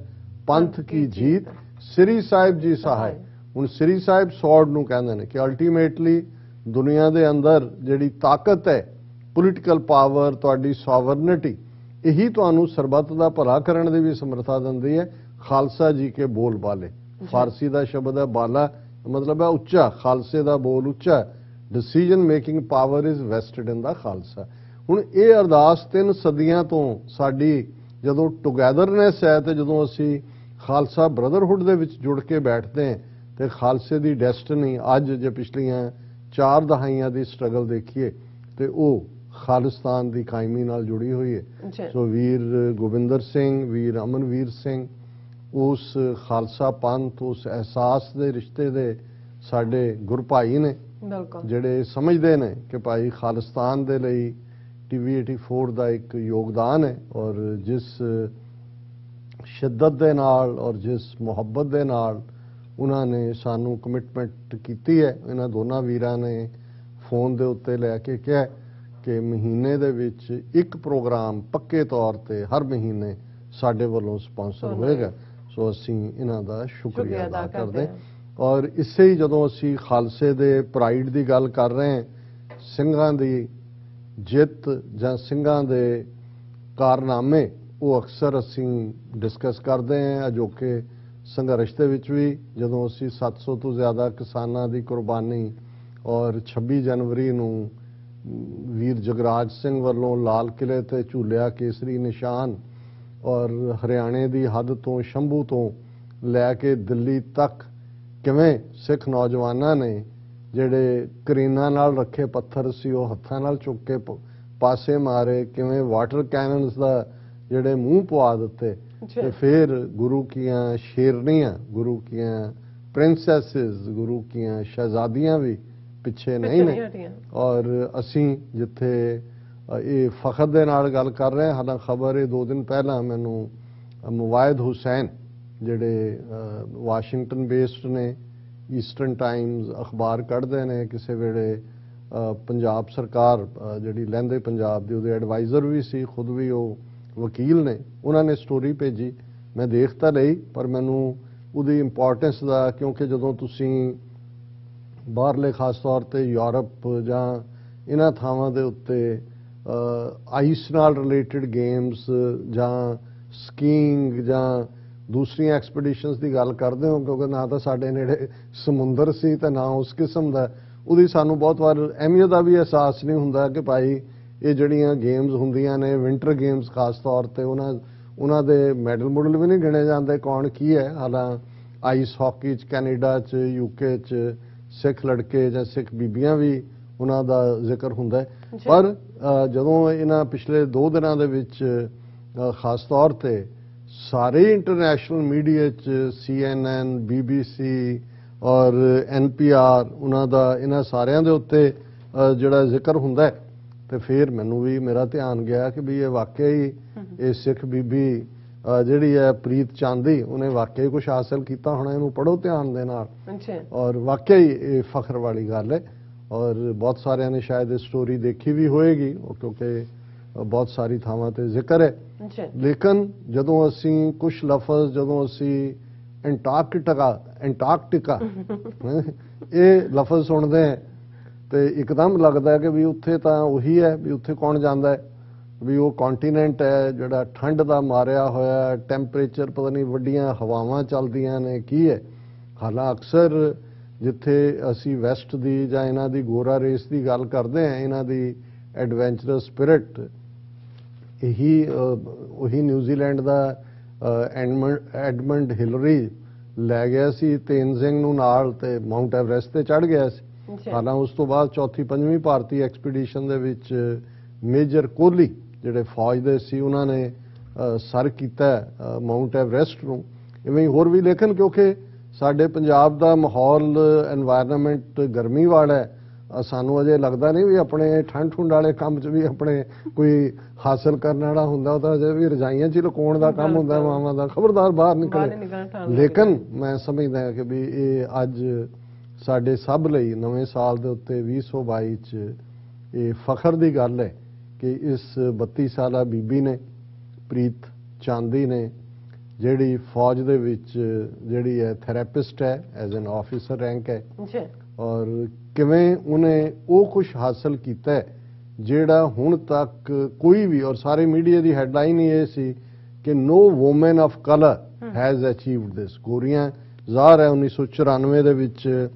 S2: ਪੰਥ ਕੀ ਜੀਤ ਸ੍ਰੀ ਸਾਹਿਬ ਜੀ ਸਹਾਇ। ਹੁਣ ਸ੍ਰੀ ਸਾਹਿਬ ਸੌੜ ਨੂੰ ਕਹਿੰਦੇ ਨੇ ਕਿ ਅਲਟੀਮੇਟਲੀ ਦੁਨੀਆ ਦੇ ਅੰਦਰ ਜਿਹੜੀ ਤਾਕਤ ਹੈ, ਪੋਲੀਟੀਕਲ ਪਾਵਰ, ਤੁਹਾਡੀ ਸੋਵਰਨਿਟੀ, ਇਹੀ ਤੁਹਾਨੂੰ ਸਰਬੱਤ ਦਾ ਭਲਾ ਕਰਨ ਦੀ ਵੀ ਸਮਰੱਥਾ ਦਿੰਦੀ ਹੈ। ਖਾਲਸਾ ਜੀ ਕੇ ਬੋਲ ਬਾਲੇ, ਫਾਰਸੀ ਦਾ ਸ਼ਬਦ ਹੈ ਬਾਲਾ, ਮਤਲਬ ਹੈ ਉੱਚਾ, ਖਾਲਸੇ ਦਾ ਬੋਲ ਉੱਚਾ। Decision making power is vested in the Khalsa. ਹੁਣ ਇਹ ਅਰਦਾਸ 3 ਸਦੀਆਂ ਤੋਂ ਸਾਡੀ ਜਦੋਂ ਟੁਗੈਦਰਨੈਸ ਹੈ ਤੇ ਜਦੋਂ ਅਸੀਂ ਖਾਲਸਾ ਬ੍ਰਦਰਹੁੱਡ ਦੇ ਵਿੱਚ ਜੁੜ ਕੇ ਬੈਠਦੇ ਹਾਂ ਤੇ ਖਾਲਸੇ ਦੀ ਡੈਸਟਨੀ ਅੱਜ ਜੇ ਪਿਛਲੀਆਂ 4 ਦਹਾਈਆਂ ਦੀ ਸਟਰਗਲ ਦੇਖੀਏ ਤੇ ਉਹ ਖਾਲਿਸਤਾਨ ਦੀ ਕਾਇਮੀ ਨਾਲ ਜੁੜੀ ਹੋਈ ਹੈ। ਸੋ ਵੀਰ ਗੋਬਿੰਦਰ ਸਿੰਘ, ਵੀਰ ਅਮਨਵੀਰ ਸਿੰਘ ਉਸ ਖਾਲਸਾ ਪੰਥ, ਉਸ ਅਹਿਸਾਸ ਦੇ ਰਿਸ਼ਤੇ ਦੇ ਸਾਡੇ ਗੁਰਭਾਈ ਨੇ ਜਿਹੜੇ ਸਮਝਦੇ ਨੇ ਕਿ ਭਾਈ ਖਾਲਿਸਤਾਨ ਦੇ ਲਈ TV 84 ਦਾ ਇੱਕ ਯੋਗਦਾਨ ਹੈ। ਔਰ ਜਿਸ ਸ਼ਿੱਦਤ ਦੇ ਨਾਲ ਔਰ ਜਿਸ ਮੁਹੱਬਤ ਦੇ ਨਾਲ ਉਹਨਾਂ ਨੇ ਸਾਨੂੰ ਕਮਿਟਮੈਂਟ ਕੀਤੀ ਹੈ, ਇਹਨਾਂ ਦੋਨਾਂ ਵੀਰਾਂ ਨੇ ਫੋਨ ਦੇ ਉੱਤੇ ਲੈ ਕੇ ਕਿਹਾ ਕਿ ਮਹੀਨੇ ਦੇ ਵਿੱਚ ਇੱਕ ਪ੍ਰੋਗਰਾਮ ਪੱਕੇ ਤੌਰ ਤੇ ਹਰ ਮਹੀਨੇ ਸਾਡੇ ਵੱਲੋਂ ਸਪਾਂਸਰ ਹੋਏਗਾ। ਸੋ ਅਸੀਂ ਇਹਨਾਂ ਦਾ ਸ਼ੁਕਰੀਆ ਅਦਾ ਕਰਦੇ ਹਾਂ। ਔਰ ਇਸੇ ਹੀ ਜਦੋਂ ਅਸੀਂ ਖਾਲਸੇ ਦੇ ਪ੍ਰਾਈਡ ਦੀ ਗੱਲ ਕਰ ਰਹੇ ਹਾਂ, ਸਿੰਘਾਂ ਦੀ ਜਿੱਤ ਜਾਂ ਸਿੰਘਾਂ ਦੇ ਕਾਰਨਾਮੇ, ਉਹ ਅਕਸਰ ਅਸੀਂ ਡਿਸਕਸ ਕਰਦੇ ਹਾਂ। ਅਜੋਕੇ ਸੰਘਰਸ਼ ਦੇ ਵਿੱਚ ਵੀ ਜਦੋਂ ਅਸੀਂ 700 ਤੋਂ ਜ਼ਿਆਦਾ ਕਿਸਾਨਾਂ ਦੀ ਕੁਰਬਾਨੀ ਔਰ 26 ਜਨਵਰੀ ਨੂੰ ਵੀਰ ਜਗਰਾਜ ਸਿੰਘ ਵੱਲੋਂ ਲਾਲ ਕਿਲੇ ਤੇ ਝੂਲਿਆ ਕੇਸਰੀ ਨਿਸ਼ਾਨ ਔਰ ਹਰਿਆਣੇ ਦੀ ਹੱਦ ਤੋਂ ਸ਼ੰਭੂ ਤੋਂ ਲੈ ਕੇ ਦਿੱਲੀ ਤੱਕ ਕਿਵੇਂ ਸਿੱਖ ਨੌਜਵਾਨਾਂ ਨੇ ਜਿਹੜੇ ਕਰੀਨਾਂ ਨਾਲ ਰੱਖੇ ਪੱਥਰ ਸੀ ਉਹ ਹੱਥਾਂ ਨਾਲ ਚੁੱਕ ਕੇ ਪਾਸੇ ਮਾਰੇ, ਕਿਵੇਂ ਵਾਟਰ ਕੈਨਨਸ ਦਾ ਜਿਹੜੇ ਮੂੰਹ ਪਵਾ ਦਿੱਤੇ ਤੇ ਫਿਰ ਗੁਰੂ ਕੀਆਂ ਸ਼ੇਰਨੀਆਂ, ਗੁਰੂ ਕੀਆਂ ਪ੍ਰਿੰਸੈਸਿਸ, ਗੁਰੂ ਕੀਆਂ ਸ਼ਹਿਜ਼ਾਦੀਆਂ ਵੀ ਪਿੱਛੇ ਨਹੀਂ ਨੇ। ਔਰ ਅਸੀਂ ਜਿੱਥੇ ਇਹ ਫਖਰ ਦੇ ਨਾਲ ਗੱਲ ਕਰ ਰਹੇ ਹਾਂ, ਹਾਲਾਂ ਖਬਰ ਇਹ 2 ਦਿਨ ਪਹਿਲਾਂ ਮੈਨੂੰ ਮੁਵਾਇਦ ਹੁਸੈਨ ਜਿਹੜੇ ਵਾਸ਼ਿੰਗਟਨ ਬੇਸਡ ਨੇ, ਈਸਟਰਨ ਟਾਈਮਜ਼ ਅਖਬਾਰ ਕੱਢਦੇ ਨੇ, ਕਿਸੇ ਵੇਲੇ ਪੰਜਾਬ ਸਰਕਾਰ ਜਿਹੜੀ ਲਹਿੰਦੇ ਪੰਜਾਬ ਦੀ ਉਹਦੇ ਐਡਵਾਈਜ਼ਰ ਵੀ ਸੀ, ਖੁਦ ਵੀ ਉਹ ਵਕੀਲ ਨੇ, ਉਹਨਾਂ ਨੇ ਸਟੋਰੀ ਭੇਜੀ। ਮੈਂ ਦੇਖ ਤਾਂ ਲਈ ਪਰ ਮੈਨੂੰ ਉਹਦੀ ਇੰਪੋਰਟੈਂਸ ਦਾ, ਕਿਉਂਕਿ ਜਦੋਂ ਤੁਸੀਂ ਬਾਹਰਲੇ ਖਾਸ ਤੌਰ ਤੇ ਯੂਰਪ ਜਾਂ ਇਹਨਾਂ ਥਾਵਾਂ ਦੇ ਉੱਤੇ ਆਈਸ ਨਾਲ ਰਿਲੇਟਡ ਗੇਮਸ ਜਾਂ ਸਕੀਇੰਗ ਜਾਂ ਦੂਸਰੀਆਂ ਐਕਸਪੀਡੀਸ਼ਨਸ ਦੀ ਗੱਲ ਕਰਦੇ ਹੋ, ਕਿਉਂਕਿ ਨਾ ਤਾਂ ਸਾਡੇ ਨੇੜੇ ਸਮੁੰਦਰ ਸੀ ਤੇ ਨਾ ਉਸ ਕਿਸਮ ਦਾ, ਉਹਦੀ ਸਾਨੂੰ ਬਹੁਤ ਵਾਰ ਅਹਿਮੀਅਤ ਦਾ ਵੀ ਅਹਿਸਾਸ ਨਹੀਂ ਹੁੰਦਾ ਕਿ ਭਾਈ ਇਹ ਜਿਹੜੀਆਂ ਗੇਮਸ ਹੁੰਦੀਆਂ ਨੇ, ਵਿੰਟਰ ਗੇਮਸ ਖਾਸ ਤੌਰ ਤੇ, ਉਹਨਾਂ ਦੇ ਮੈਡਲ ਮੁਡਲ ਵੀ ਨਹੀਂ ਗਿਣੇ ਜਾਂਦੇ ਕੌਣ ਕੀ ਹੈ। ਹਾਲਾਂ ਆਈਸ ਹਾਕੀ 'ਚ ਕੈਨੇਡਾ 'ਚ UK 'ਚ ਸਿੱਖ ਲੜਕੇ ਜਾਂ ਸਿੱਖ ਬੀਬੀਆਂ ਵੀ ਉਹਨਾਂ ਦਾ ਜ਼ਿਕਰ ਹੁੰਦਾ ਹੈ। ਪਰ ਜਦੋਂ ਇਹਨਾਂ ਪਿਛਲੇ 2 ਦਿਨਾਂ ਦੇ ਵਿੱਚ ਖਾਸ ਤੌਰ ਤੇ ਸਾਰੇ ਇੰਟਰਨੈਸ਼ਨਲ ਮੀਡੀਆ 'ਚ CNN, BBC ਔਰ NPR ਉਹਨਾਂ ਦਾ ਇਹਨਾਂ ਸਾਰਿਆਂ ਦੇ ਉੱਤੇ ਜਿਹੜਾ ਜ਼ਿਕਰ ਹੁੰਦਾ ਹੈ ਤੇ ਫਿਰ ਮੈਨੂੰ ਵੀ ਮੇਰਾ ਧਿਆਨ ਗਿਆ ਕਿ ਵੀ ਇਹ ਵਾਕਿਆ ਹੀ ਇਹ ਸਿੱਖ ਬੀਬੀ ਜਿਹੜੀ ਹੈ ਪ੍ਰੀਤ ਚਾਂਦੀ ਉਹਨੇ ਵਾਕਿਆ ਹੀ ਕੁਝ ਹਾਸਲ ਕੀਤਾ ਹੋਣਾ। ਇਹਨੂੰ ਪੜ੍ਹੋ ਧਿਆਨ ਦੇ ਨਾਲ ਔਰ ਵਾਕਿਆ ਹੀ ਇਹ ਫਖਰ ਵਾਲੀ ਗੱਲ ਹੈ। ਔਰ ਬਹੁਤ ਸਾਰਿਆਂ ਨੇ ਸ਼ਾਇਦ ਇਹ ਸਟੋਰੀ ਦੇਖੀ ਵੀ ਹੋਏਗੀ ਕਿਉਂਕਿ ਬਹੁਤ ਸਾਰੀ ਥਾਵਾਂ ਤੇ ਜ਼ਿਕਰ ਹੈ। ਲੇਕਿਨ ਜਦੋਂ ਅਸੀਂ ਕੁਝ ਲਫ਼ਜ਼ ਜਦੋਂ ਅਸੀਂ ਐਂਟਾਰਕਟਿਕਾ ਇਹ ਲਫ਼ਜ਼ ਸੁਣਦੇ ਹਾਂ ਤੇ ਇੱਕਦਮ ਲੱਗਦਾ ਹੈ ਕਿ ਵੀ ਉੱਥੇ ਤਾਂ ਉਹੀ ਹੈ ਵੀ ਉੱਥੇ ਕੌਣ ਜਾਂਦਾ ਹੈ ਵੀ ਉਹ ਕੰਟੀਨੈਂਟ ਹੈ ਜਿਹੜਾ ਠੰਡ ਦਾ ਮਾਰਿਆ ਹੋਇਆ ਟੈਂਪਰੇਚਰ ਪਤਾ ਨਹੀਂ ਵੱਡੀਆਂ ਹਵਾਵਾਂ ਚੱਲਦੀਆਂ ਨੇ ਕੀ ਹੈ। ਹਾਲਾਂ ਅਕਸਰ ਜਿੱਥੇ ਅਸੀਂ ਵੈਸਟ ਦੀ ਜਾਂ ਇਹਨਾਂ ਦੀ ਗੋਰਾ ਰੇਸ ਦੀ ਗੱਲ ਕਰਦੇ ਹਾਂ ਇਹਨਾਂ ਦੀ ਐਡਵੈਂਚਰਸ ਸਪਿਰਿਟ ਉਹੀ ਨਿਊਜ਼ੀਲੈਂਡ ਦਾ ਐਡਮੰਡ ਹਿਲਰੀ ਲੈ ਗਿਆ ਸੀ ਤੇਨਜ਼ਿੰਗ ਨੂੰ ਨਾਲ ਤੇ ਮਾਊਂਟ ਐਵਰੈਸਟ ਤੇ ਚੜ੍ਹ ਗਿਆ ਸੀ। ਹਾਲਾਂ ਉਸ ਤੋਂ ਬਾਅਦ ਚੌਥੀ ਪੰਜਵੀਂ ਭਾਰਤੀ ਐਕਸਪੀਡੀਸ਼ਨ ਦੇ ਵਿੱਚ ਮੇਜਰ ਕੋਹਲੀ ਜਿਹੜੇ ਫੌਜ ਦੇ ਸੀ ਉਹਨਾਂ ਨੇ ਸਰ ਕੀਤਾ ਮਾਊਂਟ ਐਵਰੈਸਟ ਨੂੰ। ਇਵੇਂ ਹੋਰ ਵੀ ਲੇਕਿਨ ਕਿਉਂਕਿ ਸਾਡੇ ਪੰਜਾਬ ਦਾ ਮਾਹੌਲ এনवायरमेंट ਗਰਮੀ ਵਾਲਾ ਹੈ ਸਾਨੂੰ ਅਜੇ ਲੱਗਦਾ ਨਹੀਂ ਵੀ ਆਪਣੇ ਠੰਡ ਵਾਲੇ ਕੰਮ 'ਚ ਵੀ ਆਪਣੇ ਕੋਈ ਹਾਸਲ ਕਰਨ ਵਾਲਾ ਹੁੰਦਾ ਉਹ ਤਾਂ ਅਜੇ ਵੀ ਰਜਾਈਆਂ 'ਚ ਲੁਕਾਉਣ ਦਾ ਕੰਮ ਹੁੰਦਾ ਮਾਵਾਂ ਦਾ ਖਬਰਦਾਰ ਬਾਹਰ ਨਿਕਲੇ। ਲੇਕਿਨ ਮੈਂ ਸਮਝਦਾ ਕਿ ਵੀ ਇਹ ਅੱਜ ਸਾਡੇ ਸਭ ਲਈ ਨਵੇਂ ਸਾਲ ਦੇ ਉੱਤੇ 2022 'ਚ ਇਹ ਫਖਰ ਦੀ ਗੱਲ ਹੈ ਕਿ ਇਸ 32 ਸਾਲਾ ਬੀਬੀ ਨੇ ਪ੍ਰੀਤ ਚਾਂਦੀ ਨੇ ਜਿਹੜੀ ਫੌਜ ਦੇ ਵਿੱਚ ਜਿਹੜੀ ਹੈ ਥੈਰੇਪਿਸਟ ਹੈ ਐਜ਼ ਐਨ ਆਫੀਸਰ ਰੈਂਕ ਹੈ ਔਰ ਕਿਵੇਂ ਉਹਨੇ ਉਹ ਕੁਝ ਹਾਸਲ ਕੀਤਾ ਜਿਹੜਾ ਹੁਣ ਤੱਕ ਕੋਈ ਵੀ ਔਰ ਸਾਰੇ ਮੀਡੀਆ ਦੀ ਹੈਡਲਾਈਨ ਹੀ ਇਹ ਸੀ ਕਿ no woman of colour has achieved this. ਗੋਰੀਆਂ ਜ਼ਾਹਰ ਹੈ 1994 ਦੇ ਵਿੱਚ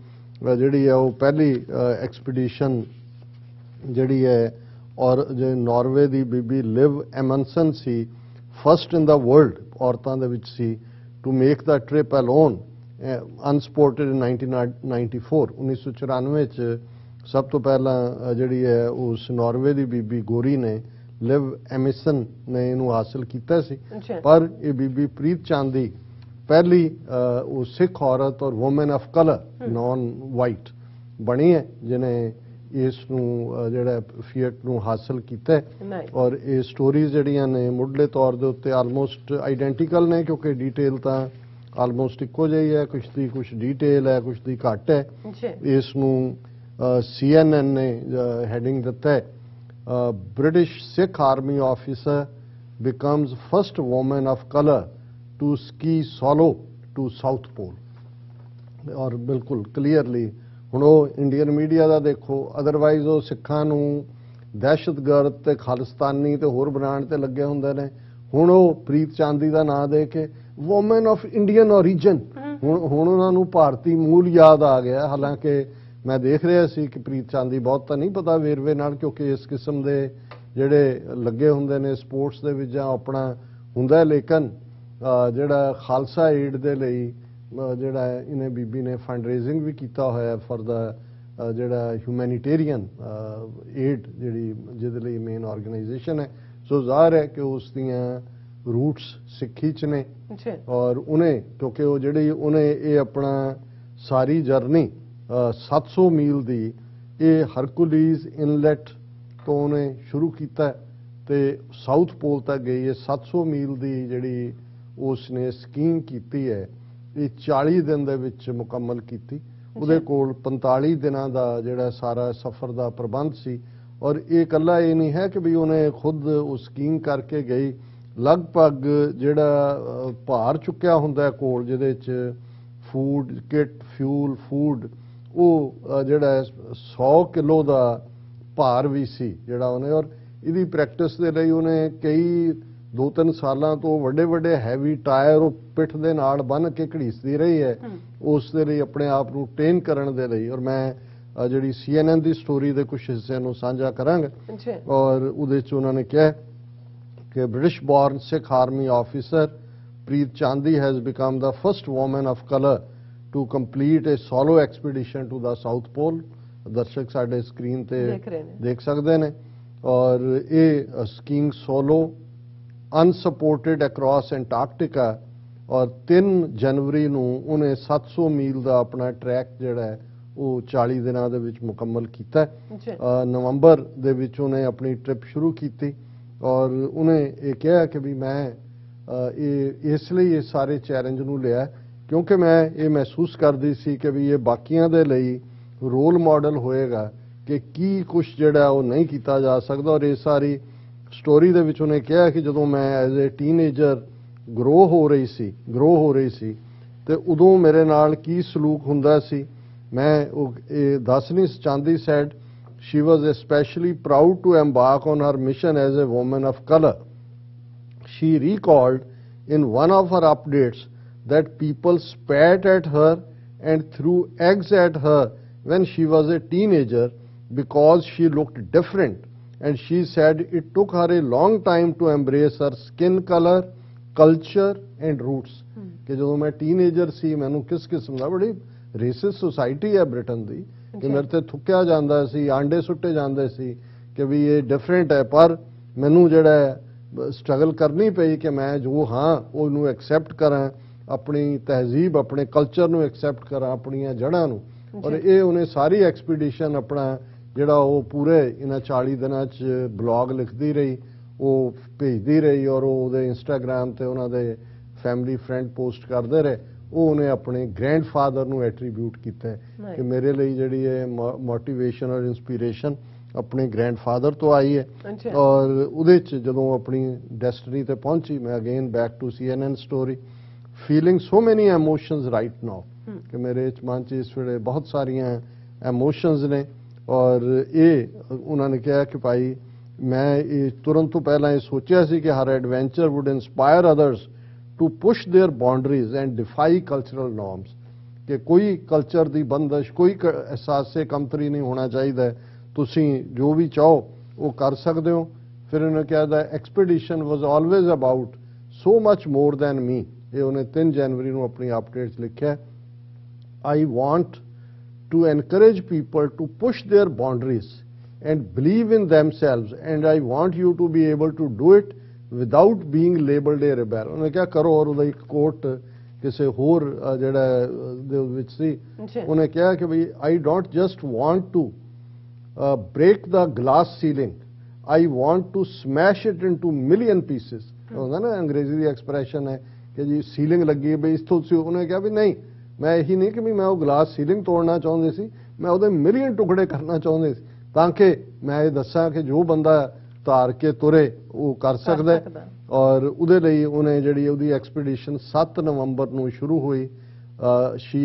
S2: ਜਿਹੜੀ ਹੈ ਉਹ ਪਹਿਲੀ ਐਕਸਪੀਡੀਸ਼ਨ ਜਿਹੜੀ ਹੈ ਔਰ ਜੇ ਨਾਰਵੇ ਦੀ ਬੀਬੀ ਲਿਵ ਐਮਨਸਨ ਸੀ ਫਸਟ ਇਨ ਦਾ ਵਰਲਡ ਔਰਤਾਂ ਦੇ ਵਿੱਚ ਸੀ to make the trip alone unsupported in 1994 1994 ਚ ਸਭ ਤੋਂ ਪਹਿਲਾਂ ਜਿਹੜੀ ਹੈ ਉਸ ਨਾਰਵੇ ਦੀ ਬੀਬੀ ਗੋਰੀ ਨੇ ਲਿਵ ਐਮਿਸਨ ਨੇ ਇਹਨੂੰ ਹਾਸਲ ਕੀਤਾ ਸੀ। ਪਰ ਇਹ ਬੀਬੀ ਪ੍ਰੀਤ ਚਾਂਦੀ ਪਹਿਲੀ ਉਹ ਸਿੱਖ ਔਰਤ ਔਰ woman of colour non white ਬਣੀ ਹੈ ਜਿਹਨੇ ਇਸ ਨੂੰ ਜਿਹੜਾ ਫੀਟ ਨੂੰ ਹਾਸਲ ਕੀਤਾ ਔਰ ਇਹ ਸਟੋਰੀਜ਼ ਜਿਹੜੀਆਂ ਨੇ ਮੁੱਢਲੇ ਤੌਰ ਦੇ ਉੱਤੇ ਆਲਮੋਸਟ ਆਈਡੈਂਟੀਕਲ ਨੇ ਕਿਉਂਕਿ ਡੀਟੇਲ ਤਾਂ ਆਲਮੋਸਟ ਇੱਕੋ ਜਿਹੀ ਹੈ ਕੁਝ ਦੀ ਕੁਝ ਡੀਟੇਲ ਹੈ ਕੁਝ ਦੀ ਘੱਟ ਹੈ। ਇਸ ਨੂੰ CNN ਨੇ ਹੈਡਿੰਗ ਦਿੱਤਾ ਹੈ British Sikh army officer becomes first woman of colour to ski solo to South Pole ਔਰ ਬਿਲਕੁਲ ਕਲੀਅਰਲੀ ਹੁਣ ਉਹ ਇੰਡੀਅਨ ਮੀਡੀਆ ਦਾ ਦੇਖੋ ਅਦਰਵਾਈਜ਼ ਉਹ ਸਿੱਖਾਂ ਨੂੰ ਦਹਿਸ਼ਤਗਰਦ ਤੇ ਖਾਲਿਸਤਾਨੀ ਤੇ ਹੋਰ ਬਣਾਉਣ ਤੇ ਲੱਗੇ ਹੁੰਦੇ ਨੇ। ਹੁਣ ਉਹ ਪ੍ਰੀਤ ਚਾਂਦੀ ਦਾ ਨਾਂ ਦੇ ਕੇ ਵੂਮਨ ਆਫ ਇੰਡੀਅਨ ਓਰੀਜਨ ਹੁਣ ਉਹਨਾਂ ਨੂੰ ਭਾਰਤੀ ਮੂਲ ਯਾਦ ਆ ਗਿਆ। ਹਾਲਾਂਕਿ ਮੈਂ ਦੇਖ ਰਿਹਾ ਸੀ ਕਿ ਪ੍ਰੀਤ ਚਾਂਦੀ ਬਹੁਤ ਤਾਂ ਨਹੀਂ ਪਤਾ ਵੇਰਵੇ ਨਾਲ ਕਿਉਂਕਿ ਇਸ ਕਿਸਮ ਦੇ ਜਿਹੜੇ ਲੱਗੇ ਹੁੰਦੇ ਨੇ ਸਪੋਰਟਸ ਦੇ ਵਿੱਚ ਜਾਂ ਆਪਣਾ ਹੁੰਦਾ ਲੇਕਿਨ ਜਿਹੜਾ ਖਾਲਸਾ ਏਡ ਦੇ ਲਈ ਜਿਹੜਾ ਇਹਨੇ ਬੀਬੀ ਨੇ ਫੰਡ ਰੇਜ਼ਿੰਗ ਵੀ ਕੀਤਾ ਹੋਇਆ ਫॉर ਦਾ ਜਿਹੜਾ ਹਿਊਮੈਨਿਟੇਰੀਅਨ ਏਡ ਜਿਹੜੀ ਜਿਹਦੇ ਲਈ ਮੇਨ ਆਰਗੇਨਾਈਜੇਸ਼ਨ ਹੈ। ਸੋ ਜ਼ਾਹਰ ਹੈ ਕਿ ਉਸ ਦੀਆਂ ਰੂਟਸ ਸਿੱਖੀ ਚ ਨੇ ਔਰ ਉਹਨੇ ਕਿਉਂਕਿ ਉਹ ਜਿਹੜੀ ਉਹਨੇ ਇਹ ਆਪਣਾ ਸਾਰੀ ਜਰਨੀ 700 ਮੀਲ ਦੀ ਇਹ ਹਰਕੁਲੀਜ਼ ਇਨਲੈਟ ਤੋਂ ਉਹਨੇ ਸ਼ੁਰੂ ਕੀਤਾ ਤੇ ਸਾਊਥ ਪੋਲ ਤੱਕ ਗਈ ਹੈ। 700 ਮੀਲ ਦੀ ਜਿਹੜੀ ਉਸ ਨੇ ਸਕੀਇੰਗ ਕੀਤੀ ਹੈ ਇਹ 40 ਦਿਨ ਦੇ ਵਿੱਚ ਮੁਕੰਮਲ ਕੀਤੀ। ਉਹਦੇ ਕੋਲ 45 ਦਿਨਾਂ ਦਾ ਜਿਹੜਾ ਸਾਰਾ ਸਫ਼ਰ ਦਾ ਪ੍ਰਬੰਧ ਸੀ ਔਰ ਇਹ ਇਕੱਲਾ ਇਹ ਨਹੀਂ ਹੈ ਕਿ ਵੀ ਉਹਨੇ ਖੁਦ ਉਹ ਸਕੀਇੰਗ ਕਰਕੇ ਗਈ। ਲਗਭਗ ਜਿਹੜਾ ਭਾਰ ਚੁੱਕਿਆ ਹੁੰਦਾ ਕੋਲ ਜਿਹਦੇ 'ਚ ਫੂਡ ਕਿਟ ਫਿਊਲ ਫੂਡ ਉਹ ਜਿਹੜਾ 100 ਕਿਲੋ ਦਾ ਭਾਰ ਵੀ ਸੀ ਜਿਹੜਾ ਉਹਨੇ ਔਰ ਇਹਦੀ ਪ੍ਰੈਕਟਿਸ ਦੇ ਲਈ ਉਹਨੇ ਕਈ 2-3 ਸਾਲਾਂ ਤੋਂ ਵੱਡੇ ਵੱਡੇ ਹੈਵੀ ਟਾਇਰ ਉਹ ਪਿੱਠ ਦੇ ਨਾਲ ਬੰਨ੍ਹ ਕੇ ਘੜੀਸਦੀ ਰਹੀ ਹੈ ਉਸ ਦੇ ਲਈ ਆਪਣੇ ਆਪ ਨੂੰ ਟ੍ਰੇਨ ਕਰਨ ਦੇ ਲਈ। ਔਰ ਮੈਂ ਜਿਹੜੀ CNN ਦੀ ਸਟੋਰੀ ਦੇ ਕੁਝ ਹਿੱਸਿਆਂ ਨੂੰ ਸਾਂਝਾ ਕਰਾਂਗਾ ਔਰ ਉਹਦੇ 'ਚ ਉਹਨਾਂ ਨੇ ਕਿਹਾ ਕਿ British born Sikh army officer Preet Chandi has become the first woman of color to complete a solo expedition to the South Pole. ਦਰਸ਼ਕ ਸਾਡੇ ਸਕਰੀਨ ਤੇ ਦੇਖ ਸਕਦੇ ਨੇ ਔਰ ਇਹ ਸਕੀਇੰਗ ਸੋਲੋ ਅਨਸਪੋਰਟਡ ਅਕ੍ਰੋਸ ਐਂਟਾਰਕਟਿਕਾ ਔਰ 3 ਜਨਵਰੀ ਨੂੰ ਉਹਨੇ 700 ਮੀਲ ਦਾ ਆਪਣਾ ਟਰੈਕ ਜਿਹੜਾ ਹੈ ਉਹ 40 ਦਿਨਾਂ ਦੇ ਵਿੱਚ ਮੁਕੰਮਲ ਕੀਤਾ। ਨਵੰਬਰ ਦੇ ਵਿੱਚ ਉਹਨੇ ਆਪਣੀ ਟ੍ਰਿਪ ਸ਼ੁਰੂ ਕੀਤੀ ਔਰ ਉਹਨੇ ਇਹ ਕਿਹਾ ਕਿ ਵੀ ਮੈਂ ਇਹ ਇਸ ਲਈ ਇਹ ਸਾਰੇ ਚੈਲੰਜ ਨੂੰ ਲਿਆ ਕਿਉਂਕਿ ਮੈਂ ਇਹ ਮਹਿਸੂਸ ਕਰਦੀ ਸੀ ਕਿ ਵੀ ਇਹ ਬਾਕੀਆਂ ਦੇ ਲਈ ਰੋਲ ਮਾਡਲ ਹੋਏਗਾ ਕਿ ਕੀ ਕੁਝ ਜਿਹੜਾ ਉਹ ਨਹੀਂ ਕੀਤਾ ਜਾ ਸਕਦਾ। ਔਰ ਇਹ ਸਾਰੀ ਸਟੋਰੀ ਦੇ ਵਿੱਚ ਉਹਨੇ ਕਿਹਾ ਕਿ ਜਦੋਂ ਮੈਂ ਐਜ਼ ਏ ਟੀਨੇਜਰ ਗਰੋ ਹੋ ਰਹੀ ਸੀ ਤੇ ਉਦੋਂ ਮੇਰੇ ਨਾਲ ਕੀ ਸਲੂਕ ਹੁੰਦਾ ਸੀ ਮੈਂ ਉਹ ਇਹ ਦੱਸ ਨਹੀਂ ਚਾਹੁੰਦੀ। Said she was especially proud to embark on her mission as a woman of color. She recalled in one of her updates that people spat at her and threw eggs at her when she was a teenager because she looked different, and she said it took her a long time to embrace her skin color, culture and roots. ਕਿ ਜਦੋਂ ਮੈਂ teenager ਸੀ ਮੈਨੂੰ ਕਿਸ ਕਿਸਮ ਦਾ ਬੜੀ racist society ਹੈ Britain ਦੀ ਕਿ ਮੇਰੇ ਤੇ ਥੁੱਕਿਆ ਜਾਂਦਾ ਸੀ, ਆਂਡੇ ਸੁੱਟੇ ਜਾਂਦੇ ਸੀ ਕਿ ਵੀ ਇਹ ਡਿਫਰੈਂਟ ਹੈ, ਪਰ ਮੈਨੂੰ ਜਿਹੜਾ ਸਟਰਗਲ ਕਰਨੀ ਪਈ ਕਿ ਮੈਂ ਜੋ ਹਾਂ ਉਹਨੂੰ ਐਕਸੈਪਟ ਕਰਾਂ, ਆਪਣੀ ਤਹਿਜ਼ੀਬ ਆਪਣੇ ਕਲਚਰ ਨੂੰ ਐਕਸੈਪਟ ਕਰਾਂ, ਆਪਣੀਆਂ ਜੜ੍ਹਾਂ ਨੂੰ। ਔਰ ਇਹ ਉਹਨੇ ਸਾਰੀ ਐਕਸਪੀਡੀਸ਼ਨ ਆਪਣਾ ਜਿਹੜਾ ਉਹ ਪੂਰੇ ਇਹਨਾਂ 40 ਦਿਨਾਂ 'ਚ ਬਲੌਗ ਲਿਖਦੀ ਰਹੀ, ਉਹ ਭੇਜਦੀ ਰਹੀ ਔਰ ਉਹਦੇ ਇੰਸਟਾਗ੍ਰਾਮ ਤੇ ਉਹਨਾਂ ਦੇ ਫੈਮਿਲੀ ਫਰੈਂਡ ਪੋਸਟ ਕਰਦੇ ਰਹੇ। ਉਹ ਉਹਨੇ ਆਪਣੇ ਗ੍ਰੈਂਡਫਾਦਰ ਨੂੰ ਐਟਰੀਬਿਊਟ ਕੀਤਾ ਕਿ ਮੇਰੇ ਲਈ ਜਿਹੜੀ ਹੈ ਮੋਟੀਵੇਸ਼ਨ ਔਰ ਇੰਸਪੀਰੇਸ਼ਨ ਆਪਣੇ ਗ੍ਰੈਂਡਫਾਦਰ ਤੋਂ ਆਈ ਹੈ। ਔਰ ਉਹਦੇ 'ਚ ਜਦੋਂ ਆਪਣੀ ਡੈਸਟਨੀ ਤੇ ਪਹੁੰਚੀ ਮੈਂ again back to CNN story feeling so many emotions right now ਕਿ ਮੇਰੇ ਮਨ 'ਚ ਇਸ ਵੇਲੇ ਬਹੁਤ ਸਾਰੀਆਂ ਇਮੋਸ਼ਨਸ ਨੇ। ਔਰ ਇਹ ਉਹਨਾਂ ਨੇ ਕਿਹਾ ਕਿ ਭਾਈ ਮੈਂ ਇਹ ਤੁਰੰਤ ਤੋਂ ਪਹਿਲਾਂ ਇਹ ਸੋਚਿਆ ਸੀ ਕਿ ਹਰ adventure would inspire others to push their boundaries and defy cultural norms ਕਿ ਕੋਈ ਕਲਚਰ ਦੀ ਬੰਦਸ਼ ਕੋਈ ਅਹਿਸਾਸੇ ਕਮਤਰੀ ਨਹੀਂ ਹੋਣਾ ਚਾਹੀਦਾ, ਤੁਸੀਂ ਜੋ ਵੀ ਚਾਹੋ ਉਹ ਕਰ ਸਕਦੇ ਹੋ। ਫਿਰ ਉਹਨੇ ਕਿਹਾ the expedition was always about so much more than me. ਇਹ ਉਹਨੇ 3 ਜਨਵਰੀ ਨੂੰ ਆਪਣੀ ਅਪਡੇਟਸ ਲਿਖਿਆ। I want to encourage people to push their boundaries and believe in themselves and I want you to be able to do it without being labelled a rebel. ਉਹਨੇ ਕਿਹਾ ਕਰੋ। ਔਰ ਉਹਦਾ ਇੱਕ ਕੋਟ ਕਿਸੇ ਹੋਰ ਜਿਹੜਾ ਦੇ ਵਿੱਚ ਸੀ ਉਹਨੇ ਕਿਹਾ ਕਿ ਵੀ I don't just want to break the glass ceiling, I want to smash it into million pieces. ਹੁੰਦਾ ਨਾ ਅੰਗਰੇਜ਼ੀ ਦੀ ਐਕਸਪ੍ਰੈਸ਼ਨ ਹੈ ਕਿ ਜੀ ਸੀਲਿੰਗ ਲੱਗੀ ਬਈ ਇਸ ਤੋਂ। ਉਹਨੇ ਕਿਹਾ ਵੀ ਨਹੀਂ, ਮੈਂ ਇਹੀ ਨਹੀਂ ਕਿ ਵੀ ਮੈਂ ਉਹ ਗਲਾਸ ਸੀਲਿੰਗ ਤੋੜਨਾ ਚਾਹੁੰਦੀ ਸੀ, ਮੈਂ ਉਹਦੇ ਮਿਲੀਅਨ ਟੁਕੜੇ ਕਰਨਾ ਚਾਹੁੰਦੇ ਸੀ ਤਾਂ ਕਿ ਮੈਂ ਇਹ ਦੱਸਾਂ ਕਿ ਜੋ ਬੰਦਾ ਧਾਰ ਕੇ ਤੁਰੇ ਉਹ ਕਰ ਸਕਦਾ। ਔਰ ਉਹਦੇ ਲਈ ਉਹਨੇ ਜਿਹੜੀ ਉਹਦੀ ਐਕਸਪੀਡੀਸ਼ਨ 7 ਨਵੰਬਰ ਨੂੰ ਸ਼ੁਰੂ ਹੋਈ ਸ਼ੀ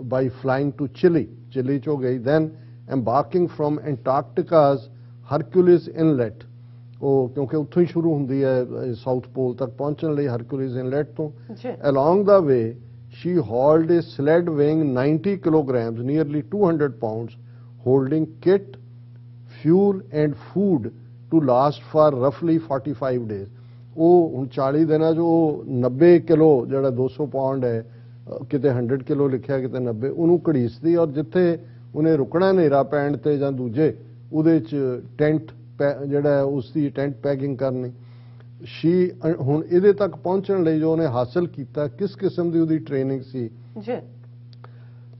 S2: ਬਾਈ ਫਲਾਈਂਗ ਟੂ ਚਿਲੀ ਚੋਂ ਗਈ, ਦੈਨ ਐਮਬਾਰਕਿੰਗ ਫਰੋਮ ਐਂਟਾਰਕਟਿਕਾਜ਼ ਹਰਕੁਲਿਸ ਇਨਲੈਟ। ਉਹ ਕਿਉਂਕਿ ਉੱਥੋਂ ਹੀ ਸ਼ੁਰੂ ਹੁੰਦੀ ਹੈ ਸਾਊਥ ਪੋਲ ਤੱਕ ਪਹੁੰਚਣ ਲਈ ਹਰਕੁਲਿਸ ਇਨਲੈਟ ਤੋਂ। Along the way Shri ਹਾਲਡ A ਸਲੈਡ weighing 90 kilograms, nearly 200 pounds, holding kit, fuel and food to last for roughly 45 days. ਉਹ ਹੁਣ 40 ਦਿਨਾਂ 'ਚ ਉਹ 90 ਕਿਲੋ ਜਿਹੜਾ 200 ਪਾਉਂਡ ਹੈ, ਕਿਤੇ 100 ਕਿਲੋ ਲਿਖਿਆ ਕਿਤੇ 90, ਉਹਨੂੰ ਘੜੀਸਦੀ। ਔਰ ਜਿੱਥੇ ਉਹਨੇ ਰੁਕਣਾ ਹਨੇਰਾ ਪੈਣ ਤੇ ਜਾਂ ਦੂਜੇ ਉਹਦੇ 'ਚ ਟੈਂਟ ਜਿਹੜਾ ਉਸ ਦੀ ਟੈਂਟ ਪੈਕਿੰਗ ਕਰਨੀ। ਹੁਣ ਇਹਦੇ ਤੱਕ ਪਹੁੰਚਣ ਲਈ ਜੋ ਉਹਨੇ ਹਾਸਲ ਕੀਤਾ, ਕਿਸ ਕਿਸਮ ਦੀ ਉਹਦੀ ਟ੍ਰੇਨਿੰਗ ਸੀ।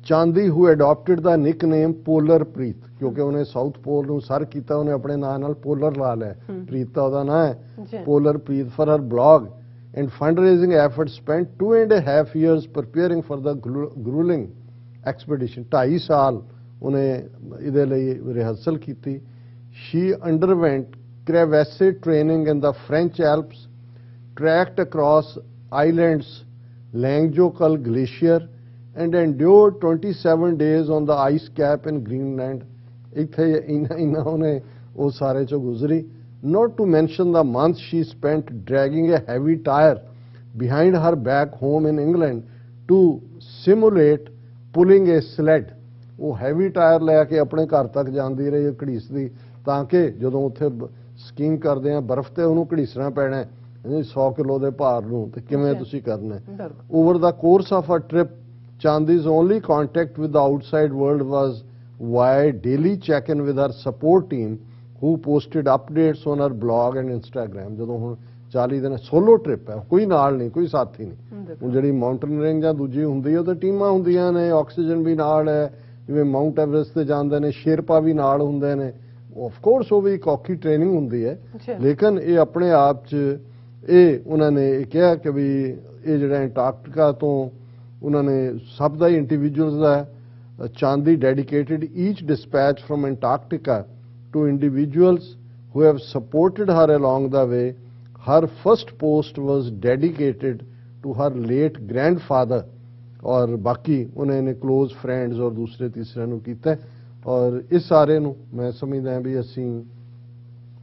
S2: ਚਾਂਦੀ ਹੂ ਅਡਾਪਟਡ ਦਾ ਨਿਕਨੇਮ ਪੋਲਰ ਪ੍ਰੀਤ, ਕਿਉਂਕਿ ਉਹਨੇ ਸਾਊਥ ਪੋਲ ਨੂੰ ਸਰ ਕੀਤਾ, ਉਹਨੇ ਆਪਣੇ ਨਾਂ ਨਾਲ ਪੋਲਰ ਲਾ ਲਿਆ। ਪ੍ਰੀਤ ਦਾ ਉਹਦਾ ਨਾਂ ਹੈ, polar Preet. For her blog and fund raising effort spent 2.5 years preparing for the grueling expedition। 2.5 ਸਾਲ ਉਹਨੇ ਇਹਦੇ ਲਈ ਰਿਹਰਸਲ ਕੀਤੀ। she underwent crevasse training in the French Alps, trekked across islands Langjokel Glacier and endured 27 days on the ice cap in Greenland. ਇੱਥੇ ਇਨਾ ਉਹਨੇ ਉਹ ਸਾਰੇ ਚੋਂ ਗੁਜ਼ਰੀ। Not to mention the months she spent dragging a heavy tire behind her back home in England to simulate pulling a sled। ਉਹ heavy tyre ਲੈ ਕੇ ਆਪਣੇ ਘਰ ਤੱਕ ਜਾਂਦੀ ਰਹੀ ਘੜੀਸਦੀ, ਤਾਂ ਕਿ ਜਦੋਂ ਉੱਥੇ ਸਕੀਇੰਗ ਕਰਦੇ ਆ ਬਰਫ਼ ਤੇ ਉਹਨੂੰ ਘੜੀਸਣਾ ਪੈਣਾ 100 ਕਿਲੋ ਦੇ ਭਾਰ ਨੂੰ ਤੇ ਕਿਵੇਂ
S1: ਅੱਛਾ।
S2: ਤੁਸੀਂ ਕਰਨਾ ਹੈ।
S1: ਬਿਲਕੁਲ
S2: Over the course of a trip, Chandi's only contact with the outside world was via daily check-in with her support team, who posted updates on her blog and Instagram. ਜਦੋਂ ਹੁਣ 40 ਦਿਨ ਸੋਲੋ ਟ੍ਰਿਪ ਹੈ, ਕੋਈ ਨਾਲ ਨਹੀਂ, ਕੋਈ ਸਾਥੀ ਨਹੀਂ। ਹੁਣ ਜਿਹੜੀ ਮਾਊਂਟਨ ਰੇਂਜ ਜਾਂ ਦੂਜੀ ਹੁੰਦੀ ਹੈ ਉਹ ਤਾਂ ਟੀਮਾਂ ਹੁੰਦੀਆਂ ਨੇ, ਆਕਸੀਜਨ ਵੀ ਨਾਲ ਹੈ, ਜਿਵੇਂ ਮਾਊਂਟ ਐਵਰੈਸਟ ਤੇ ਜਾਂਦੇ ਨੇ ਸ਼ੇਰਪਾ ਵੀ ਨਾਲ ਹੁੰਦੇ ਨੇ। ਆਫ ਕੋਰਸ ਉਹ ਵੀ ਇੱਕ ਔਖੀ ਟ੍ਰੇਨਿੰਗ ਹੁੰਦੀ ਹੈ,
S1: ਅੱਛਾ।
S2: ਲੇਕਿਨ ਇਹ ਆਪਣੇ ਆਪ 'ਚ ਇਹ ਉਹਨਾਂ ਨੇ ਇਹ ਕਿਹਾ ਕਿ ਵੀ ਇਹ ਜਿਹੜਾ ਐਂਟਾਰਕਟਿਕਾ ਤੋਂ ਉਹਨਾਂ ਨੇ ਸਭ ਦਾ ਹੀ ਇੰਡੀਵਿਜੂਅਲਸ ਦਾ ਚਾਂਦੀ dedicated each dispatch from Antarctica to individuals who have supported her along the way. Her first post was dedicated to her late grandfather और बाकी उन्होंने क्लोज फ्रेंड्स और दूसरे तीसरे ਨੂੰ ਕੀਤਾ। और इस सारे ਨੂੰ मैं समझदा भी ਅਸੀਂ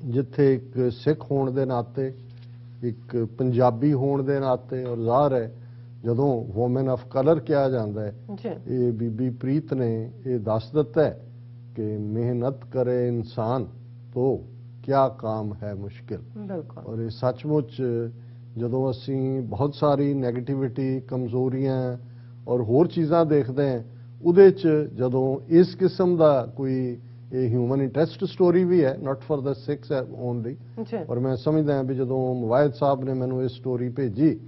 S2: ਜਿੱਥੇ ਇੱਕ ਸਿੱਖ ਹੋਣ ਦੇ ਨਾਤੇ, ਇੱਕ ਪੰਜਾਬੀ ਹੋਣ ਦੇ ਨਾਤੇ, ਔਰ ਜ਼ਾਹਰ ਹੈ ਜਦੋਂ ਵੂਮਨ ਆਫ ਕਲਰ ਕਿਹਾ ਜਾਂਦਾ ਹੈ, ਇਹ ਬੀਬੀ ਪ੍ਰੀਤ ਨੇ ਇਹ ਦੱਸ ਦਿੱਤਾ ਹੈ ਕਿ ਮਿਹਨਤ ਕਰੇ ਇਨਸਾਨ तो क्या काम है मुश्किल।
S1: बिल्कुल।
S2: और ये सचमुच ਜਦੋਂ ਅਸੀਂ ਬਹੁਤ ਸਾਰੀ ਨੈਗੇਟਿਵਿਟੀ, ਕਮਜ਼ੋਰੀਆਂ ਔਰ ਹੋਰ ਚੀਜ਼ਾਂ ਦੇਖਦੇ ਹਾਂ, ਉਹਦੇ 'ਚ ਜਦੋਂ ਇਸ ਕਿਸਮ ਦਾ ਕੋਈ ਇਹ ਹਿਊਮਨ ਇੰਟਰਸਟ ਸਟੋਰੀ ਵੀ ਹੈ, not for the six only. ਔਰ ਮੈਂ ਸਮਝਦਾ ਹਾਂ ਵੀ ਜਦੋਂ ਮਵਾਇਦ ਸਾਹਿਬ ਨੇ ਮੈਨੂੰ ਇਹ ਸਟੋਰੀ ਭੇਜੀ,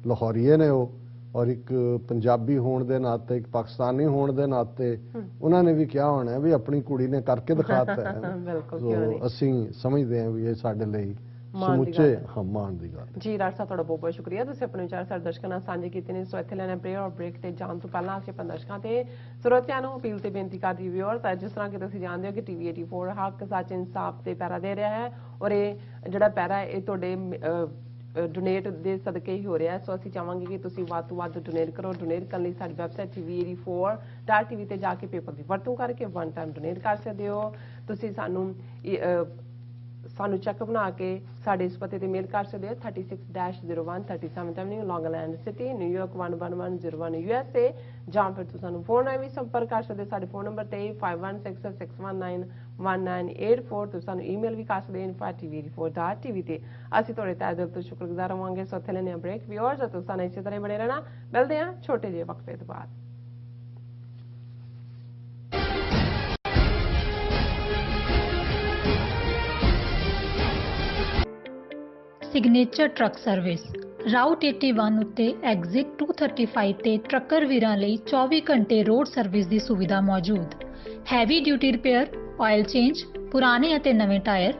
S2: ਲਾਹੌਰੀਏ ਨੇ ਉਹ, ਔਰ ਇੱਕ ਪੰਜਾਬੀ ਹੋਣ ਦੇ ਨਾਤੇ, ਇੱਕ ਪਾਕਿਸਤਾਨੀ ਹੋਣ ਦੇ ਨਾਤੇ ਉਹਨਾਂ ਨੇ ਵੀ ਕਿਹਾ ਹੋਣਾ ਵੀ ਆਪਣੀ ਕੁੜੀ ਨੇ ਕਰਕੇ ਦਿਖਾਤਾ ਹੈ।
S1: ਬਿਲਕੁਲ।
S2: ਅਸੀਂ ਸਮਝਦੇ ਹਾਂ ਵੀ ਇਹ ਸਾਡੇ ਲਈ ਸਮੁੱਚੇ ਮਾਣ ਦੀ ਗੱਲ।
S1: ਜੀ ਡਾਕਟਰ ਸਾਹਿਬ, ਤੁਹਾਡਾ ਬਹੁਤ ਬਹੁਤ ਸ਼ੁਕਰੀਆ, ਤੁਸੀਂ ਆਪਣੇ ਵਿਚਾਰ ਸਾਡੇ ਦਰਸ਼ਕਾਂ ਨਾਲ ਸਾਂਝੇ ਕੀਤੇ ਨੇ। ਸੋ ਇੱਥੇ ਲੈਣਾ ਬ੍ਰੇਕ, ਔਰ ਬ੍ਰੇਕ ਤੇ ਜਾਣ ਤੋਂ ਪਹਿਲਾਂ ਅਸੀਂ ਆਪਣੇ ਦਰਸ਼ਕਾਂ ਤੇ ਸਰੋਤਿਆਂ ਨੂੰ ਅਪੀਲ ਤੇ ਬੇਨਤੀ ਕਰਦੀ ਵਿਊਅਰਸ, ਜਿਸ ਤਰ੍ਹਾਂ ਕਿ ਤੁਸੀਂ ਜਾਣਦੇ ਹੋ ਕਿ ਟੀਵੀ 84 ਹੱਕ ਸੱਚ ਇਨਸਾਫ ਤੇ ਪੈਰਾ ਦੇ ਰਿਹਾ ਹੈ, ਔਰ ਇਹ ਜਿਹੜਾ ਪੈਰਾ ਹੈ ਇਹ ਤੁਹਾਡੇ ਡੋਨੇਟ ਦੇ ਸਦਕੇ ਹੀ ਹੋ ਰਿਹਾ ਹੈ। ਸੋ ਅਸੀਂ ਚਾਹਾਂਗੇ ਕਿ ਤੁਸੀਂ ਵੱਧ ਤੋਂ ਵੱਧ ਡੋਨੇਟ ਕਰੋ। ਡੋਨੇਟ ਕਰਨ ਲਈ ਸਾਡੀ ਵੈਬਸਾਈਟ tv84.tv ਤੇ ਜਾ ਕੇ ਪੇਪਰ ਦੀ ਵਰਤੋਂ ਕਰਕੇ ਵਨ ਟਾਈਮ ਡੋਨੇਟ ਕਰ ਸਕਦੇ ਹੋ। ਤੁਸੀਂ ਸਾਨੂੰ ਚੈੱਕ ਬਣਾ ਕੇ ਸਾਡੇ ਇਸ ਪਤੇ ਤੇ ਮੇਲ ਕਰ ਸਕਦੇ ਹੋ, 36-01 37th Avenue, Long Island City, New York 11101 USA, ਜਾਂ ਫਿਰ ਤੁਸੀਂ ਸਾਨੂੰ ਫੋਨ ਰਾਹੀਂ ਵੀ ਸੰਪਰਕ ਕਰ ਸਕਦੇ ਸਾਡੇ ਫੋਨ ਨੰਬਰ ਤੇ 5166191984। ਤੁਸੀਂ ਸਾਨੂੰ ਈਮੇਲ ਵੀ ਕਰ ਸਕਦੇ info@tv84.tv ਤੇ। ਅਸੀਂ ਤੁਹਾਡੇ ਤਹਿ ਦਿਲ ਤੋਂ ਸ਼ੁਕਰਗੁਜ਼ਾਰ ਰਹਾਂਗੇ। ਸੋ ਇੱਥੇ ਲੈਣੇ ਬ੍ਰੇਕ ਵਿਊਅਰਸ, ਤੁਸੀਂ ਸਾਨੂੰ ਇਸੇ ਤਰ੍ਹਾਂ ਬਣੇ ਰਹਿਣਾ। ਮਿਲਦੇ ਹਾਂ ਛੋਟੇ ਜਿਹੇ ਵਕਫੇ ਤੋਂ ਬਾਅਦ।
S3: ਸਿਗਨੇਚਰ ਟਰੱਕ ਸਰਵਿਸ ਰਾਊਟ 81 ਉੱਤੇ ਐਗਜ਼ਿਟ 235 ਤੇ ਟਰੱਕਰ ਵੀਰਾਂ ਲਈ 24 ਘੰਟੇ ਰੋਡ ਸਰਵਿਸ ਦੀ ਸੁਵਿਧਾ ਮੌਜੂਦ। Heavy duty repair, oil change, ਪੁਰਾਣੇ ਅਤੇ ਨਵੇਂ tyre,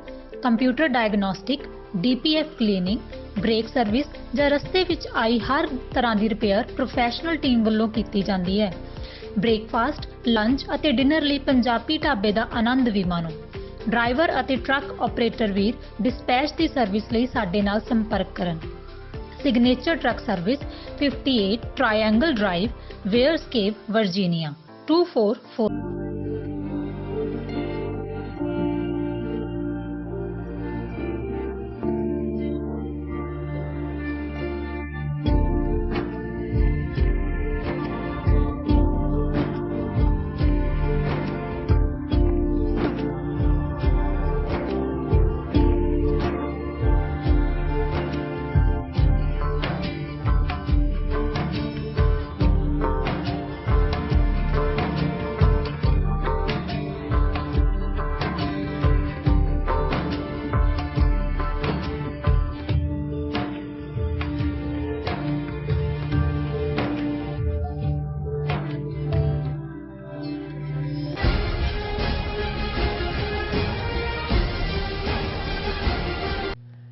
S3: computer diagnostic, DPF cleaning, brake service ਜਾਂ ਰਸਤੇ ਵਿੱਚ ਆਈ ਹਰ ਤਰ੍ਹਾਂ ਦੀ ਰਿਪੇਅਰ ਪ੍ਰੋਫੈਸ਼ਨਲ ਟੀਮ ਵੱਲੋਂ ਕੀਤੀ ਜਾਂਦੀ ਹੈ। ਬ੍ਰੇਕਫਾਸਟ, ਲੰਚ ਅਤੇ ਡਿਨਰ ਲਈ ਪੰਜਾਬੀ ਢਾਬੇ ਦਾ ਆਨੰਦ ਵੀ ਮਾਣੋ। ਡਰਾਈਵਰ ਅਤੇ ਟਰੱਕ ਆਪਰੇਟਰ ਵੀਰ ਡਿਸਪੈਚ ਦੀ ਸਰਵਿਸ ਲਈ ਸਾਡੇ ਨਾਲ ਸੰਪਰਕ ਕਰਨ। Signature truck service 58 triangle drive, Weyers Cave, Virginia 244।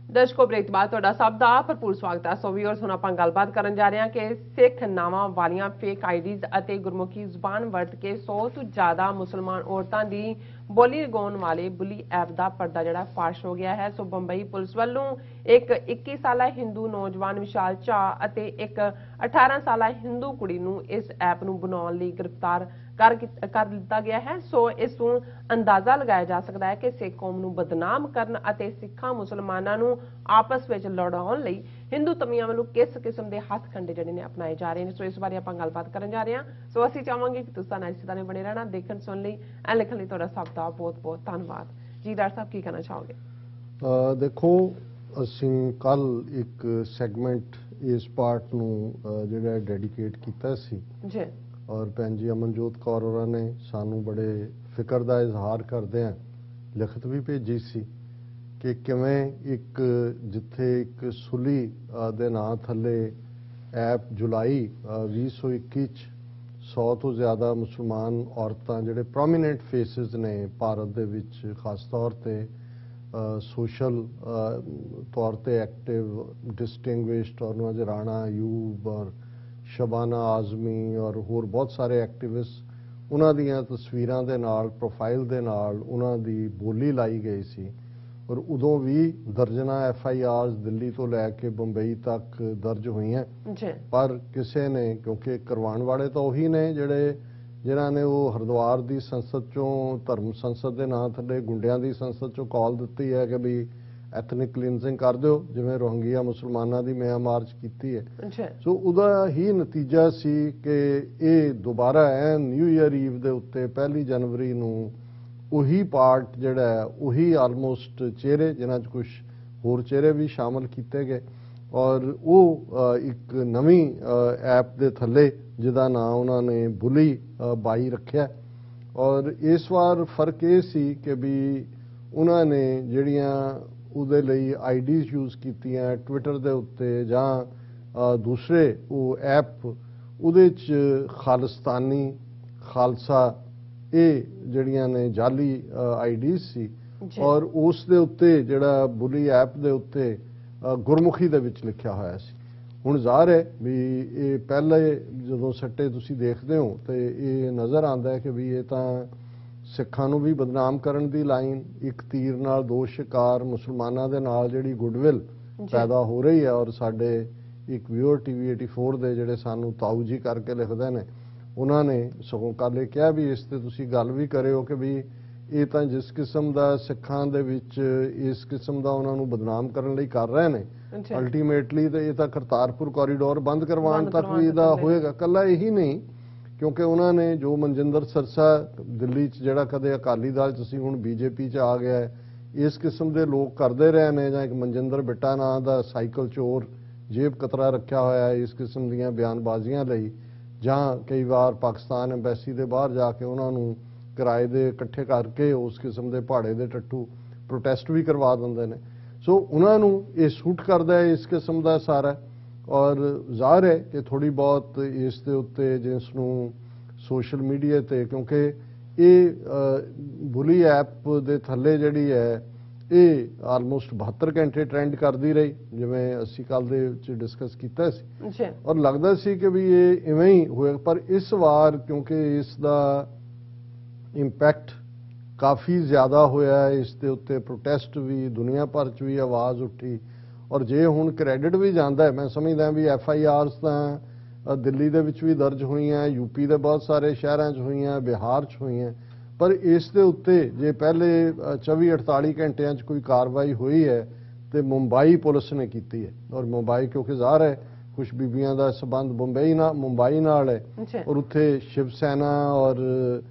S1: ਦਰਸ਼ਕੋ, ਬ੍ਰੇਕ ਤੋਂ ਬਾਅਦ ਤੁਹਾਡਾ ਸਭ ਦਾ ਭਰਪੂਰ ਸਵਾਗਤ ਹੈ। ਸੋ ਵੀਅਰਸ, ਹੁਣ ਆਪਾਂ ਗੱਲਬਾਤ ਕਰਨ ਜਾ ਰਹੇ ਹਾਂ ਕਿ ਸਿੱਖ ਨਾਵਾਂ ਵਾਲੀਆਂ ਫੇਕ ਆਈਡੀਜ਼ ਅਤੇ ਗੁਰਮੁਖੀ ਜ਼ੁਬਾਨ ਵਰਤ ਕੇ 100 ਤੋਂ ਜ਼ਿਆਦਾ ਮੁਸਲਮਾਨ ਔਰਤਾਂ ਦੀ ਬੋਲੀ ਲਗਾਉਣ ਵਾਲੇ ਬੁਲੀ ਐਪ ਦਾ ਪਰਦਾ ਜਿਹੜਾ ਫਾਸ਼ ਹੋ ਗਿਆ ਹੈ। ਸੋ ਬੰਬਈ ਪੁਲਿਸ ਵੱਲੋਂ ਇੱਕ 21 ਸਾਲਾ ਹਿੰਦੂ ਨੌਜਵਾਨ ਵਿਸ਼ਾਲ ਝਾਅ ਅਤੇ ਇੱਕ 18 ਸਾਲਾ ਹਿੰਦੂ ਕੁੜੀ ਨੂੰ ਇਸ ਐਪ ਨੂੰ ਬਣਾਉਣ ਲਈ ਗ੍ਰਿਫਤਾਰ ਕਰ ਲਿੱਤਾ ਗਿਆ ਹੈ। ਸੋ ਇਸ ਤੋਂ ਅੰਦਾਜ਼ਾ ਲਗਾਇਆ ਜਾ ਸਕਦਾ ਹੈ ਕਿ ਸਿੱਖ ਕੌਮ ਨੂੰ ਬਦਨਾਮ ਕਰਨ ਅਤੇ ਸਿੱਖਾਂ ਮੁਸਲਮਾਨਾਂ ਨੂੰ ਆਪਸ ਵਿੱਚ ਲੜਾਉਣ ਲਈ ਹਿੰਦੂ ਤਮੀਆਂ ਵੱਲੋਂ ਕਿਸ ਕਿਸਮ ਦੇ ਹੱਥਕੰਡੇ ਜਿਹੜੇ ਨੇ ਅਪਣਾਏ ਜਾ ਰਹੇ ਨੇ। ਸੋ ਇਸ ਬਾਰੇ ਆਪਾਂ ਗੱਲਬਾਤ ਕਰਨ ਜਾ ਰਹੇ ਹਾਂ। ਸੋ ਅਸੀਂ ਚਾਹਾਂਗੇ ਕਿ ਤੁਸੀਂ ਇਸੇ ਤਰ੍ਹਾਂ ਬਣੇ ਰਹਿਣਾ, ਦੇਖਣ ਸੁਣਨ ਲਈ ਐ ਲਿਖਣ ਲਈ ਤੁਹਾਡਾ ਸਭ ਦਾ ਬਹੁਤ ਬਹੁਤ ਧੰਨਵਾਦ। ਜੀ ਡਾਕਟਰ ਸਾਹਿਬ, ਕੀ ਕਹਿਣਾ ਚਾਹੋਗੇ?
S2: ਦੇਖੋ, ਅਸੀਂ ਕੱਲ ਇੱਕ ਸੈਗਮੈਂਟ ਇਸ ਪਾਰਟ ਨੂੰ ਜਿਹੜਾ ਡੈਡੀਕੇਟ ਕੀਤਾ ਸੀ
S1: ਜੀ
S2: ਔਰ ਭੈਣ ਜੀ ਅਮਨਜੋਤ ਕੌਰ ਹੋਰਾਂ ਨੇ ਸਾਨੂੰ ਬੜੇ ਫਿਕਰ ਦਾ ਇਜ਼ਹਾਰ ਕਰਦਿਆਂ ਲਿਖਤ ਵੀ ਭੇਜੀ ਸੀ ਕਿ ਕਿਵੇਂ ਇੱਕ ਜਿੱਥੇ ਇੱਕ ਸੁਲੀ ਦੇ ਨਾਂ ਥੱਲੇ ਐਪ ਜੁਲਾਈ 2021 ਚ 100 ਤੋਂ ਜ਼ਿਆਦਾ ਮੁਸਲਮਾਨ ਔਰਤਾਂ ਜਿਹੜੇ ਪ੍ਰੋਮੀਨੈਂਟ ਫੇਸਿਸ ਨੇ ਭਾਰਤ ਦੇ ਵਿੱਚ ਖਾਸ ਤੌਰ ਤੇ ਸੋਸ਼ਲ ਤੌਰ ਤੇ ਐਕਟਿਵ ਡਿਸਟਿੰਗੁਇਸ਼ਡ ਔਰ ਉਹਨਾਂ 'ਚ ਰਾਣਾ ਅਯੂਬ ਔਰ ਸ਼ਬਾਨਾ ਆਜ਼ਮੀ ਔਰ ਹੋਰ ਬਹੁਤ ਸਾਰੇ ਐਕਟਿਵਿਸਟ ਉਹਨਾਂ ਦੀਆਂ ਤਸਵੀਰਾਂ ਦੇ ਨਾਲ ਪ੍ਰੋਫਾਈਲ ਦੇ ਨਾਲ ਉਹਨਾਂ ਦੀ ਬੋਲੀ ਲਾਈ ਗਈ ਸੀ ਔਰ ਉਦੋਂ ਵੀ ਦਰਜਨਾਂ FIRs ਦਿੱਲੀ ਤੋਂ ਲੈ ਕੇ ਬੰਬਈ ਤੱਕ ਦਰਜ ਹੋਈਆਂ
S1: ਜੀ
S2: ਪਰ ਕਿਸੇ ਨੇ ਕਿਉਂਕਿ ਕਰਵਾਉਣ ਵਾਲੇ ਤਾਂ ਉਹੀ ਨੇ ਜਿਨ੍ਹਾਂ ਨੇ ਉਹ ਹਰਿਦੁਆਰ ਦੀ ਸੰਸਦ ਚੋਂ ਧਰਮ ਸੰਸਦ ਦੇ ਨਾਂ ਥੱਲੇ ਗੁੰਡਿਆਂ ਦੀ ਸੰਸਦ ਚੋਂ ਕਾਲ ਦਿੱਤੀ ਹੈ ਕਿ ਵੀ ਐਥਨਿਕ ਕਲੀਨਜ਼ਿੰਗ ਕਰ ਦਿਓ ਜਿਵੇਂ ਰੋਹਿੰਗੀਆ ਮੁਸਲਮਾਨਾਂ ਦੀ ਮਿਆਂ ਮਾਰਚ ਕੀਤੀ ਹੈ ਸੋ ਉਹਦਾ ਹੀ ਨਤੀਜਾ ਸੀ ਕਿ ਇਹ ਦੁਬਾਰਾ ਨਿਊ ਈਅਰ ਈਵ ਦੇ ਉੱਤੇ 1 ਜਨਵਰੀ ਨੂੰ ਉਹੀ ਪਾਰਟ ਜਿਹੜਾ ਹੈ ਉਹੀ ਆਲਮੋਸਟ ਚਿਹਰੇ ਜਿਨ੍ਹਾਂ 'ਚ ਕੁਝ ਹੋਰ ਚਿਹਰੇ ਵੀ ਸ਼ਾਮਲ ਕੀਤੇ ਗਏ ਔਰ ਉਹ ਇੱਕ ਨਵੀਂ ਐਪ ਦੇ ਥੱਲੇ ਜਿਹਦਾ ਨਾਂ ਉਹਨਾਂ ਨੇ ਬੁਲੀ 22 ਰੱਖਿਆ ਔਰ ਇਸ ਵਾਰ ਫਰਕ ਇਹ ਸੀ ਕਿ ਵੀ ਉਹਨਾਂ ਨੇ ਜਿਹੜੀਆਂ ਉਹਦੇ ਲਈ ਆਈਡੀਜ਼ ਯੂਜ਼ ਕੀਤੀਆਂ ਟਵਿੱਟਰ ਦੇ ਉੱਤੇ ਜਾਂ ਦੂਸਰੇ ਉਹ ਐਪ ਉਹਦੇ 'ਚ ਖਾਲਿਸਤਾਨੀ ਖਾਲਸਾ ਇਹ ਜਿਹੜੀਆਂ ਨੇ ਜਾਲੀ ਆਈਡੀਜ਼ ਸੀ ਔਰ ਉਸ ਦੇ ਉੱਤੇ ਜਿਹੜਾ ਬੁਲੀ ਐਪ ਦੇ ਉੱਤੇ ਗੁਰਮੁਖੀ ਦੇ ਵਿੱਚ ਲਿਖਿਆ ਹੋਇਆ ਸੀ ਹੁਣ ਜ਼ਾਹਰ ਹੈ ਵੀ ਇਹ ਪਹਿਲੇ ਜਦੋਂ ਸੱਟੇ ਤੁਸੀਂ ਦੇਖਦੇ ਹੋ ਤੇ ਇਹ ਨਜ਼ਰ ਆਉਂਦਾ ਹੈ ਕਿ ਵੀ ਇਹ ਤਾਂ ਸਿੱਖਾਂ ਨੂੰ ਵੀ ਬਦਨਾਮ ਕਰਨ ਦੀ ਲਾਈਨ ਇੱਕ ਤੀਰ ਨਾਲ ਦੋ ਸ਼ਿਕਾਰ ਮੁਸਲਮਾਨਾਂ ਦੇ ਨਾਲ ਜਿਹੜੀ ਗੁੱਡਵਿਲ ਪੈਦਾ ਹੋ ਰਹੀ ਹੈ ਔਰ ਸਾਡੇ ਇੱਕ ਵਿਊਅਰ TV 84 ਦੇ ਜਿਹੜੇ ਸਾਨੂੰ ਤਾਊ ਜੀ ਕਰਕੇ ਲਿਖਦੇ ਨੇ ਉਹਨਾਂ ਨੇ ਸਗੋਂ ਕੱਲ੍ਹ ਇਹ ਕਿਹਾ ਵੀ ਇਸ ਤੇ ਤੁਸੀਂ ਗੱਲ ਵੀ ਕਰਿਓ ਕਿ ਵੀ ਇਹ ਤਾਂ ਜਿਸ ਕਿਸਮ ਦਾ ਸਿੱਖਾਂ ਦੇ ਵਿੱਚ ਇਸ ਕਿਸਮ ਦਾ ਉਹਨਾਂ ਨੂੰ ਬਦਨਾਮ ਕਰਨ ਲਈ ਕਰ ਰਹੇ ਨੇ ਅਲਟੀਮੇਟਲੀ ਤੇ ਇਹ ਤਾਂ ਕਰਤਾਰਪੁਰ ਕੋਰੀਡੋਰ ਬੰਦ ਕਰਵਾਉਣ ਤੱਕ ਵੀ ਇਹਦਾ ਹੋਏਗਾ ਕੱਲਾ ਇਹੀ ਨਹੀਂ ਕਿਉਂਕਿ ਉਹਨਾਂ ਨੇ ਜੋ ਮਨਜਿੰਦਰ ਸਰਸਾ ਦਿੱਲੀ 'ਚ ਜਿਹੜਾ ਕਦੇ ਅਕਾਲੀ ਦਲ 'ਚ ਸੀ ਹੁਣ BJP 'ਚ ਆ ਗਿਆ ਹੈ ਇਸ ਕਿਸਮ ਦੇ ਲੋਕ ਕਰਦੇ ਰਹੇ ਨੇ ਜਾਂ ਇੱਕ ਮਨਜਿੰਦਰ ਬਿੱਟਾ ਨਾਂ ਦਾ ਸਾਈਕਲ ਚੋਰ ਜੇਬ ਕਤਰਾ ਰੱਖਿਆ ਹੋਇਆ ਹੈ ਇਸ ਕਿਸਮ ਦੀਆਂ ਬਿਆਨਬਾਜ਼ੀਆਂ ਲਈ ਜਾਂ ਕਈ ਵਾਰ ਪਾਕਿਸਤਾਨ ਐਮਬੈਸੀ ਦੇ ਬਾਹਰ ਜਾ ਕੇ ਉਹਨਾਂ ਨੂੰ ਕਿਰਾਏ ਦੇ ਇਕੱਠੇ ਕਰਕੇ ਉਸ ਕਿਸਮ ਦੇ ਪਹਾੜੇ ਦੇ ਟੱਟੂ ਪ੍ਰੋਟੈਸਟ ਵੀ ਕਰਵਾ ਦਿੰਦੇ ਨੇ ਸੋ ਉਹਨਾਂ ਨੂੰ ਇਹ ਸੂਟ ਕਰਦਾ ਹੈ ਇਸ ਕਿਸਮ ਦਾ ਸਾਰਾ ਔਰ ਜ਼ਾਹਰ ਹੈ ਕਿ ਥੋੜੀ ਬਹੁਤ ਇਸ ਦੇ ਉੱਤੇ ਜਿਸ ਨੂੰ ਸੋਸ਼ਲ ਮੀਡੀਆ ਤੇ ਕਿਉਂਕਿ ਇਹ ਬੁਲੀ ਐਪ ਦੇ ਥੱਲੇ ਜਿਹੜੀ ਹੈ ਇਹ ਆਲਮੋਸਟ 72 ਘੰਟੇ ਟ੍ਰੈਂਡ ਕਰਦੀ ਰਹੀ ਜਿਵੇਂ ਅਸੀਂ ਕੱਲ ਦੇ ਵਿੱਚ ਡਿਸਕਸ ਕੀਤਾ ਸੀ ਔਰ ਲੱਗਦਾ ਸੀ ਕਿ ਵੀ ਇਹ ਇਵੇਂ ਹੀ ਹੋਏਗਾ ਪਰ ਇਸ ਵਾਰ ਕਿਉਂਕਿ ਇਸ ਦਾ ਇੰਪੈਕਟ ਕਾਫੀ ਜ਼ਿਆਦਾ ਹੋਇਆ ਇਸ ਦੇ ਉੱਤੇ ਪ੍ਰੋਟੈਸਟ ਵੀ ਦੁਨੀਆ ਭਰ 'ਚ ਵੀ ਆਵਾਜ਼ ਉੱਠੀ ਔਰ ਜੇ ਹੁਣ ਕ੍ਰੈਡਿਟ ਵੀ ਜਾਂਦਾ ਹੈ ਮੈਂ ਸਮਝਦਾ ਵੀ FIRs ਤਾਂ ਦਿੱਲੀ ਦੇ ਵਿੱਚ ਵੀ ਦਰਜ ਹੋਈਆਂ UP ਦੇ ਬਹੁਤ ਸਾਰੇ ਸ਼ਹਿਰਾਂ 'ਚ ਹੋਈਆਂ ਬਿਹਾਰ 'ਚ ਹੋਈਆਂ ਪਰ ਇਸ ਦੇ ਉੱਤੇ ਜੇ ਪਹਿਲੇ 24-48 ਘੰਟਿਆਂ 'ਚ ਕੋਈ ਕਾਰਵਾਈ ਹੋਈ ਹੈ ਤੇ ਮੁੰਬਈ ਪੁਲਿਸ ਨੇ ਕੀਤੀ ਹੈ ਔਰ ਮੁੰਬਈ ਕਿਉਂਕਿ ਜ਼ਾਹਰ ਹੈ ਕੁਝ ਬੀਬੀਆਂ ਦਾ ਸਬੰਧ ਮੁੰਬਈ ਨਾਲ ਹੈ ਔਰ ਉੱਥੇ ਸ਼ਿਵ ਸੈਨਾ ਔਰ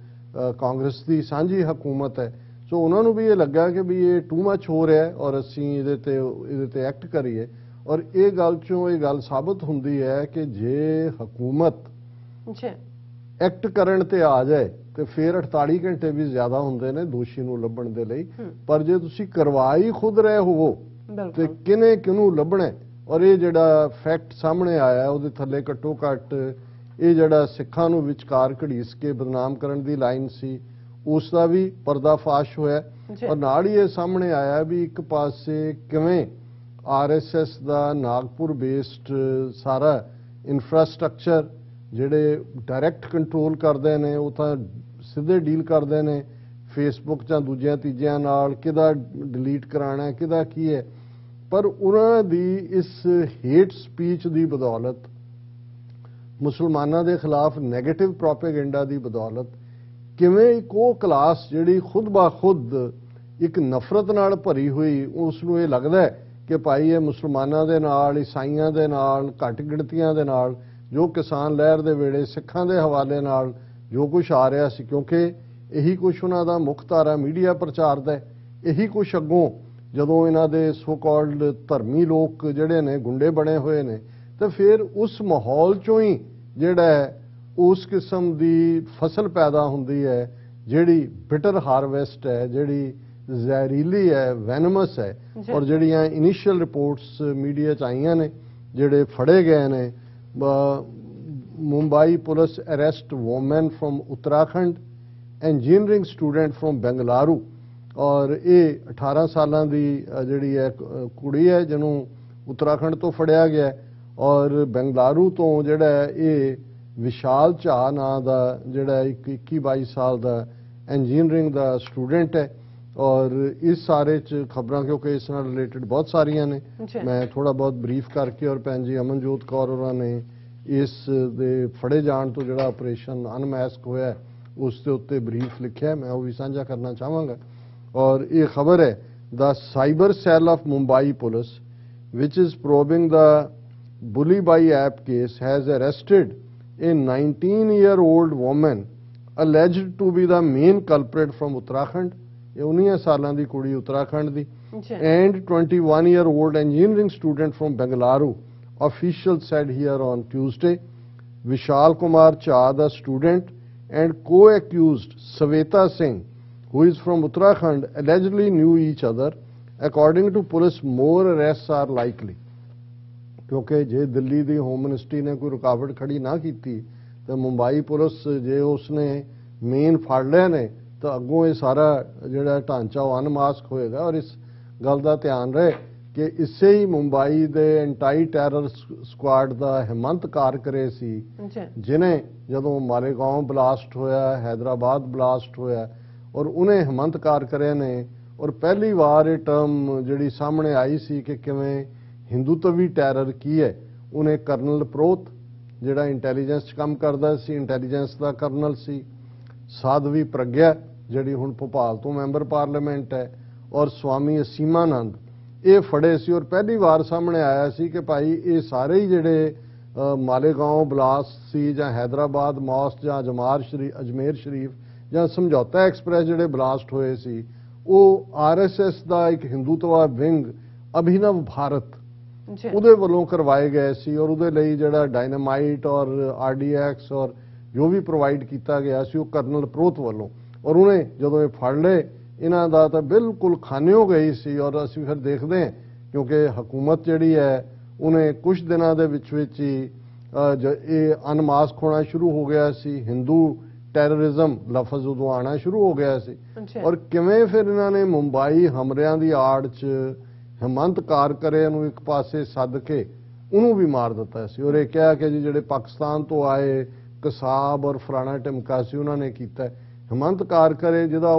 S2: ਕਾਂਗਰਸ ਦੀ ਸਾਂਝੀ ਹਕੂਮਤ ਹੈ ਸੋ ਉਹਨਾਂ ਨੂੰ ਵੀ ਇਹ ਲੱਗਾ ਕਿ ਵੀ ਇਹ ਟੂ ਮੱਚ ਹੋ ਰਿਹਾ ਹੈ ਔਰ ਅਸੀਂ ਇਹਦੇ ਤੇ ਐਕਟ ਕਰੀਏ ਔਰ ਇਹ ਗੱਲ ਚੋਂ ਇਹ ਗੱਲ ਸਾਬਤ ਹੁੰਦੀ ਹੈ ਕਿ ਜੇ ਹਕੂਮਤ ਐਕਟ ਕਰਨ ਤੇ ਆ ਜਾਏ ਤੇ ਫਿਰ 48 ਘੰਟੇ ਵੀ ਜ਼ਿਆਦਾ ਹੁੰਦੇ ਨੇ ਦੋਸ਼ੀ ਨੂੰ ਲੱਭਣ ਦੇ ਲਈ ਪਰ ਜੇ ਤੁਸੀਂ ਕਰਵਾਈ ਖੁਦ ਰਹੇ ਹੋਵੋ ਤੇ ਕਿਹਨੂੰ ਲੱਭਣਾ ਔਰ ਇਹ ਜਿਹੜਾ ਫੈਕਟ ਸਾਹਮਣੇ ਆਇਆ ਉਹਦੇ ਥੱਲੇ ਘੱਟੋ ਘੱਟ ਇਹ ਜਿਹੜਾ ਸਿੱਖਾਂ ਨੂੰ ਵਿਚਕਾਰ ਘੜੀਸ ਕੇ ਬਦਨਾਮ ਕਰਨ ਦੀ ਲਾਈਨ ਸੀ ਉਸ ਦਾ ਵੀ ਪਰਦਾਫਾਸ਼ ਹੋਇਆ ਔਰ ਨਾਲ ਹੀ ਇਹ ਸਾਹਮਣੇ ਆਇਆ ਵੀ ਇੱਕ ਪਾਸੇ ਕਿਵੇਂ RSS ਦਾ ਨਾਗਪੁਰ ਬੇਸਡ ਸਾਰਾ ਇਨਫਰਾਸਟ੍ਰਕਚਰ ਜਿਹੜੇ ਡਾਇਰੈਕਟ ਕੰਟਰੋਲ ਕਰਦੇ ਨੇ ਉਹ ਤਾਂ ਸਿੱਧੇ ਡੀਲ ਕਰਦੇ ਨੇ ਫੇਸਬੁੱਕ ਜਾਂ ਦੂਜਿਆਂ ਤੀਜਿਆਂ ਨਾਲ ਕਿਹਦਾ ਡਿਲੀਟ ਕਰਾਉਣਾ ਕਿਹਦਾ ਕੀ ਹੈ ਪਰ ਉਹਨਾਂ ਦੀ ਇਸ ਹੇਟ ਸਪੀਚ ਦੀ ਬਦੌਲਤ ਮੁਸਲਮਾਨਾਂ ਦੇ ਖਿਲਾਫ ਨੈਗੇਟਿਵ ਪ੍ਰੋਪੇਗੈਂਡਾ ਦੀ ਬਦੌਲਤ ਕਿਵੇਂ ਇੱਕ ਉਹ ਕਲਾਸ ਜਿਹੜੀ ਖੁਦ ਬਾ ਖੁਦ ਇੱਕ ਨਫ਼ਰਤ ਨਾਲ ਭਰੀ ਹੋਈ ਉਸ ਨੂੰ ਇਹ ਲੱਗਦਾ ਹੈ ਕਿ ਭਾਈ ਇਹ ਮੁਸਲਮਾਨਾਂ ਦੇ ਨਾਲ ਈਸਾਈਆਂ ਦੇ ਨਾਲ ਘੱਟ ਗਿਣਤੀਆਂ ਦੇ ਨਾਲ ਜੋ ਕਿਸਾਨ ਲਹਿਰ ਦੇ ਵੇਲੇ ਸਿੱਖਾਂ ਦੇ ਹਵਾਲੇ ਨਾਲ ਜੋ ਕੁਝ ਆ ਰਿਹਾ ਸੀ ਕਿਉਂਕਿ ਇਹੀ ਕੁਝ ਉਹਨਾਂ ਦਾ ਮੁੱਖ ਧਾਰਾ ਮੀਡੀਆ ਪ੍ਰਚਾਰਦਾ ਹੈ ਇਹੀ ਕੁਝ ਅੱਗੋਂ ਜਦੋਂ ਇਹਨਾਂ ਦੇ ਸੋ ਕਾਲਡ ਧਰਮੀ ਲੋਕ ਜਿਹੜੇ ਨੇ ਗੁੰਡੇ ਬਣੇ ਹੋਏ ਨੇ, ਤੇ ਫਿਰ ਉਸ ਮਾਹੌਲ ਚੋਂ ਹੀ ਜਿਹੜਾ ਉਸ ਕਿਸਮ ਦੀ ਫਸਲ ਪੈਦਾ ਹੁੰਦੀ ਹੈ ਜਿਹੜੀ ਬਿਟਰ ਹਾਰਵੈਸਟ ਹੈ, ਜਿਹੜੀ ਜ਼ਹਿਰੀਲੀ ਹੈ, ਵੈਨਮਸ ਹੈ। ਔਰ ਜਿਹੜੀਆਂ ਇਨੀਸ਼ੀਅਲ ਰਿਪੋਰਟਸ ਮੀਡੀਆ 'ਚ ਆਈਆਂ ਨੇ, ਜਿਹੜੇ ਫੜੇ ਗਏ ਨੇ, Mumbai police arrest woman from Uttarakhand, engineering student from Bengaluru. ਔਰ ਇਹ 18 ਸਾਲਾਂ ਦੀ ਜਿਹੜੀ ਹੈ ਕੁੜੀ ਹੈ ਜਿਹਨੂੰ ਉੱਤਰਾਖੰਡ ਤੋਂ ਫੜਿਆ ਗਿਆ, ਔਰ ਬੰਗਲਾਰੂ ਤੋਂ ਜਿਹੜਾ ਇਹ ਵਿਸ਼ਾਲ ਝਾ ਨਾਂ ਦਾ ਜਿਹੜਾ 21-22 ਸਾਲ ਦਾ ਇੰਜੀਨੀਅਰਿੰਗ ਦਾ ਸਟੂਡੈਂਟ ਹੈ। ਔਰ ਇਸ ਸਾਰੇ 'ਚ ਖਬਰਾਂ ਕਿਉਂਕਿ ਇਸ ਨਾਲ ਰਿਲੇਟਡ ਬਹੁਤ ਸਾਰੀਆਂ ਨੇ, ਮੈਂ ਥੋੜਾ ਬਹੁਤ ਬਰੀਫ ਕਰਕੇ, ਔਰ ਭੈਣ ਜੀ ਅਮਨਜੋਤ ਕੌਰ ਹੋਰਾਂ ਨੇ ਇਸ ਦੇ ਫੜੇ ਜਾਣ ਤੋਂ ਜਿਹੜਾ ਆਪਰੇਸ਼ਨ ਅਨਮੈਸਕ ਹੋਇਆ ਉਸ ਦੇ ਉੱਤੇ ਬਰੀਫ ਲਿਖਿਆ, ਮੈਂ ਉਹ ਵੀ ਸਾਂਝਾ ਕਰਨਾ ਚਾਹਾਂਗਾ। ਔਰ ਇਹ ਖਬਰ ਹੈ the cyber cell of Mumbai police ਵਿਚ is probing the Bulli Bai app case has arrested a 19-year-old woman alleged to be the main culprit from Uttarakhand, ਇਹ 19 ਸਾਲਾਂ ਦੀ ਕੁੜੀ ਉੱਤਰਾਖੰਡ ਦੀ, and 21-year-old engineering student from Bengaluru, officials said here on Tuesday. Vishal Kumar Cha, the student, and co-accused Saveta Singh, who is from Uttarakhand, allegedly knew each other. According to police, more arrests are likely. ਕਿਉਂਕਿ ਜੇ ਦਿੱਲੀ ਦੀ home ministry ਨੇ ਕੋਈ ਰੁਕਾਵਟ ਖੜੀ ਨਾ ਕੀਤੀ ਤਾਂ Mumbai police ਜੇ ਉਸਨੇ ਮੇਨ ਫੜ ਲਿਆ ਨੇ ਤਾਂ ਅੱਗੋਂ ਇਹ ਸਾਰਾ ਜਿਹੜਾ ਢਾਂਚਾ ਉਹ ਅਨਮਾਸਕ ਹੋਏਗਾ। ਔਰ ਇਸ ਗੱਲ ਦਾ ਧਿਆਨ ਰਹੇ ਕਿ ਇਸੇ ਹੀ ਮੁੰਬਈ ਦੇ ਐਂਟੀ ਟੈਰਰ ਸਕੁਆਡ ਦਾ ਹਿੰਮਤ ਕਾਰਕਰੇ ਸੀ, ਜਿਨੇ ਜਦੋਂ ਮਾਲੇਗਾਂਵ ਬਲਾਸਟ ਹੋਇਆ, ਹੈਦਰਾਬਾਦ ਬਲਾਸਟ ਹੋਇਆ, ਔਰ ਉਹਨੇ ਹਿੰਮਤ ਕਾਰਕਰੇ ਨੇ, ਔਰ ਪਹਿਲੀ ਵਾਰ ਇਹ ਟਰਮ ਜਿਹੜੀ ਸਾਹਮਣੇ ਆਈ ਸੀ ਕਿ ਕਿਵੇਂ ਹਿੰਦੂਤਵੀ ਟੈਰਰ ਕੀ ਹੈ, ਉਹਨੇ ਕਰਨਲ ਪ੍ਰੋਤ ਜਿਹੜਾ ਇੰਟੈਲੀਜੈਂਸ 'ਚ ਕੰਮ ਕਰਦਾ ਸੀ, ਇੰਟੈਲੀਜੈਂਸ ਦਾ ਕਰਨਲ ਸੀ, ਸਾਧਵੀ ਪ੍ਰਗਿਆ ਜਿਹੜੀ ਹੁਣ ਭੋਪਾਲ ਤੋਂ ਮੈਂਬਰ ਪਾਰਲੀਮੈਂਟ ਹੈ, ਔਰ ਸਵਾਮੀ ਅਸੀਮਾਨੰਦ, ਇਹ ਫੜੇ ਸੀ। ਔਰ ਪਹਿਲੀ ਵਾਰ ਸਾਹਮਣੇ ਆਇਆ ਸੀ ਕਿ ਭਾਈ ਇਹ ਸਾਰੇ ਹੀ ਜਿਹੜੇ ਮਾਲੇਗਾਂਵ ਬਲਾਸਟ ਸੀ ਜਾਂ ਹੈਦਰਾਬਾਦ ਮੌਸਕ ਜਾਂ ਅਜਮੇਰ ਸ਼ਰੀਫ ਜਾਂ ਸਮਝੌਤਾ ਐਕਸਪ੍ਰੈਸ ਜਿਹੜੇ ਬਲਾਸਟ ਹੋਏ ਸੀ, ਉਹ RSS ਦਾ ਇੱਕ ਹਿੰਦੂਤਵਾ ਵਿੰਗ ਅਭਿਨਵ ਭਾਰਤ ਉਹਦੇ ਵੱਲੋਂ ਕਰਵਾਏ ਗਏ ਸੀ। ਔਰ ਉਹਦੇ ਲਈ ਜਿਹੜਾ ਡਾਇਨਾਮਾਈਟ ਔਰ RDX ਔਰ ਜੋ ਵੀ ਪ੍ਰੋਵਾਈਡ ਕੀਤਾ ਗਿਆ ਸੀ ਉਹ ਕਰਨਲ ਪ੍ਰੋਤ ਵੱਲੋਂ। ਔਰ ਉਹਨੇ ਜਦੋਂ ਇਹ ਫੜ ਲਏ ਇਹਨਾਂ ਦਾ ਤਾਂ ਬਿਲਕੁਲ ਖਾਨਿਓ ਗਈ ਸੀ। ਔਰ ਅਸੀਂ ਫਿਰ ਦੇਖਦੇ ਹਾਂ ਕਿਉਂਕਿ ਹਕੂਮਤ ਜਿਹੜੀ ਹੈ ਉਹਨੇ ਕੁਝ ਦਿਨਾਂ ਦੇ ਵਿੱਚ ਹੀ ਇਹ ਅਨਮਾਸਕ ਹੋਣਾ ਸ਼ੁਰੂ ਹੋ ਗਿਆ ਸੀ, ਹਿੰਦੂ ਟੈਰਰਿਜ਼ਮ ਲਫ਼ਜ਼ ਉਦੋਂ ਆਉਣਾ ਸ਼ੁਰੂ ਹੋ ਗਿਆ ਸੀ। ਔਰ ਕਿਵੇਂ ਫਿਰ ਇਹਨਾਂ ਨੇ ਮੁੰਬਈ ਹਮਲਿਆਂ ਦੀ ਆੜ 'ਚ ਹਿੰਮਤ ਕਾਰਕਰੇ ਨੂੰ ਇੱਕ ਪਾਸੇ ਸੱਦ ਕੇ ਉਹਨੂੰ ਵੀ ਮਾਰ ਦਿੱਤਾ ਸੀ। ਔਰ ਇਹ ਕਿਹਾ ਕਿ ਜੀ ਜਿਹੜੇ ਪਾਕਿਸਤਾਨ ਤੋਂ ਆਏ ਕਸਾਬ ਔਰ ਫਲਾਣਾ ਟਿਮਕਾ ਸੀ ਉਹਨਾਂ ਨੇ ਕੀਤਾ। ਹਿੰਮਤ ਕਾਰਕਰੇ ਜਿਹਦਾ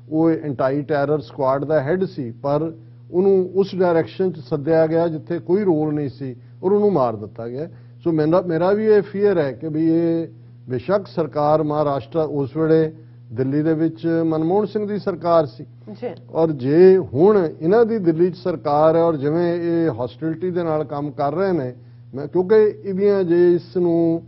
S2: ਉਹ ਐਂਟੀ ਟੈਰਰ ਸਕੁਆਡ ਦਾ ਹੈੱਡ ਸੀ, ਪਰ ਉਹਨੂੰ ਉਸ ਡਾਇਰੈਕਸ਼ਨ 'ਚ ਸੱਦਿਆ ਗਿਆ ਜਿੱਥੇ ਕੋਈ ਰੋਲ ਨਹੀਂ ਸੀ, ਔਰ ਉਹਨੂੰ ਮਾਰ ਦਿੱਤਾ ਗਿਆ। ਸੋ ਮੇਰਾ ਵੀ ਇਹ ਫੀਅਰ ਹੈ ਕਿ ਵੀ ਇਹ ਬੇਸ਼ੱਕ ਸਰਕਾਰ ਮਹਾਰਾਸ਼ਟਰ ਉਸ ਵੇਲੇ ਦਿੱਲੀ ਦੇ ਵਿੱਚ ਮਨਮੋਹਨ ਸਿੰਘ ਦੀ ਸਰਕਾਰ ਸੀ, ਔਰ ਜੇ ਹੁਣ ਇਹਨਾਂ ਦੀ ਦਿੱਲੀ 'ਚ ਸਰਕਾਰ ਹੈ ਔਰ ਜਿਵੇਂ ਇਹ ਹੌਸਟਿਲਿਟੀ ਦੇ ਨਾਲ ਕੰਮ ਕਰ ਰਹੇ ਨੇ, ਕਿਉਂਕਿ ਇਹਦੀਆਂ ਜੇ ਇਸ ਨੂੰ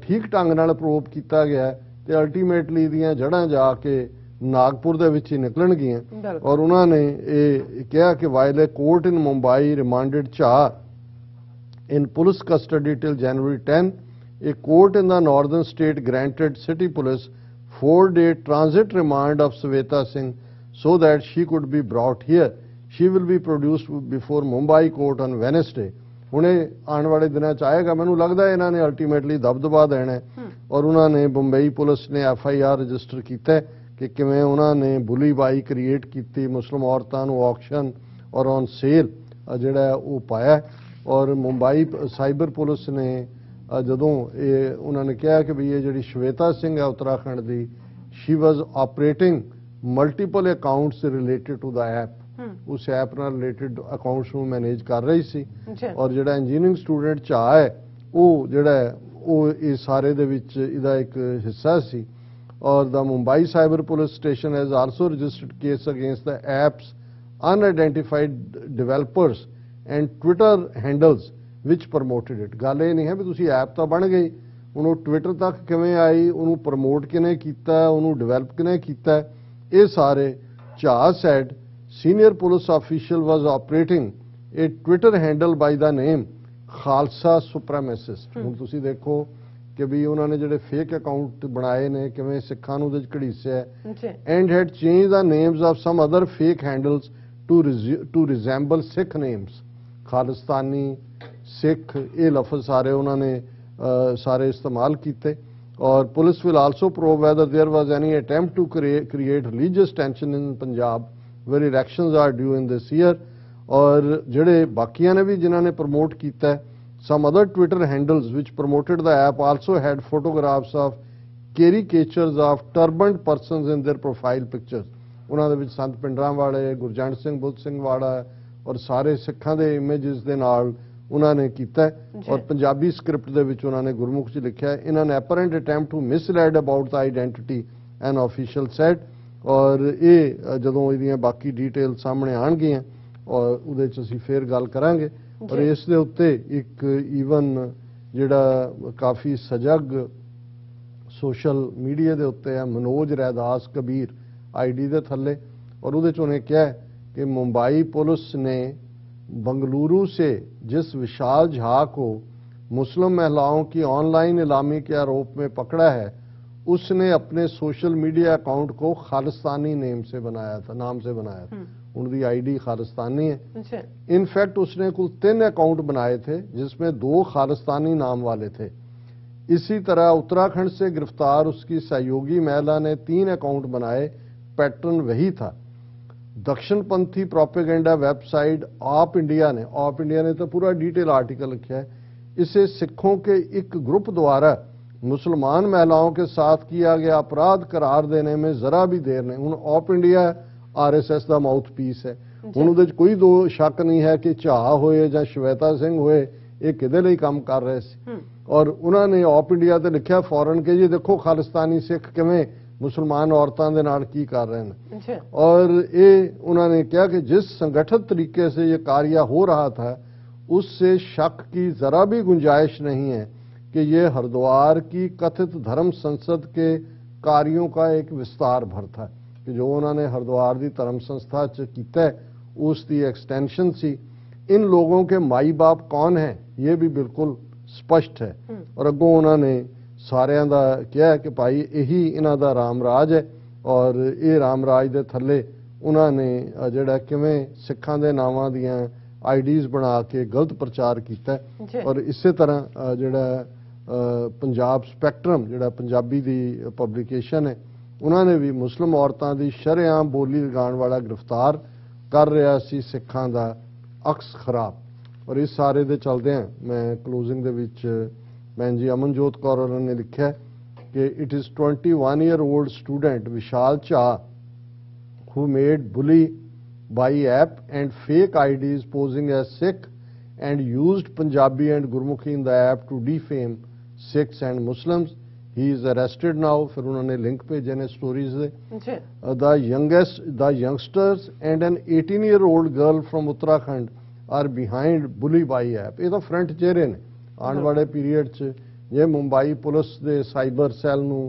S2: ਠੀਕ ਢੰਗ ਨਾਲ ਅਪਰੋਵ ਕੀਤਾ ਗਿਆ ਤੇ ਅਲਟੀਮੇਟਲੀ ਇਹਦੀਆਂ ਜੜ੍ਹਾਂ ਜਾ ਕੇ ਨਾਗਪੁਰ ਦੇ ਵਿੱਚ ਹੀ ਨਿਕਲਣਗੀਆਂ। ਔਰ ਉਹਨਾਂ ਨੇ ਇਹ ਕਿਹਾ ਕਿ while a court in Mumbai remanded Jha in police custody till January 10, a court in the northern state granted city police 4-day transit remand of Saveta Singh so that she could be brought here. She will be produced before Mumbai court on Wednesday. ਹੁਣ ਇਹ ਆਉਣ ਵਾਲੇ ਦਿਨਾਂ 'ਚ ਆਏਗਾ। ਮੈਨੂੰ ਲੱਗਦਾ ਇਹਨਾਂ ਨੇ ਅਲਟੀਮੇਟਲੀ ਦਬਦਬਾ ਦੇਣਾ ਹੈ। ਔਰ ਉਹਨਾਂ ਨੇ ਬੰਬਈ ਪੁਲਿਸ ਨੇ FIR ਰਜਿਸਟਰ ਕੀਤਾ ਕਿ ਕਿਵੇਂ ਉਹਨਾਂ ਨੇ ਬੁਲੀ ਬਾਈ ਕ੍ਰੀਏਟ ਕੀਤੀ, ਮੁਸਲਿਮ ਔਰਤਾਂ ਨੂੰ ਆਕਸ਼ਨ ਔਰ ਔਨ ਸੇਲ ਜਿਹੜਾ ਉਹ ਪਾਇਆ। ਔਰ ਮੁੰਬਈ ਸਾਈਬਰ ਪੁਲਿਸ ਨੇ ਜਦੋਂ ਇਹ ਉਹਨਾਂ ਨੇ ਕਿਹਾ ਕਿ ਵੀ ਇਹ ਜਿਹੜੀ ਸ਼ਵੇਤਾ ਸਿੰਘ ਹੈ ਉੱਤਰਾਖੰਡ ਦੀ, she was operating multiple accounts related to the app, ਉਸ ਐਪ ਨਾਲ ਰਿਲੇਟਡ ਅਕਾਊਂਟਸ ਨੂੰ ਮੈਨੇਜ ਕਰ ਰਹੀ ਸੀ। ਔਰ ਜਿਹੜਾ ਇੰਜੀਨੀਅਰਿੰਗ ਸਟੂਡੈਂਟ ਝਾ ਹੈ ਉਹ ਜਿਹੜਾ ਉਹ ਇਹ ਸਾਰੇ ਦੇ ਵਿੱਚ ਇਹਦਾ ਇੱਕ ਹਿੱਸਾ ਸੀ। ਔਰ the Mumbai cyber police station has also registered case against the apps unidentified developers and Twitter handles which promoted it. ਗੱਲ ਇਹ ਨਹੀਂ ਹੈ ਵੀ ਤੁਸੀਂ ਐਪ ਤਾਂ ਬਣ ਗਈ, ਹੁਣ ਉਹ ਟਵਿੱਟਰ ਤੱਕ ਕਿਵੇਂ ਆਈ, ਉਹਨੂੰ ਪ੍ਰਮੋਟ ਕਿਨੇ ਕੀਤਾ, ਉਹਨੂੰ ਡਿਵੈਲਪ ਕਿਨੇ ਕੀਤਾ, ਇਹ ਸਾਰੇ Jha said senior police official was operating a Twitter handle by the name Khalsa supremacist. ਹੁਣ ਤੁਸੀਂ ਦੇਖੋ ਕਿ ਵੀ ਉਹਨਾਂ ਨੇ ਜਿਹੜੇ ਫੇਕ ਅਕਾਊਂਟ ਬਣਾਏ ਨੇ ਕਿਵੇਂ ਸਿੱਖਾਂ ਨੂੰ ਉਹਦੇ ਚ ਘੜੀਸਿਆ, and had change the names of some other fake handles to resemble Sikh names. Khalistani, Sikh, ਇਹ ਲਫ਼ਜ਼ ਸਾਰੇ ਉਹਨਾਂ ਨੇ ਸਾਰੇ ਇਸਤੇਮਾਲ ਕੀਤੇ। ਔਰ police will also probe whether there was any attempt to create religious tension in Punjab where elections are due in this year. और ਜਿਹੜੇ ਬਾਕੀਆਂ ਨੇ ਵੀ ਜਿਨ੍ਹਾਂ ਨੇ ਪ੍ਰਮੋਟ ਕੀਤਾ ਹੈ, some other Twitter handles which promoted the app also had photographs of caricatures of turbaned persons in their profile pictures। ਉਹਨਾਂ ਦੇ ਵਿੱਚ ਸੰਤ ਪਿੰਡਰਾਂ ਵਾਲੇ, ਗੁਰਜੰਟ ਸਿੰਘ, ਬੁੱਧ ਸਿੰਘ ਵਾਲਾ ਔਰ ਸਾਰੇ ਸਿੱਖਾਂ ਦੇ ਇਮੇजेस ਦੇ ਨਾਲ ਉਹਨਾਂ ਨੇ ਕੀਤਾ ਔਰ ਪੰਜਾਬੀ ਸਕ੍ਰਿਪਟ ਦੇ ਵਿੱਚ ਉਹਨਾਂ ਨੇ ਗੁਰਮੁਖ ਚ ਲਿਖਿਆ in an apparent attempt to mislead about the identity an official set. ਔਰ ਇਹ ਜਦੋਂ ਇਹਦੀਆਂ ਬਾਕੀ ਡਿਟੇਲ ਸਾਹਮਣੇ ਆਣਗੀਆਂ ਔਰ ਉਹਦੇ ਚ ਅਸੀਂ ਫੇਰ ਗੱਲ ਕਰਾਂਗੇ। ਔਰ ਇਸ ਦੇ ਉੱਤੇ ਇੱਕ ਈਵਨ ਜਿਹੜਾ ਕਾਫੀ ਸਜਗ ਸੋਸ਼ਲ ਮੀਡੀਆ ਦੇ ਉੱਤੇ ਹੈ ਮਨੋਜ ਰੈਦਾਸ ਕਬੀਰ ਆਈਡੀ ਦੇ ਥੱਲੇ, और ਉਹਦੇ ਚ ਉਹਨੇ ਕਿਹਾ कि मुंबई पुलिस ने बंगलुरु से जिस विशाल झा को मुस्लिम महिलाओं की ऑनलाइन नीलामी के आरोप में पकड़ा है उसने अपने सोशल मीडिया अकाउंट को खालिस्तानी नाम से बनाया था। उनकी आईडी खालिस्तानी है। इनफैक्ट उसने कुल 3 अकाउंट बनाए थे जिसमें 2 खालिस्तानी नाम वाले थे। इसी तरह उत्तराखंड से गिरफ्तार उसकी सहयोगी महिला ने 3 अकाउंट बनाए, पैटर्न वही था। दक्षिणपंथी प्रोपेगेंडा वेबसाइट आप इंडिया ने तो पूरा डिटेल आर्टिकल लिखा है, इसे सिखों के एक ग्रुप द्वारा मुसलमान महिलाओं के साथ किया गया अपराध करार देने में जरा भी देर नहीं। हूँ आप इंडिया RSS का माउथ पीस है, हूँ उहदे कोई दो शक नहीं है कि झाह होए या श्वेता सिंह होए ये किहदे लई काम कर रहे सी। और उन्होंने आप इंडिया ते लिखा फॉरन के जी देखो खालिस्तानी सिख किवें मुसलमान औरतों के नाल की कर रहे हैं। और ये उन्होंने कहा कि जिस संगठित तरीके से ये कार्य हो रहा था उससे शक की जरा भी गुंजाइश नहीं है कि ये हरिद्वार की कथित धर्म संसद के कार्यों का एक विस्तार भर था, कि जो उन्होंने हरिद्वार की धर्म संस्था च कीता उसकी एक्सटेंशन सी। इन लोगों के माई बाप कौन है ये भी बिल्कुल स्पष्ट है। और अगों उन्होंने सारियां दा कहा कि भाई यही इन्हां दा राम राज है और ये राम राज दे थल्ले उन्होंने जिहड़ा किवें सिखां दे नावां दियां आईडीज बना के गलत प्रचार किया। और इसे तरह जिहड़ा पंजाब स्पैक्ट्रम जिहड़ा पंजाबी दी पब्लिकेशन है उन्होंने भी मुस्लिम औरतों की शरेआम बोली लगाने वाला गिरफ्तार कर रहा सी सिखां दा अक्स खराब। और इस सारे दे चलदे मैं क्लोजिंग दे विच भैन जी अमनजोत कौर होरां ने लिखा कि it is 21-year-old student Vishal Jha who made bully by app and fake IDs posing as Sikh and used Punjabi and Gurmukhi in the app to defame Sikhs and Muslims. He is arrested now। फिर उन्होंने link भेजे ने stories they. The youngsters and an 18-year-old girl from Uttarakhand are behind bully by app। ये तो front चेहरे ने आने वाले पीरीयड च जे मुंबई पुलिस दे साइबर सैल नूं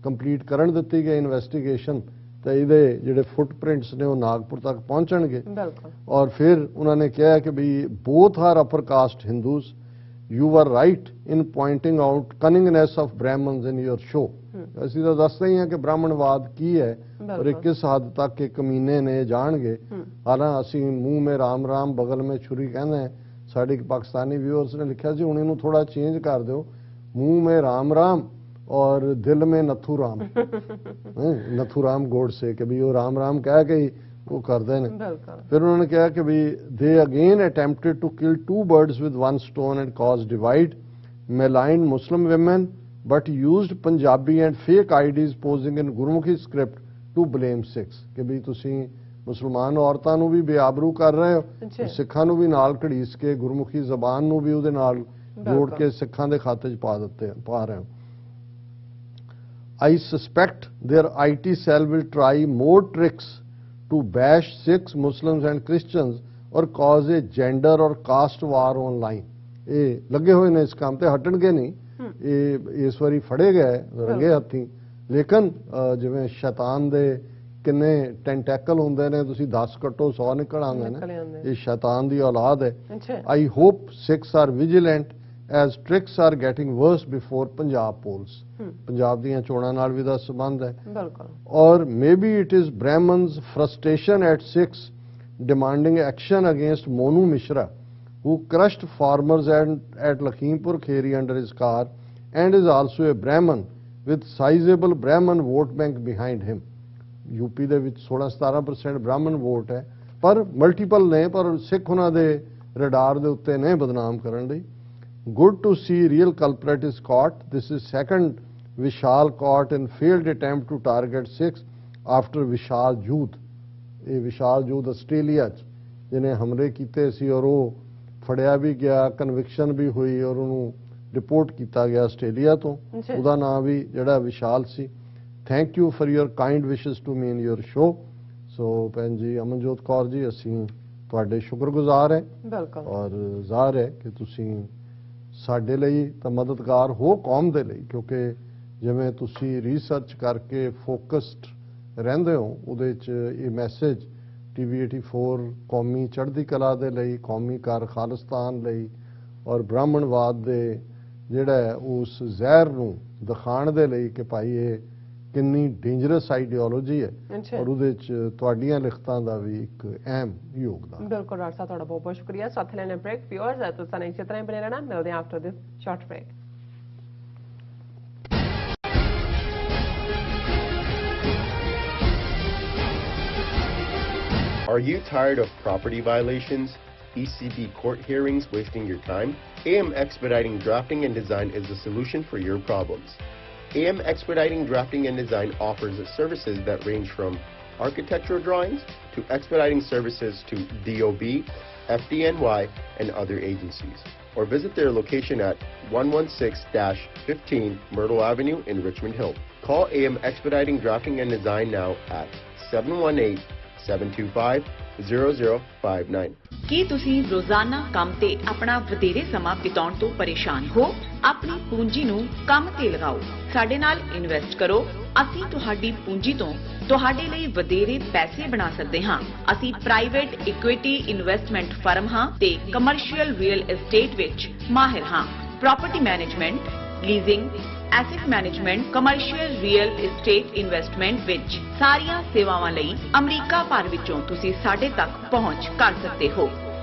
S2: कंप्लीट करन दित्ती गई इन्वेस्टिगेशन तो ये जिहड़े फुटप्रिंट्स ने वो नागपुर तक पहुंचणगे। और फिर उन्होंने कहा कि भी both are upper caste Hindus, you were right in pointing out cunningness of Brahmins in your show. असीं तो दसदे ही हैं कि ब्राह्मणवाद की है और ये किस हद तक के कमीने ने जाणगे। हालांकि असीं मुंह में राम राम बगल में छुरी कहंदे हैं। साडे पाकिस्तानी व्यूअर्स ने लिखा जी हुण इहनूं थोड़ा चेंज कर दो, मुंह में राम राम और दिल में नथू राम नथू राम गोडसे कि भी वो राम राम कह के वो करते हैं। फिर उन्होंने कहा कि भी they again attempted to kill 2 birds with 1 stone and cause divide, maligned Muslim women but used Punjabi and fake IDs posing in Gurmukhi script to blame Sikhs। कि भी तुसी मुसलमान औरतां नूं भी बेआबरू कर रहे हो, सिखां नूं भी नाल घड़ीस के गुरमुखी जबान नूं भी उहदे नाल जोड़ के सिखां दे खाते च पा रहे हो। I suspect their IT cell will try more tricks to bash Sikhs, Muslims and Christians और cause a gender और caste war online। ये लगे हुए ने इस काम ते हटणगे नहीं, ये इस वारी फड़े गए रंगे हथी। लेकिन जिवें शैतान दे किन्ने टेंटैकल होंदे ने, तुसी 10 कट्टो 100 निकल आंदे
S1: निकल
S2: ने।
S1: आंदे।
S2: ये शैतान दी औलाद है।
S1: अच्छा
S2: I hope Sikhs are vigilant as tricks are getting worse before Punjab polls। Punjab दीयां चोणां नाल भी दा संबंध है।
S1: बिल्कुल।
S2: और maybe it is Brahmans frustration at Sikhs demanding action against Monu Mishra, who crushed farmers at Lakhimpur Kheri under his car and is also a Brahman with sizable Brahman vote bank behind him। UP ਦੇ ਵਿੱਚ 16-17% ਬ੍ਰਾਹਮਣ vote ਹੈ, ਪਰ multiple ਨੇ, ਪਰ ਸਿੱਖ ਉਹਨਾਂ ਦੇ radar ਦੇ ਉੱਤੇ ਨੇ ਬਦਨਾਮ ਕਰਨ ਲਈ। Good to see real culprit is caught। This is second Vishal caught in failed attempt to target Sikhs after Vishal Jooth। ਇਹ ਵਿਸ਼ਾਲ ਜੂਥ ਆਸਟ੍ਰੇਲੀਆ 'ਚ ਜਿਹਨੇ ਹਮਲੇ ਕੀਤੇ ਸੀ ਔਰ ਉਹ ਫੜਿਆ ਵੀ ਗਿਆ, ਕਨਵਿਕਸ਼ਨ ਵੀ ਹੋਈ ਔਰ ਉਹਨੂੰ ਰਿਪੋਰਟ ਕੀਤਾ ਗਿਆ ਆਸਟ੍ਰੇਲੀਆ ਤੋਂ। ਉਹਦਾ ਨਾਮ ਵੀ ਜਿਹੜਾ ਵਿਸ਼ਾਲ ਸੀ। Thank you for your kind wishes to me in your show. So ਭੈਣ ਜੀ ਅਮਨਜੋਤ ਕੌਰ ਜੀ, ਅਸੀਂ ਤੁਹਾਡੇ ਸ਼ੁਕਰਗੁਜ਼ਾਰ ਹੈ।
S1: ਬਿਲਕੁਲ।
S2: ਔਰ ਜ਼ਾਹਰ ਹੈ ਕਿ ਤੁਸੀਂ ਸਾਡੇ ਲਈ ਤਾਂ ਮਦਦਗਾਰ ਹੋ ਕੌਮ ਦੇ ਲਈ, ਕਿਉਂਕਿ ਜਿਵੇਂ ਤੁਸੀਂ ਰਿਸਰਚ ਕਰਕੇ ਫੋਕਸਡ ਰਹਿੰਦੇ ਹੋ, ਉਹਦੇ 'ਚ ਇਹ ਮੈਸੇਜ TV 84 ਕੌਮੀ ਚੜ੍ਹਦੀ ਕਲਾ ਦੇ ਲਈ, ਕੌਮੀ ਕਾਰ ਖਾਲਿਸਤਾਨ ਲਈ ਔਰ ਬ੍ਰਾਹਮਣਵਾਦ ਦੇ ਜਿਹੜਾ ਹੈ ਉਸ ਜ਼ਹਿਰ ਨੂੰ ਦਿਖਾਉਣ ਦੇ ਲਈ ਕਿ ਭਾਈ ਇਹ ਕਿੰਨੀ ਡੇਂਜਰਸ ਆਈਡੀਓਲੋਜੀ ਹੈ, ਔਰ ਉਹਦੇ 'ਚ ਤੁਹਾਡੀਆਂ ਲਿਖਤਾਂ ਦਾ ਵੀ ਇੱਕ ਅਹਿਮ ਯੋਗਦਾਨ।
S1: ਬਿਲਕੁਲ ਡਾਕਟਰ ਸਾਹਿਬ, ਤੁਹਾਡਾ ਬਹੁਤ ਬਹੁਤ ਸ਼ੁਕਰੀਆ। ਸਾਥ ਲੈਣੇ ਬ੍ਰੇਕ। ਵਿਊਅਰਸ ਤੁਸੀਂ ਇਸੇ ਤਰ੍ਹਾਂ ਹੀ ਬਣੇ ਰਹਿਣਾ। ਮਿਲਦੇ ਹਾਂ after this short break.
S4: Are you tired of property violations, ECB court hearings wasting your time? AM Expediting Drafting and Design is the solution for your problems. AM Expediting Drafting and Design offers services that range from architectural drawings to expediting services to DOB, FDNY, and other agencies. Or visit their location at 116-15 Myrtle Avenue in Richmond Hill. Call AM Expediting Drafting and Design now at 718-725-0059।
S5: ਕੀ ਤੁਸੀਂ ਰੋਜ਼ਾਨਾ ਕੰਮ ਤੇ ਆਪਣਾ ਵਧੇਰੇ ਸਮਾਂ ਬਿਤਾਉਣ ਤੋਂ ਪਰੇਸ਼ਾਨ ਹੋ? ਆਪਣੀ ਪੂੰਜੀ ਨੂੰ ਕੰਮ ਤੇ ਲਗਾਓ, ਸਾਡੇ ਨਾਲ ਇਨਵੈਸਟ ਕਰੋ। ਅਸੀਂ ਤੁਹਾਡੀ ਪੂੰਜੀ ਤੋਂ ਤੁਹਾਡੇ ਲਈ ਵਧੇਰੇ ਪੈਸੇ ਬਣਾ ਸਕਦੇ ਹਾਂ। ਅਸੀਂ ਪ੍ਰਾਈਵੇਟ ਇਕੁਇਟੀ ਇਨਵੈਸਟਮੈਂਟ ਫਰਮ ਹਾਂ ਤੇ ਕਮਰਸ਼ੀਅਲ ਰੀਅਲ ਏਸਟੇਟ ਵਿੱਚ ਮਾਹਿਰ ਹਾਂ। Property management, leasing, asset management, commercial real estate investment ਵਿੱਚ ਸਾਰੀਆਂ ਸੇਵਾਵਾਂ ਲਈ ਅਮਰੀਕਾ ਭਰ ਵਿੱਚੋਂ ਤੁਸੀਂ ਸਾਡੇ ਤੱਕ ਪਹੁੰਚ ਕਰ ਸਕਦੇ ਹੋ।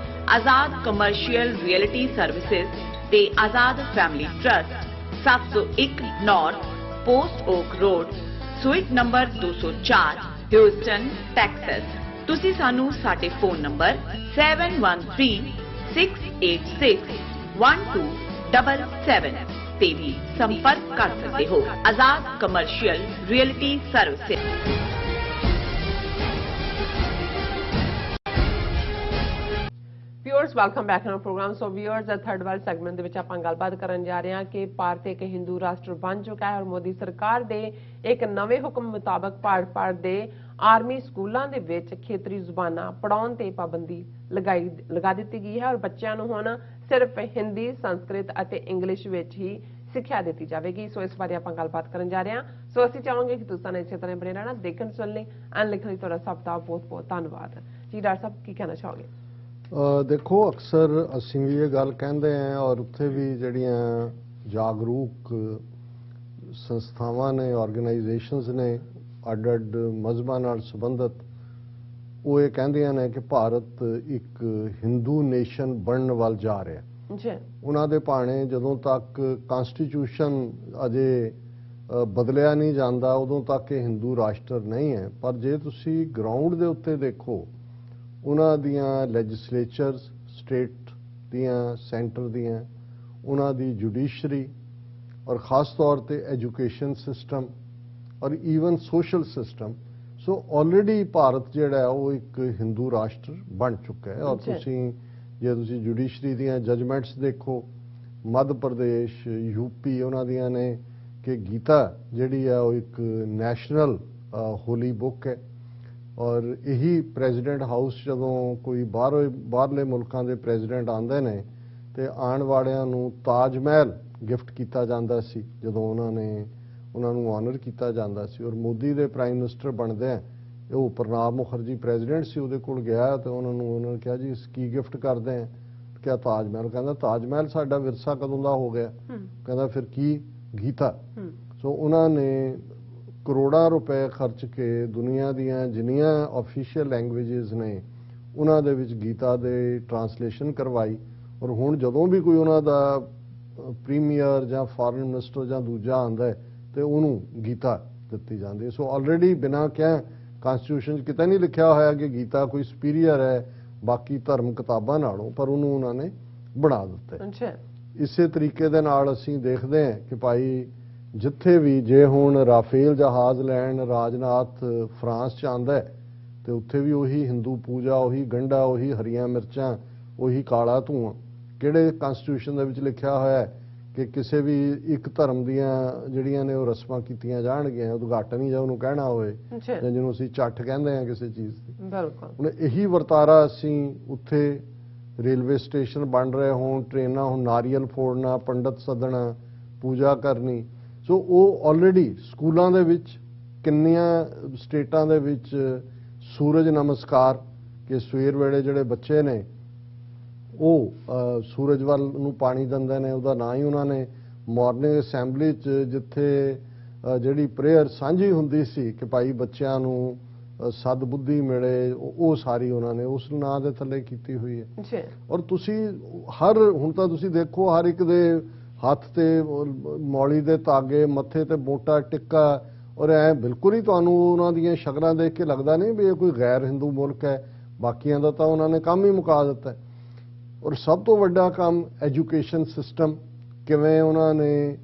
S5: ਆਜ਼ਾਦ ਕਮਰਸ਼ੀਅਲ ਰੀਅਲਟੀ ਸਰਵਿਸਿਜ਼ ਤੇ Azad family trust, 701 north post oak road, suite number 204, Houston, Texas. ਤੁਸੀਂ ਸਾਨੂੰ ਸਾਡੇ ਫੋਨ ਨੰਬਰ 7136861277 ਤੇ ਵੀ ਸੰਪਰਕ ਕਰ ਸਕਦੇ ਹੋ। Azad commercial realty services.
S1: Viewers welcome back to our program. So viewers the third world segment ਦੇ ਵਿੱਚ ਆਪਾਂ ਗੱਲਬਾਤ ਕਰਨ ਜਾ ਰਹੇ ਹਾਂ ਕਿ ਭਾਰਤ ਇੱਕ ਹਿੰਦੂ ਰਾਸ਼ਟਰ ਬਣ ਚੁੱਕਾ ਹੈ ਔਰ ਮੋਦੀ ਸਰਕਾਰ ਦੇ ਇੱਕ ਨਵੇਂ ਹੁਕਮ ਮੁਤਾਬਕ ਭਾਰਤ ਦੇ ਆਰਮੀ ਸਕੂਲਾਂ ਦੇ ਵਿੱਚ ਖੇਤਰੀ ਜ਼ੁਬਾਨਾਂ ਪੜਾਉਣ ਤੇ ਪਾਬੰਦੀ ਲਗਾ ਦਿੱਤੀ ਗਈ ਹੈ ਔਰ ਬੱਚਿਆਂ ਨੂੰ ਹੁਣ ਸਿਰਫ ਹਿੰਦੀ, ਸੰਸਕ੍ਰਿਤ ਅਤੇ ਇੰਗਲਿਸ਼ ਵਿੱਚ ਹੀ ਸਿੱਖਿਆ ਦਿੱਤੀ ਜਾਵੇਗੀ। ਸੋ ਇਸ ਬਾਰੇ ਆਪਾਂ ਗੱਲਬਾਤ ਕਰਨ ਜਾ ਰਹੇ ਹਾਂ। ਸੋ ਅਸੀਂ ਚਾਹਾਂਗੇ ਕਿ ਤੁਸੀਂ ਇਸੇ ਤਰ੍ਹਾਂ ਬਣੇ ਰਹਿਣਾ। ਦੇਖਣ ਸੁਣਨ ਲਈ ਐਂਡ ਲਿਖਣ ਲਈ ਤੁਹਾਡਾ ਸਭ ਦਾ ਬਹੁਤ ਬਹੁਤ ਧੰਨਵਾਦ ਜੀ। ਡਾਕਟਰ ਸਾਹਿਬ ਕੀ ਕਹਿਣਾ ਚਾਹੋਗੇ?
S2: ਦੇਖੋ, ਅਕਸਰ ਅਸੀਂ ਵੀ ਇਹ ਗੱਲ ਕਹਿੰਦੇ ਹਾਂ ਔਰ ਉੱਥੇ ਵੀ ਜਿਹੜੀਆਂ ਜਾਗਰੂਕ ਸੰਸਥਾਵਾਂ ਨੇ, ਆਰਗੇਨਾਈਜੇਸ਼ਨਸ ਨੇ ਅੱਡ-ਅੱਡ ਮਜ਼ਹਬਾਂ ਨਾਲ ਸੰਬੰਧਿਤ, ਉਹ ਇਹ ਕਹਿੰਦੀਆਂ ਨੇ ਕਿ ਭਾਰਤ ਇੱਕ ਹਿੰਦੂ ਨੇਸ਼ਨ ਬਣਨ ਵੱਲ ਜਾ ਰਿਹਾ
S1: ਜੀ।
S2: ਉਹਨਾਂ ਦੇ ਭਾਣੇ ਜਦੋਂ ਤੱਕ ਕਨਸਟੀਟਿਊਸ਼ਨ ਅਜੇ ਬਦਲਿਆ ਨਹੀਂ ਜਾਂਦਾ ਉਦੋਂ ਤੱਕ ਇਹ ਹਿੰਦੂ ਰਾਸ਼ਟਰ ਨਹੀਂ ਹੈ। ਪਰ ਜੇ ਤੁਸੀਂ ਗਰਾਊਂਡ ਦੇ ਉੱਤੇ ਦੇਖੋ, ਉਹਨਾਂ ਦੀਆਂ ਲੈਜਿਸਲੇਚਰਸ, ਸਟੇਟ ਦੀਆਂ, ਸੈਂਟਰ ਦੀਆਂ, ਉਹਨਾਂ ਦੀ ਜੁਡੀਸ਼ਰੀ ਔਰ ਖਾਸ ਤੌਰ ਤੇ ਐਜੂਕੇਸ਼ਨ ਸਿਸਟਮ ਔਰ ਈਵਨ ਸੋਸ਼ਲ ਸਿਸਟਮ, ਸੋ ਆਲਰੇਡੀ ਭਾਰਤ ਜਿਹੜਾ ਉਹ ਇੱਕ ਹਿੰਦੂ ਰਾਸ਼ਟਰ ਬਣ ਚੁੱਕਾ ਹੈ। ਔਰ ਤੁਸੀਂ ਜੇ ਤੁਸੀਂ ਜੁਡੀਸ਼ਰੀ ਦੀਆਂ ਜਜਮੈਂਟਸ ਦੇਖੋ, ਮੱਧ ਪ੍ਰਦੇਸ਼, ਯੂਪੀ, ਉਹਨਾਂ ਦੀਆਂ ਨੇ ਕਿ ਗੀਤਾ ਜਿਹੜੀ ਹੈ ਉਹ ਇੱਕ ਨੈਸ਼ਨਲ ਹੋਲੀ ਬੁੱਕ ਹੈ ਔਰ ਇਹੀ ਪ੍ਰੈਜ਼ੀਡੈਂਟ ਹਾਊਸ ਜਦੋਂ ਕੋਈ ਬਾਹਰਲੇ ਮੁਲਕਾਂ ਦੇ ਪ੍ਰੈਜ਼ੀਡੈਂਟ ਆਉਂਦੇ ਨੇ ਤੇ ਆਉਣ ਵਾਲਿਆਂ ਨੂੰ ਤਾਜ ਮਹਿਲ ਗਿਫਟ ਕੀਤਾ ਜਾਂਦਾ ਸੀ ਜਦੋਂ ਉਹਨਾਂ ਨੂੰ ਆਨਰ ਕੀਤਾ ਜਾਂਦਾ ਸੀ। ਔਰ ਮੋਦੀ ਦੇ ਪ੍ਰਾਈਮ ਮਿਨਿਸਟਰ ਬਣਦੇ ਆ ਉਹ ਪ੍ਰਣਾਬ ਮੁਖਰਜੀ ਪ੍ਰੈਜ਼ੀਡੈਂਟ ਸੀ, ਉਹਦੇ ਕੋਲ ਗਿਆ ਤੇ ਉਹਨਾਂ ਨੇ ਕਿਹਾ ਜੀ ਕੀ ਗਿਫਟ ਕਰਦੇ ਆ, ਕਿਹਾ ਤਾਜ ਮਹਿਲ। ਕਹਿੰਦਾ ਤਾਜ ਮਹਿਲ ਸਾਡਾ ਵਿਰਸਾ ਕਦੋਂ ਦਾ ਹੋ ਗਿਆ? ਕਹਿੰਦਾ ਫਿਰ ਕੀ? ਗੀਤਾ। ਸੋ ਉਹਨਾਂ ਨੇ ਕਰੋੜਾਂ ਰੁਪਏ ਖਰਚ ਕੇ ਦੁਨੀਆ ਦੀਆਂ ਜਿੰਨੀਆਂ ਆਫੀਸ਼ੀਅਲ ਲੈਂਗੁਏਜਸ ਨੇ ਉਹਨਾਂ ਦੇ ਵਿੱਚ ਗੀਤਾ ਦੇ ਟਰਾਂਸਲੇਸ਼ਨ ਕਰਵਾਈ। ਔਰ ਹੁਣ ਜਦੋਂ ਵੀ ਕੋਈ ਉਹਨਾਂ ਦਾ ਪ੍ਰੀਮੀਅਰ ਜਾਂ ਫਾਰਨ ਮਿਨਿਸਟਰ ਜਾਂ ਦੂਜਾ ਆਉਂਦਾ ਤੇ ਉਹਨੂੰ ਗੀਤਾ ਦਿੱਤੀ ਜਾਂਦੀ ਹੈ। ਸੋ ਆਲਰੇਡੀ ਬਿਨਾਂ ਕਿਹਾ ਕਾਨਸਟੀਟਿਊਸ਼ਨ 'ਚ ਕਿਤੇ ਨਹੀਂ ਲਿਖਿਆ ਹੋਇਆ ਕਿ ਗੀਤਾ ਕੋਈ ਸੁਪੀਰੀਅਰ ਹੈ ਬਾਕੀ ਧਰਮ ਕਿਤਾਬਾਂ ਨਾਲੋਂ, ਪਰ ਉਹਨੂੰ ਉਹਨਾਂ ਨੇ ਬਣਾ ਦਿੱਤਾ। ਇਸੇ ਤਰੀਕੇ ਦੇ ਨਾਲ ਅਸੀਂ ਦੇਖਦੇ ਹਾਂ ਕਿ ਭਾਈ ਜਿੱਥੇ ਵੀ ਜੇ ਹੁਣ ਰਾਫੇਲ ਜਹਾਜ਼ ਲੈਣ ਰਾਜਨਾਥ ਫਰਾਂਸ 'ਚ ਆਉਂਦਾ ਤੇ ਉੱਥੇ ਵੀ ਉਹੀ ਹਿੰਦੂ ਪੂਜਾ, ਉਹੀ ਗੰਢਾ, ਉਹੀ ਹਰੀਆਂ ਮਿਰਚਾਂ, ਉਹੀ ਕਾਲਾ ਧੂੰਆਂ। ਕਿਹੜੇ ਕਾਨਸਟੀਟਿਊਸ਼ਨ ਦੇ ਵਿੱਚ ਲਿਖਿਆ ਹੋਇਆ ਹੈ ਕਿ ਕਿਸੇ ਵੀ ਇੱਕ ਧਰਮ ਦੀਆਂ ਜਿਹੜੀਆਂ ਨੇ ਉਹ ਰਸਮਾਂ ਕੀਤੀਆਂ ਜਾਣਗੀਆਂ, ਉਦਘਾਟਨ ਹੀ ਜਾਂ ਉਹਨੂੰ ਕਹਿਣਾ ਹੋਵੇ, ਜਾਂ ਜਿਹਨੂੰ ਅਸੀਂ ਚੱਠ ਕਹਿੰਦੇ ਹਾਂ ਕਿਸੇ ਚੀਜ਼ ਦੀ।
S1: ਬਿਲਕੁਲ।
S2: ਹੁਣ ਇਹੀ ਵਰਤਾਰਾ ਅਸੀਂ ਉੱਥੇ ਰੇਲਵੇ ਸਟੇਸ਼ਨ ਬਣ ਰਹੇ ਹੋਣ, ਟ੍ਰੇਨਾਂ, ਹੁਣ ਨਾਰੀਅਲ ਫੋੜਨਾ, ਪੰਡਤ ਸੱਦਣਾ, ਪੂਜਾ ਕਰਨੀ। ਸੋ ਉਹ ਆਲਰੇਡੀ ਸਕੂਲਾਂ ਦੇ ਵਿੱਚ ਕਿੰਨੀਆਂ ਸਟੇਟਾਂ ਦੇ ਵਿੱਚ ਸੂਰਜ ਨਮਸਕਾਰ, ਕਿ ਸਵੇਰ ਵੇਲੇ ਜਿਹੜੇ ਬੱਚੇ ਨੇ ਉਹ ਸੂਰਜ ਵੱਲ ਨੂੰ ਪਾਣੀ ਦਿੰਦੇ ਨੇ, ਉਹਦਾ ਨਾਂ ਹੀ ਉਹਨਾਂ ਨੇ ਮਾਰਨਿੰਗ ਅਸੈਂਬਲੀ 'ਚ ਜਿੱਥੇ ਜਿਹੜੀ ਪ੍ਰੇਅਰ ਸਾਂਝੀ ਹੁੰਦੀ ਸੀ ਕਿ ਭਾਈ ਬੱਚਿਆਂ ਨੂੰ ਸਦ ਬੁੱਧੀ ਮਿਲੇ, ਉਹ ਸਾਰੀ ਉਹਨਾਂ ਨੇ ਉਸ ਨਾਂ ਦੇ ਥੱਲੇ ਕੀਤੀ ਹੋਈ ਹੈ। ਔਰ ਤੁਸੀਂ ਹੁਣ ਤਾਂ ਤੁਸੀਂ ਦੇਖੋ ਹਰ ਇੱਕ ਦੇ ਹੱਥ ਤੇ ਮੌਲੀ ਦੇ ਤਾਗੇ, ਮੱਥੇ ਤੇ ਮੋਟਾ ਟਿੱਕਾ, ਔਰ ਐ ਬਿਲਕੁਲ ਹੀ ਤੁਹਾਨੂੰ ਉਹਨਾਂ ਦੀਆਂ ਸ਼ਕਲਾਂ ਦੇਖ ਕੇ ਲੱਗਦਾ ਨਹੀਂ ਵੀ ਇਹ ਕੋਈ ਗੈਰ ਹਿੰਦੂ ਮੁਲਕ ਹੈ। ਬਾਕੀਆਂ ਦਾ ਤਾਂ ਉਹਨਾਂ ਨੇ ਕੰਮ ਹੀ ਮੁਕਾ ਦਿੱਤਾ। ਔਰ ਸਭ ਤੋਂ ਵੱਡਾ ਕੰਮ ਐਜੂਕੇਸ਼ਨ ਸਿਸਟਮ, ਕਿਵੇਂ ਉਹਨਾਂ ਨੇ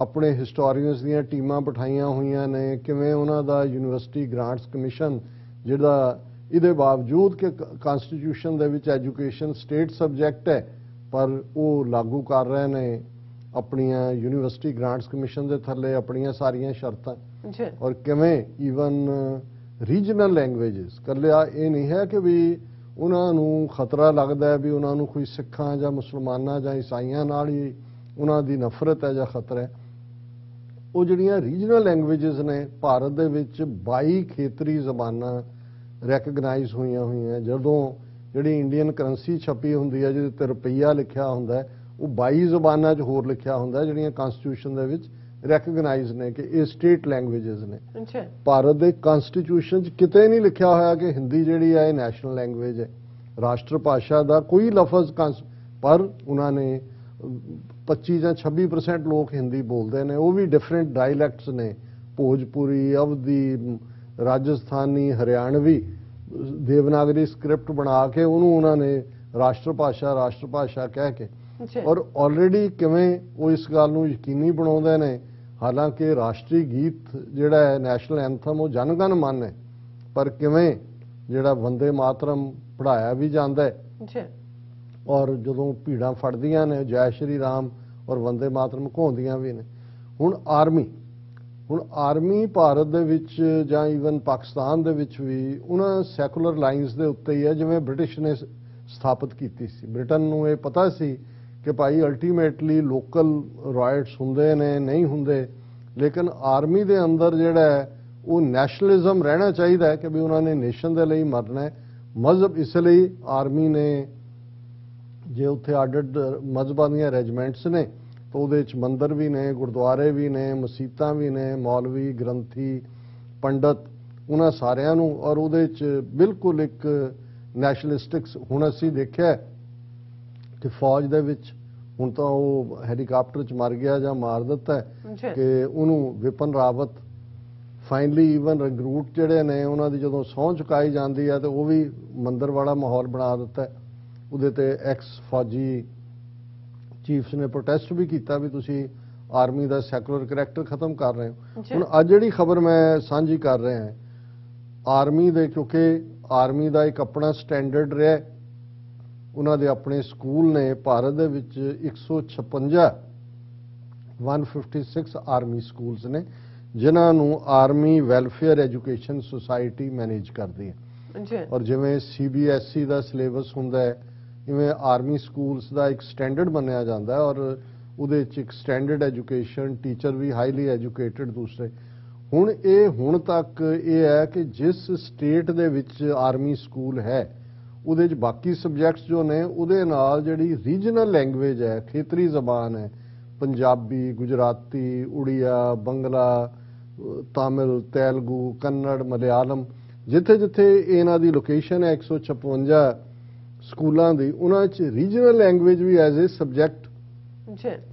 S2: ਆਪਣੇ ਹਿਸਟੋਰੀਅਨਸ ਦੀਆਂ ਟੀਮਾਂ ਬਿਠਾਈਆਂ ਹੋਈਆਂ ਨੇ, ਕਿਵੇਂ ਉਹਨਾਂ ਦਾ ਯੂਨੀਵਰਸਿਟੀ ਗ੍ਰਾਂਟਸ ਕਮਿਸ਼ਨ ਜਿਹੜਾ ਇਹਦੇ ਬਾਵਜੂਦ ਕਿ ਕਾਨਸਟੀਟਿਊਸ਼ਨ ਦੇ ਵਿੱਚ ਐਜੂਕੇਸ਼ਨ ਸਟੇਟ ਸਬਜੈਕਟ ਹੈ ਪਰ ਉਹ ਲਾਗੂ ਕਰ ਰਹੇ ਨੇ ਆਪਣੀਆਂ ਯੂਨੀਵਰਸਿਟੀ ਗ੍ਰਾਂਟਸ ਕਮਿਸ਼ਨ ਦੇ ਥੱਲੇ ਆਪਣੀਆਂ ਸਾਰੀਆਂ ਸ਼ਰਤਾਂ। ਔਰ ਕਿਵੇਂ ਈਵਨ ਰੀਜਨਲ ਲੈਂਗੁਏਜਸ, ਕੱਲਿਆ ਇਹ ਨਹੀਂ ਹੈ ਕਿ ਵੀ ਉਹਨਾਂ ਨੂੰ ਖਤਰਾ ਲੱਗਦਾ ਵੀ ਉਹਨਾਂ ਨੂੰ ਕੋਈ ਸਿੱਖਾਂ ਜਾਂ ਮੁਸਲਮਾਨਾਂ ਜਾਂ ਈਸਾਈਆਂ ਨਾਲ ਹੀ ਉਹਨਾਂ ਦੀ ਨਫ਼ਰਤ ਹੈ ਜਾਂ ਖਤਰਾ ਹੈ। ਉਹ ਜਿਹੜੀਆਂ ਰੀਜਨਲ ਲੈਂਗੁਏਜਸ ਨੇ ਭਾਰਤ ਦੇ ਵਿੱਚ 22 ਖੇਤਰੀ ਜ਼ਬਾਨਾਂ ਰੈਕਗਨਾਈਜ਼ ਹੋਈਆਂ। ਜਦੋਂ ਜਿਹੜੀ ਇੰਡੀਅਨ ਕਰੰਸੀ ਛਪੀ ਹੁੰਦੀ ਹੈ ਜਿਹਦੇ ਤੇ ਰੁਪਈਆ ਲਿਖਿਆ ਹੁੰਦਾ ਉਹ 22 ਜ਼ਬਾਨਾਂ 'ਚ ਹੋਰ ਲਿਖਿਆ ਹੁੰਦਾ ਜਿਹੜੀਆਂ ਕਾਨਸਟੀਟਿਊਸ਼ਨ ਦੇ ਵਿੱਚ ਰੈਕਗਨਾਈਜ਼ ਨੇ ਕਿ ਇਹ ਸਟੇਟ ਲੈਂਗੁਏਜਸ ਨੇ। ਭਾਰਤ ਦੇ ਕਾਨਸਟੀਟਿਊਸ਼ਨ 'ਚ ਕਿਤੇ ਨਹੀਂ ਲਿਖਿਆ ਹੋਇਆ ਕਿ ਹਿੰਦੀ ਜਿਹੜੀ ਹੈ ਇਹ ਨੈਸ਼ਨਲ ਲੈਂਗੁਏਜ ਹੈ, ਰਾਸ਼ਟਰ ਭਾਸ਼ਾ ਦਾ ਕੋਈ ਲਫ਼ਜ਼, ਪਰ ਉਹਨਾਂ ਨੇ 25 ਜਾਂ 26% ਲੋਕ ਹਿੰਦੀ ਬੋਲਦੇ ਨੇ, ਉਹ ਵੀ ਡਿਫਰੈਂਟ ਡਾਇਲੈਕਟਸ ਨੇ, ਭੋਜਪੁਰੀ, ਅਵਧੀ, ਰਾਜਸਥਾਨੀ, ਹਰਿਆਣਵੀ, ਦੇਵਨਾਗਰੀ ਸਕ੍ਰਿਪਟ ਬਣਾ ਕੇ ਉਹਨੂੰ ਉਹਨਾਂ ਨੇ ਰਾਸ਼ਟਰ ਭਾਸ਼ਾ ਕਹਿ ਕੇ। ਔਰ ਆਲਰੇਡੀ ਕਿਵੇਂ ਉਹ ਇਸ ਗੱਲ ਨੂੰ ਯਕੀਨੀ ਬਣਾਉਂਦੇ ਨੇ, ਹਾਲਾਂਕਿ ਰਾਸ਼ਟਰੀ ਗੀਤ ਜਿਹੜਾ ਹੈ ਨੈਸ਼ਨਲ ਐਂਥਮ ਉਹ ਜਨ ਗਣ ਮਨ ਹੈ, ਪਰ ਕਿਵੇਂ ਜਿਹੜਾ ਵੰਦੇ ਮਾਤਰਮ ਪੜ੍ਹਾਇਆ ਵੀ ਜਾਂਦਾ ਹੈ ਔਰ ਜਦੋਂ ਭੀੜਾਂ ਫੜਦੀਆਂ ਨੇ ਜੈ ਸ਼੍ਰੀ ਰਾਮ ਔਰ ਵੰਦੇ ਮਾਤਰਮ ਘੋਂਦੀਆਂ ਵੀ ਨੇ। ਹੁਣ ਆਰਮੀ ਭਾਰਤ ਦੇ ਵਿੱਚ ਜਾਂ ਈਵਨ ਪਾਕਿਸਤਾਨ ਦੇ ਵਿੱਚ ਵੀ ਉਹਨਾਂ ਸੈਕੂਲਰ ਲਾਈਨਸ ਦੇ ਉੱਤੇ ਹੀ ਹੈ ਜਿਵੇਂ ਬ੍ਰਿਟਿਸ਼ ਨੇ ਸਥਾਪਿਤ ਕੀਤੀ ਸੀ। ਬ੍ਰਿਟਨ ਨੂੰ ਇਹ ਪਤਾ ਸੀ ਕਿ ਭਾਈ ਅਲਟੀਮੇਟਲੀ ਲੋਕਲ ਰਾਇਟਸ ਹੁੰਦੇ ਨੇ, ਨਹੀਂ ਹੁੰਦੇ, ਲੇਕਿਨ ਆਰਮੀ ਦੇ ਅੰਦਰ ਜਿਹੜਾ ਹੈ ਉਹ ਨੈਸ਼ਨਲਿਜ਼ਮ ਰਹਿਣਾ ਚਾਹੀਦਾ ਹੈ ਕਿ ਵੀ ਉਹਨਾਂ ਨੇ ਨੇਸ਼ਨ ਦੇ ਲਈ ਮਰਨਾ ਹੈ। ਮਜ਼ਹਬ ਇਸ ਲਈ ਆਰਮੀ ਨੇ ਜੇ ਉੱਥੇ ਅੱਡ-ਅੱਡ ਮਜ਼ਹਬਾਂ ਦੀਆਂ ਰੈਜੀਮੈਂਟਸ ਨੇ ਤਾਂ ਉਹਦੇ 'ਚ ਮੰਦਰ ਵੀ ਨੇ, ਗੁਰਦੁਆਰੇ ਵੀ ਨੇ, ਮਸੀਤਾਂ ਵੀ ਨੇ, ਮੌਲਵੀ, ਗ੍ਰੰਥੀ, ਪੰਡਤ, ਉਹਨਾਂ ਸਾਰਿਆਂ ਨੂੰ, ਔਰ ਉਹਦੇ 'ਚ ਬਿਲਕੁਲ ਇੱਕ ਨੈਸ਼ਨਲਿਸਟਿਕਸ। ਹੁਣ ਅਸੀਂ ਦੇਖਿਆ ਕਿ ਫੌਜ ਦੇ ਵਿੱਚ ਹੁਣ ਤਾਂ ਉਹ ਹੈਲੀਕਾਪਟਰ 'ਚ ਮਰ ਗਿਆ ਜਾਂ ਮਾਰ ਦਿੱਤਾ ਕਿ ਉਹਨੂੰ Vipan Rawat finally even recruit ਜਿਹੜੇ ਨੇ ਉਹਨਾਂ ਦੀ ਜਦੋਂ ਸਹੁੰ ਚੁਕਾਈ ਜਾਂਦੀ ਹੈ ਤੇ ਉਹ ਵੀ ਮੰਦਰ ਵਾਲਾ ਮਾਹੌਲ ਬਣਾ ਦਿੱਤਾ। ਉਹਦੇ ਤੇ ਐਕਸ ਫੌਜੀ ਚੀਫਸ ਨੇ ਪ੍ਰੋਟੈਸਟ ਵੀ ਕੀਤਾ ਵੀ ਤੁਸੀਂ ਆਰਮੀ ਦਾ ਸੈਕੂਲਰ ਕਰੈਕਟਰ ਖਤਮ ਕਰ ਰਹੇ ਹੋ। ਹੁਣ ਅੱਜ ਜਿਹੜੀ ਖਬਰ ਮੈਂ ਸਾਂਝੀ ਕਰ ਰਿਹਾ ਹਾਂ ਆਰਮੀ ਦੇ, ਕਿਉਂਕਿ ਆਰਮੀ ਦਾ ਇੱਕ ਆਪਣਾ ਸਟੈਂਡਰਡ ਰਿਹਾ, ਉਹਨਾਂ ਦੇ ਆਪਣੇ ਸਕੂਲ ਨੇ ਭਾਰਤ ਦੇ ਵਿੱਚ 156 ਆਰਮੀ ਸਕੂਲਸ ਨੇ ਜਿਨ੍ਹਾਂ ਨੂੰ army welfare education society manage ਕਰਦੀ ਹੈ। ਔਰ ਜਿਵੇਂ CBSE ਦਾ ਸਿਲੇਬਸ ਹੁੰਦਾ ਹੈ ਇਵੇਂ ਆਰਮੀ ਸਕੂਲਸ ਦਾ ਇੱਕ ਸਟੈਂਡਰਡ ਮੰਨਿਆ ਜਾਂਦਾ ਹੈ ਔਰ ਉਹਦੇ 'ਚ ਇੱਕ ਸਟੈਂਡਰਡ ਐਜੂਕੇਸ਼ਨ, ਟੀਚਰ ਵੀ ਹਾਈਲੀ ਐਜੂਕੇਟਡ ਦੂਸਰੇ। ਹੁਣ ਤੱਕ ਇਹ ਹੈ ਕਿ ਜਿਸ ਸਟੇਟ ਦੇ ਵਿੱਚ ਆਰਮੀ ਸਕੂਲ ਹੈ ਉਹਦੇ 'ਚ ਬਾਕੀ ਸਬਜੈਕਟਸ ਜੋ ਨੇ ਉਹਦੇ ਨਾਲ ਜਿਹੜੀ ਰੀਜਨਲ ਲੈਂਗੁਏਜ ਹੈ, ਖੇਤਰੀ ਜ਼ਬਾਨ ਹੈ, ਪੰਜਾਬੀ, ਗੁਜਰਾਤੀ, ਉੜੀਆ, ਬੰਗਲਾ, ਤਾਮਿਲ, ਤੇਲਗੂ, ਕੰਨੜ, ਮਲਿਆਲਮ, ਜਿੱਥੇ-ਜਿੱਥੇ ਇਹਨਾਂ ਦੀ ਲੋਕੇਸ਼ਨ ਹੈ 156 ਸਕੂਲਾਂ ਦੀ, ਉਹਨਾਂ 'ਚ ਰੀਜਨਲ ਲੈਂਗੁਏਜ ਵੀ ਐਜ਼ ਏ ਸਬਜੈਕਟ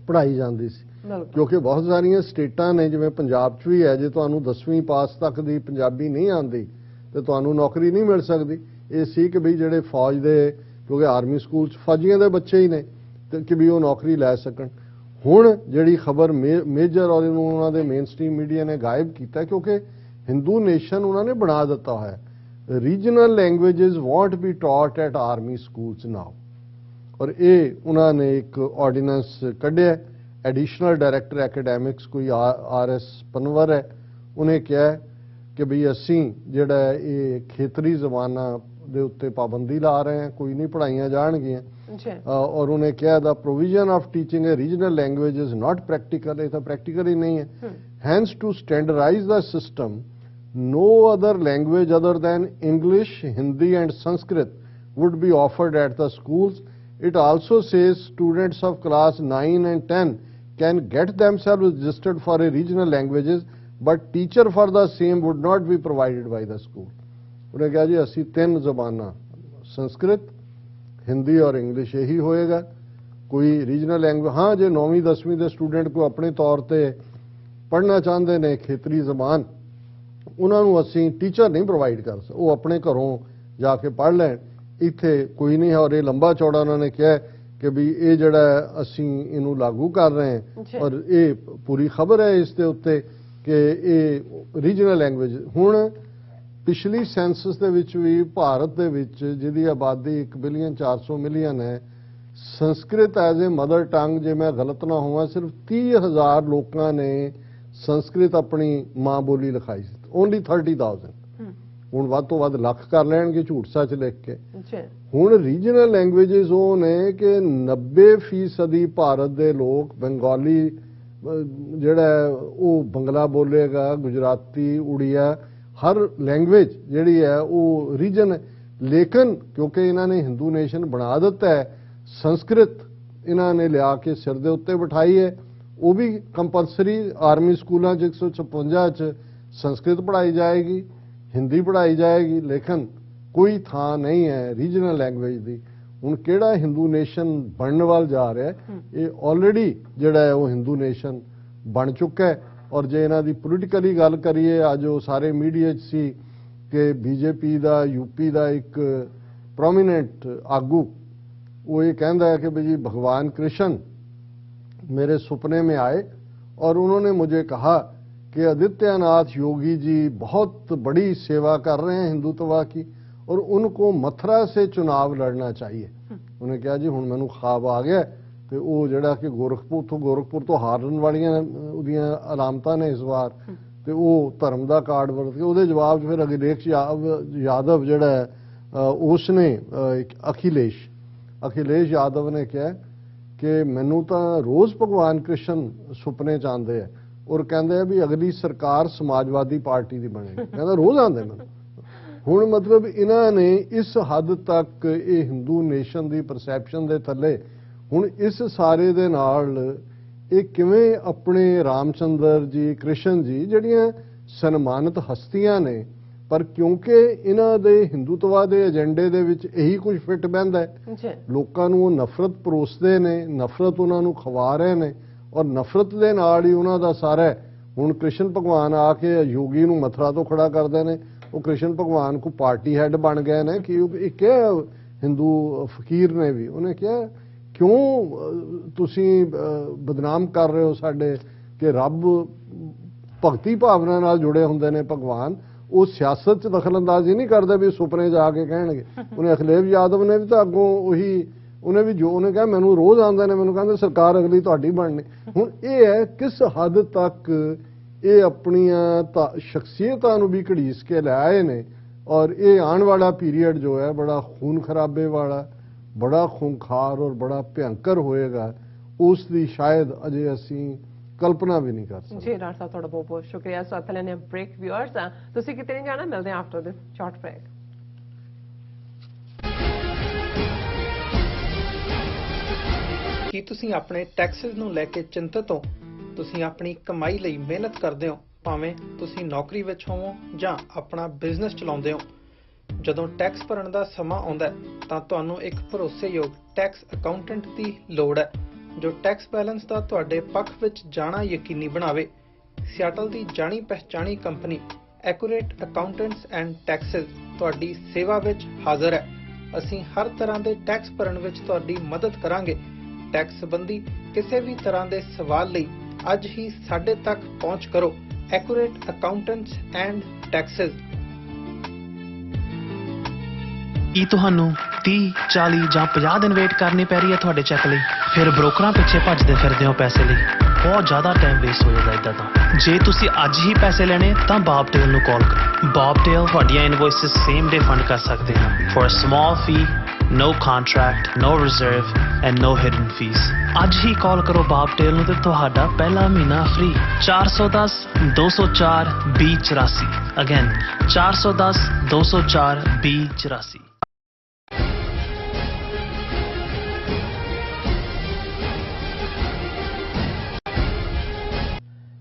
S2: ਪੜ੍ਹਾਈ ਜਾਂਦੀ ਸੀ। ਕਿਉਂਕਿ ਬਹੁਤ ਸਾਰੀਆਂ ਸਟੇਟਾਂ ਨੇ, ਜਿਵੇਂ ਪੰਜਾਬ 'ਚ ਵੀ ਹੈ, ਜੇ ਤੁਹਾਨੂੰ 10ਵੀਂ ਪਾਸ ਤੱਕ ਦੀ ਪੰਜਾਬੀ ਨਹੀਂ ਆਉਂਦੀ ਤੇ ਤੁਹਾਨੂੰ ਨੌਕਰੀ ਨਹੀਂ ਮਿਲ ਸਕਦੀ। ਇਹ ਸੀ ਕਿ ਵੀ ਜਿਹੜੇ ਫੌਜ ਦੇ, ਕਿਉਂਕਿ ਆਰਮੀ ਸਕੂਲ 'ਚ ਫੌਜੀਆਂ ਦੇ ਬੱਚੇ ਹੀ ਨੇ, ਤੇ ਕਿ ਵੀ ਉਹ ਨੌਕਰੀ ਲੈ ਸਕਣ। ਹੁਣ ਜਿਹੜੀ ਖਬਰ ਮੇਜਰ ਔਰ ਇਹਨੂੰ ਉਹਨਾਂ ਦੇ ਮੇਨ ਸਟ੍ਰੀਮ ਮੀਡੀਆ ਨੇ ਗਾਇਬ ਕੀਤਾ, ਕਿਉਂਕਿ ਹਿੰਦੂ ਨੇਸ਼ਨ ਉਹਨਾਂ ਨੇ ਬਣਾ ਦਿੱਤਾ ਹੋਇਆ। Regional languages won't be taught at army schools now. ਔਰ ਇਹ ਉਹਨਾਂ ਨੇ ਇੱਕ ਆਰਡੀਨੈਂਸ ਕੱਢਿਆ। ਐਡੀਸ਼ਨਲ ਡਾਇਰੈਕਟਰ ਐਕੈਡੈਮਿਕਸ ਕੋਈ RS ਪਨਵਰ ਹੈ, ਉਹਨੇ ਕਿਹਾ ਕਿ ਵੀ ਅਸੀਂ ਜਿਹੜਾ ਇਹ ਖੇਤਰੀ ਜ਼ਬਾਨਾਂ ਦੇ ਉੱਤੇ ਪਾਬੰਦੀ ਲਾ ਰਹੇ ਹਾਂ, ਕੋਈ ਨਹੀਂ ਪੜ੍ਹਾਈਆਂ ਜਾਣਗੀਆਂ। ਔਰ ਉਹਨੇ ਕਿਹਾ the provision of teaching a regional language is not practical. ਇਹ ਤਾਂ ਪ੍ਰੈਕਟੀਕਲ ਹੀ ਨਹੀਂ ਹੈ। Hence to standardize the system, no other language other than English, Hindi and Sanskrit would be offered at the schools. It also says students of class 9 and 10 can get themselves registered for a regional languages, but teacher for the same would not be provided by the school. ਉਹਨੇ ਕਿਹਾ ਜੀ ਅਸੀਂ 3 ਜ਼ਬਾਨਾਂ, ਸੰਸਕ੍ਰਿਤ, ਹਿੰਦੀ ਔਰ English ਇਹੀ ਹੋਏਗਾ, ਕੋਈ regional language. ਹਾਂ, ਜੇ 9ਵੀਂ 10ਵੀਂ ਦੇ ਸਟੂਡੈਂਟ ਕੋਈ ਆਪਣੇ ਤੌਰ ਤੇ ਪੜ੍ਹਨਾ ਚਾਹੁੰਦੇ ਨੇ ਖੇਤਰੀ ਜ਼ਬਾਨ, ਉਹਨਾਂ ਨੂੰ ਅਸੀਂ ਟੀਚਰ ਨਹੀਂ ਪ੍ਰੋਵਾਈਡ ਕਰ ਸਕਦੇ, ਉਹ ਆਪਣੇ ਘਰੋਂ ਜਾ ਕੇ ਪੜ੍ਹ ਲੈਣ, ਇੱਥੇ ਕੋਈ ਨਹੀਂ ਹੈ। ਔਰ ਇਹ ਲੰਬਾ ਚੌੜਾ ਉਹਨਾਂ ਨੇ ਕਿਹਾ ਕਿ ਵੀ ਇਹ ਜਿਹੜਾ ਅਸੀਂ ਇਹਨੂੰ ਲਾਗੂ ਕਰ ਰਹੇ ਹਾਂ, ਔਰ ਇਹ ਪੂਰੀ ਖਬਰ ਹੈ ਇਸ ਦੇ ਉੱਤੇ ਕਿ ਇਹ ਰੀਜਨਲ ਲੈਂਗੁਏਜ। ਹੁਣ ਪਿਛਲੀ ਸੈਂਸਸ ਦੇ ਵਿੱਚ ਵੀ ਭਾਰਤ ਦੇ ਵਿੱਚ, ਜਿਹਦੀ ਆਬਾਦੀ 1,400,000,000 ਹੈ, Sanskrit as a mother tongue, ਜੇ ਮੈਂ ਗਲਤ ਨਾ ਹੋਵਾਂ, ਸਿਰਫ 30,000 ਲੋਕਾਂ ਨੇ ਸੰਸਕ੍ਰਿਤ ਆਪਣੀ ਮਾਂ ਬੋਲੀ ਲਿਖਾਈ ਸੀ। ਓਨਲੀ 30,000। ਹੁਣ ਵੱਧ ਤੋਂ ਵੱਧ ਲੱਖ ਕਰ ਲੈਣਗੇ ਝੂਠ ਸੱਚ ਲਿਖ ਕੇ। ਹੁਣ ਰੀਜਨਲ ਲੈਂਗੁਏजेस ਉਹ ਨੇ ਕਿ 90% ਭਾਰਤ ਦੇ ਲੋਕ ਬੰਗਾਲੀ ਜਿਹੜਾ ਉਹ ਬੰਗਲਾ ਬੋਲੇਗਾ, ਗੁਜਰਾਤੀ, ਉੜੀਆ, ਹਰ ਲੈਂਗੁਏਜ ਜਿਹੜੀ ਹੈ ਉਹ ਰੀਜਨ ਹੈ। ਲੇਕਿਨ ਕਿਉਂਕਿ ਇਹਨਾਂ ਨੇ ਹਿੰਦੂ ਨੇਸ਼ਨ ਬਣਾ ਦਿੱਤਾ ਹੈ, ਸੰਸਕ੍ਰਿਤ ਇਹਨਾਂ ਨੇ ਲਿਆ ਕੇ ਸਿਰ ਦੇ ਉੱਤੇ ਬਿਠਾਈ ਹੈ। ਉਹ ਵੀ ਕੰਪਲਸਰੀ ਆਰਮੀ ਸਕੂਲਾਂ 'ਚ 156 'ਚ ਸੰਸਕ੍ਰਿਤ ਪੜ੍ਹਾਈ ਜਾਏਗੀ, ਹਿੰਦੀ ਪੜ੍ਹਾਈ ਜਾਏਗੀ, ਲੇਕਿਨ ਕੋਈ ਥਾਂ ਨਹੀਂ ਹੈ ਰੀਜਨਲ ਲੈਂਗੁਏਜ ਦੀ। ਹੁਣ ਕਿਹੜਾ ਹਿੰਦੂ ਨੇਸ਼ਨ ਬਣਨ ਵੱਲ ਜਾ ਰਿਹਾ? ਇਹ ਆਲਰੇਡੀ ਜਿਹੜਾ ਹੈ ਉਹ ਹਿੰਦੂ ਨੇਸ਼ਨ ਬਣ ਚੁੱਕਾ ਹੈ। ਔਰ ਜੇ ਇਹਨਾਂ ਦੀ ਪੋਲੀਟੀਕਲੀ ਗੱਲ ਕਰੀਏ, ਅੱਜ ਉਹ ਸਾਰੇ ਮੀਡੀਆ 'ਚ ਸੀ ਕਿ ਬੀਜੇਪੀ ਦਾ यूपी ਦਾ ਇੱਕ ਪ੍ਰੋਮੀਨੈਂਟ ਆਗੂ, ਉਹ ਇਹ ਕਹਿੰਦਾ है कि भाई जी भगवान कृष्ण मेरे सपने में आए और उन्होंने मुझे कहा कि आदित्यनाथ योगी जी बहुत बड़ी सेवा कर रहे हैं हिंदुत्व की और उनको मथुरा से चुनाव लड़ना चाहिए। उन्हें कहा जी हुण मैनूं ख्वाब आ गया ਤੇ ਉਹ ਜਿਹੜਾ ਕਿ ਗੋਰਖਪੁਰ ਤੋਂ ਹਾਰਨ ਵਾਲੀਆਂ ਉਹਦੀਆਂ ਅਲਾਮਤਾਂ ਨੇ ਇਸ ਵਾਰ, ਤੇ ਉਹ ਧਰਮ ਦਾ ਕਾਰਡ ਵਰਤ ਕੇ ਉਹਦੇ ਜਵਾਬ 'ਚ ਫਿਰ ਅਖਿਲੇਸ਼ ਯਾਦਵ ਜਿਹੜਾ ਉਸਨੇ ਅਖਿਲੇਸ਼ ਯਾਦਵ ਨੇ ਕਿਹਾ ਕਿ ਮੈਨੂੰ ਤਾਂ ਰੋਜ਼ ਭਗਵਾਨ ਕ੍ਰਿਸ਼ਨ ਸੁਪਨੇ 'ਚ ਆਉਂਦੇ ਆ ਔਰ ਕਹਿੰਦੇ ਆ ਵੀ ਅਗਲੀ ਸਰਕਾਰ ਸਮਾਜਵਾਦੀ ਪਾਰਟੀ ਦੀ ਬਣੇਗੀ। ਕਹਿੰਦਾ ਰੋਜ਼ ਆਉਂਦੇ ਮੈਨੂੰ। ਹੁਣ ਮਤਲਬ ਇਹਨਾਂ ਨੇ ਇਸ ਹੱਦ ਤੱਕ ਇਹ ਹਿੰਦੂ ਨੇਸ਼ਨ ਦੀ ਪਰਸੈਪਸ਼ਨ ਦੇ ਥੱਲੇ, ਹੁਣ ਇਸ ਸਾਰੇ ਦੇ ਨਾਲ ਇਹ ਕਿਵੇਂ ਆਪਣੇ ਰਾਮਚੰਦਰ ਜੀ, ਕ੍ਰਿਸ਼ਨ ਜੀ ਜਿਹੜੀਆਂ ਸਨਮਾਨਿਤ ਹਸਤੀਆਂ ਨੇ, ਪਰ ਕਿਉਂਕਿ ਇਹਨਾਂ ਦੇ ਹਿੰਦੂਤਵਾ ਦੇ ਏਜੰਡੇ ਦੇ ਵਿੱਚ ਇਹੀ ਕੁਝ ਫਿੱਟ ਬਹਿੰਦਾ ਹੈ, ਲੋਕਾਂ ਨੂੰ ਉਹ ਨਫ਼ਰਤ ਪਰੋਸਦੇ ਨੇ, ਨਫ਼ਰਤ ਉਹਨਾਂ ਨੂੰ ਖਵਾ ਰਹੇ ਨੇ ਔਰ ਨਫ਼ਰਤ ਦੇ ਨਾਲ ਹੀ ਉਹਨਾਂ ਦਾ ਸਾਰਾ। ਹੁਣ ਕ੍ਰਿਸ਼ਨ ਭਗਵਾਨ ਆ ਕੇ ਯੋਗੀ ਨੂੰ ਮਥੁਰਾ ਤੋਂ ਖੜਾ ਕਰਦੇ ਨੇ, ਉਹ ਕ੍ਰਿਸ਼ਨ ਭਗਵਾਨ ਕੋ ਪਾਰਟੀ ਹੈਡ ਬਣ ਗਏ ਨੇ ਕਿ ਇੱਕ ਹਿੰਦੂ ਫਕੀਰ ਨੇ ਵੀ ਉਹਨੇ ਕਿਹਾ ਕਿਉਂ ਤੁਸੀਂ ਬਦਨਾਮ ਕਰ ਰਹੇ ਹੋ ਸਾਡੇ, ਕਿ ਰੱਬ ਭਗਤੀ ਭਾਵਨਾ ਨਾਲ ਜੁੜੇ ਹੁੰਦੇ ਨੇ ਭਗਵਾਨ, ਉਹ ਸਿਆਸਤ 'ਚ ਦਖਲਅੰਦਾਜ਼ੀ ਨਹੀਂ ਕਰਦੇ ਵੀ ਸੁਪਨੇ 'ਚ ਆ ਕੇ ਕਹਿਣਗੇ। ਉਹਨੇ ਅਖਿਲੇਸ਼ ਯਾਦਵ ਨੇ ਵੀ ਤਾਂ ਅੱਗੋਂ ਉਹੀ, ਉਹਨੇ ਵੀ ਜੋ ਉਹਨੇ ਕਿਹਾ ਮੈਨੂੰ ਰੋਜ਼ ਆਉਂਦੇ ਨੇ, ਮੈਨੂੰ ਕਹਿੰਦੇ ਸਰਕਾਰ ਅਗਲੀ ਤੁਹਾਡੀ ਬਣਨੀ। ਹੁਣ ਇਹ ਹੈ ਕਿਸ ਹੱਦ ਤੱਕ ਇਹ ਆਪਣੀਆਂ ਸ਼ਖਸੀਅਤਾਂ ਨੂੰ ਵੀ ਘੜੀਸ ਕੇ ਲੈ ਆਏ ਨੇ ਔਰ ਇਹ ਆਉਣ ਵਾਲਾ ਪੀਰੀਅਡ ਜੋ ਹੈ ਬੜਾ ਖੂਨ ਖਰਾਬੇ ਵਾਲਾ, ਬੜਾ ਖੂੰਖਾਰ ਔਰ ਬੜਾ ਭਿਅੰਕਰ ਹੋਏਗਾ। ਉਸ ਦੀ ਸ਼ਾਇਦ ਅਜੇ ਅਸੀਂ ਕਲਪਨਾ ਵੀ ਨਹੀਂ ਕਰ ਸਕਦੇ।
S1: ਜੀ ਡਾਕਟਰ ਸਾਹਿਬ ਤੁਹਾਡਾ ਬਹੁਤ ਬਹੁਤ ਸ਼ੁਕਰੀਆ। ਸੋ ਇੱਥੇ ਲੈਣੇ ਬ੍ਰੇਕ ਵਿਊਅਰਸ, ਤੁਸੀਂ ਕਿਤੇ ਨਹੀਂ ਜਾਣਾ, ਮਿਲਦੇ ਹਾਂ ਆਫਟਰ ਦਿਸ ਸ਼ਾਰਟ ਬ੍ਰੇਕ।
S6: ਕੀ ਤੁਸੀਂ ਆਪਣੇ ਟੈਕਸਿਸ ਨੂੰ ਲੈ ਕੇ ਚਿੰਤਤ ਹੋ? ਤੁਸੀਂ ਆਪਣੀ ਕਮਾਈ ਲਈ ਮਿਹਨਤ ਕਰਦੇ ਹੋ, ਭਾਵੇਂ ਤੁਸੀਂ ਨੌਕਰੀ ਵਿੱਚ ਹੋਵੋ ਜਾਂ ਆਪਣਾ ਬਿਜ਼ਨਸ ਚਲਾਉਂਦੇ ਹੋ। ਜਦੋਂ ਟੈਕਸ ਭਰਨ ਦਾ ਸਮਾਂ ਆਉਂਦਾ ਹੈ ਤਾਂ ਤੁਹਾਨੂੰ ਇੱਕ ਭਰੋਸੇਯੋਗ ਟੈਕਸ ਅਕਾਊਂਟੈਂਟ ਦੀ ਲੋੜ ਹੈ ਜੋ ਟੈਕਸ ਬੈਲੈਂਸ ਦਾ ਤੁਹਾਡੇ ਪੱਖ ਵਿੱਚ ਜਾਣਾ ਯਕੀਨੀ ਬਣਾਵੇ। ਸਿਆਟਲ ਦੀ ਜਾਣੀ ਪਛਾਣੀ company accurate accountants and taxes ਤੁਹਾਡੀ ਸੇਵਾ ਵਿੱਚ ਹਾਜ਼ਰ ਹੈ। ਅਸੀਂ ਹਰ ਤਰ੍ਹਾਂ ਦੇ ਟੈਕਸ ਭਰਨ ਵਿੱਚ ਤੁਹਾਡੀ ਮਦਦ ਕਰਾਂਗੇ। ਟੈਕਸ ਸੰਬੰਧੀ ਕਿਸੇ ਵੀ ਤਰ੍ਹਾਂ ਦੇ ਸਵਾਲ ਲਈ ਅੱਜ ਹੀ ਸਾਡੇ ਤੱਕ ਪਹੁੰਚ ਕਰੋ। Accurate accountants and taxes.
S7: ਕੀ ਤੁਹਾਨੂੰ 30, 40 ਜਾਂ 50 ਦਿਨ ਵੇਟ ਕਰਨੀ ਪੈ ਰਹੀ ਹੈ ਤੁਹਾਡੇ ਚੈੱਕ ਲਈ? ਫਿਰ ਬ੍ਰੋਕਰਾਂ ਪਿੱਛੇ ਭੱਜਦੇ ਫਿਰਦੇ ਹੋ ਪੈਸੇ ਲਈ। ਬਹੁਤ ਜ਼ਿਆਦਾ ਟਾਈਮ ਵੇਸਟ ਹੋ ਜਾਂਦਾ ਇੱਦਾਂ ਤਾਂ। ਜੇ ਤੁਸੀਂ ਅੱਜ ਹੀ ਪੈਸੇ ਲੈਣੇ ਤਾਂ ਬੌਬਟੇਲ ਨੂੰ ਕਾਲ ਕਰੋ। ਬੌਬਟੇਲ ਤੁਹਾਡੀਆਂ ਇਨਵੌਇਸਿਸ ਸੇਮ ਡੇ ਫੰਡ ਕਰ ਸਕਦੇ ਹਨ for a small fee, no contract, no reserve and no hidden fees। ਅੱਜ ਹੀ ਕਾਲ ਕਰੋ ਬੌਬਟੇਲ ਨੂੰ ਤੇ ਤੁਹਾਡਾ ਪਹਿਲਾ ਮਹੀਨਾ ਫ੍ਰੀ। 410 204 2084। ਅਗੇਨ 410 204 2084।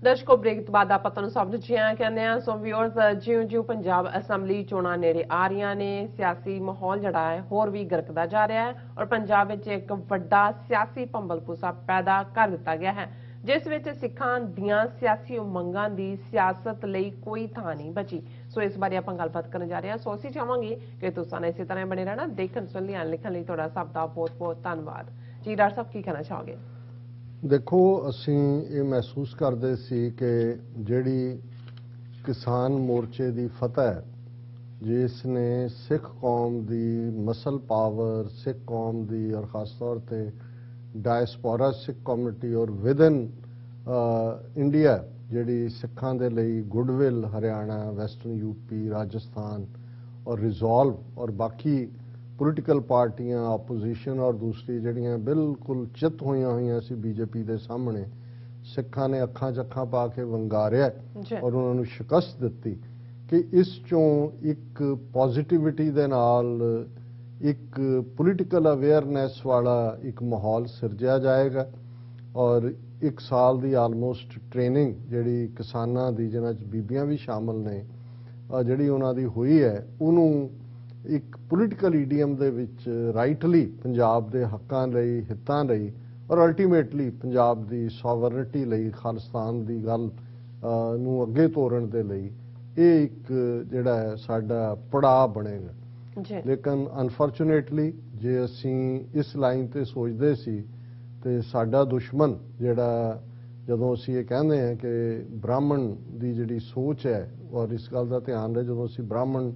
S1: ਦਰਸ਼ਕੋ ਬ੍ਰੇਕ ਤੋਂ ਬਾਅਦ ਆਪਾਂ ਤੁਹਾਨੂੰ ਸਭ ਨੂੰ ਜੀ ਆਇਆਂ ਕਹਿੰਦੇ ਆ। ਸੋ ਵਿਊਅਰਸ, ਜਿਉਂ-ਜਿਉਂ ਪੰਜਾਬ ਅਸੈਂਬਲੀ ਚੋਣਾਂ ਨੇੜੇ ਆ ਰਹੀਆਂ ਨੇ, ਸਿਆਸੀ ਮਾਹੌਲ ਜਿਹੜਾ ਹੈ ਹੋਰ ਵੀ ਗਰਕਦਾ ਜਾ ਰਿਹਾ ਹੈ ਔਰ ਪੰਜਾਬ ਵਿੱਚ ਇੱਕ ਵੱਡਾ ਸਿਆਸੀ ਭੰਬਲਭੂਸਾ ਪੈਦਾ ਕਰ ਦਿੱਤਾ ਗਿਆ ਹੈ ਜਿਸ ਵਿੱਚ ਸਿੱਖਾਂ ਦੀਆਂ ਸਿਆਸੀ ਉਮੰਗਾਂ ਦੀ ਸਿਆਸਤ ਲਈ ਕੋਈ ਥਾਂ ਨਹੀਂ ਬਚੀ। ਸੋ ਇਸ ਬਾਰੇ ਆਪਾਂ ਗੱਲਬਾਤ ਕਰਨ ਜਾ ਰਹੇ ਹਾਂ। ਸੋ ਅਸੀਂ ਚਾਹਾਂਗੇ ਕਿ ਤੁਸੀਂ ਇਸੇ ਤਰ੍ਹਾਂ ਬਣੇ ਰਹਿਣਾ। ਦੇਖਣ ਸੁਣਨ ਲਈ ਲਿਖਣ ਲਈ ਤੁਹਾਡਾ ਸਭ ਦਾ ਬਹੁਤ-ਬਹੁਤ ਧੰਨਵਾਦ। ਜੀ ਡਾਕਟਰ ਸਾਹਿਬ ਕੀ ਕਹਿਣਾ ਚਾਹੋਗੇ?
S2: ਦੇਖੋ, ਅਸੀਂ ਇਹ ਮਹਿਸੂਸ ਕਰਦੇ ਸੀ ਕਿ ਜਿਹੜੀ ਕਿਸਾਨ ਮੋਰਚੇ ਦੀ ਫਤਿਹ, ਜਿਸ ਨੇ ਸਿੱਖ ਕੌਮ ਦੀ ਮਸਲ ਪਾਵਰ, ਸਿੱਖ ਕੌਮ ਦੀ ਔਰ ਖਾਸ ਤੌਰ ਤੇ ਡਾਇਸਪੋਰਾ ਸਿੱਖ ਕਮਿਊਨਿਟੀ ਔਰ ਵਿਦਨ ਇੰਡੀਆ ਜਿਹੜੀ ਸਿੱਖਾਂ ਦੇ ਲਈ goodwill, Haryana, western UP, Rajasthan ਔਰ ਰਿਜ਼ੋਲਵ ਔਰ ਬਾਕੀ ਪੋਲੀਟੀਕਲ ਪਾਰਟੀਆਂ, ਆਪੋਜੀਸ਼ਨ ਔਰ ਦੂਸਰੀ ਜਿਹੜੀਆਂ ਬਿਲਕੁਲ ਚਿੱਤ ਹੋਈਆਂ ਸੀ ਬੀਜੇਪੀ ਦੇ ਸਾਹਮਣੇ, ਸਿੱਖਾਂ ਨੇ ਅੱਖਾਂ 'ਚ ਅੱਖਾਂ ਪਾ ਕੇ ਵੰਗਾਰਿਆ ਔਰ ਉਹਨਾਂ ਨੂੰ ਸ਼ਿਕਸਤ ਦਿੱਤੀ ਕਿ ਇਸ ਚੋਂ ਇੱਕ ਪੋਜ਼ਿਟਿਵਿਟੀ ਦੇ ਨਾਲ ਇੱਕ ਪੋਲੀਟੀਕਲ ਅਵੇਅਰਨੈਸ ਵਾਲਾ ਇੱਕ ਮਾਹੌਲ ਸਿਰਜਿਆ ਜਾਏਗਾ ਔਰ ਇੱਕ ਸਾਲ ਦੀ ਆਲਮੋਸਟ ਟ੍ਰੇਨਿੰਗ ਜਿਹੜੀ ਕਿਸਾਨਾਂ ਦੀ, ਜਿਹਨਾਂ 'ਚ ਬੀਬੀਆਂ ਵੀ ਸ਼ਾਮਲ ਨੇ, ਜਿਹੜੀ ਉਹਨਾਂ ਦੀ ਹੋਈ ਹੈ, ਉਹਨੂੰ ਇੱਕ ਪੋਲੀਟੀਕਲ ਈਡੀਅਮ ਦੇ ਵਿੱਚ ਰਾਈਟਲੀ ਪੰਜਾਬ ਦੇ ਹੱਕਾਂ ਲਈ, ਹਿੱਤਾਂ ਲਈ ਔਰ ਅਲਟੀਮੇਟਲੀ ਪੰਜਾਬ ਦੀ ਸੋਵਰਨਿਟੀ ਲਈ, ਖਾਲਿਸਤਾਨ ਦੀ ਗੱਲ ਨੂੰ ਅੱਗੇ ਤੋਰਨ ਦੇ ਲਈ ਇਹ ਇੱਕ ਜਿਹੜਾ ਹੈ ਸਾਡਾ ਪੜਾਅ ਬਣੇਗਾ। ਲੇਕਿਨ ਅਨਫੋਰਚੂਨੇਟਲੀ ਜੇ ਅਸੀਂ ਇਸ ਲਾਈਨ ਤੇ ਸੋਚਦੇ ਸੀ ਤੇ ਸਾਡਾ ਦੁਸ਼ਮਣ ਜਿਹੜਾ, ਜਦੋਂ ਅਸੀਂ ਇਹ ਕਹਿੰਦੇ ਹਾਂ ਕਿ ਬ੍ਰਾਹਮਣ ਦੀ ਜਿਹੜੀ ਸੋਚ ਹੈ, ਔਰ ਇਸ ਗੱਲ ਦਾ ਧਿਆਨ ਰਹੇ ਜਦੋਂ ਅਸੀਂ ਬ੍ਰਾਹਮਣ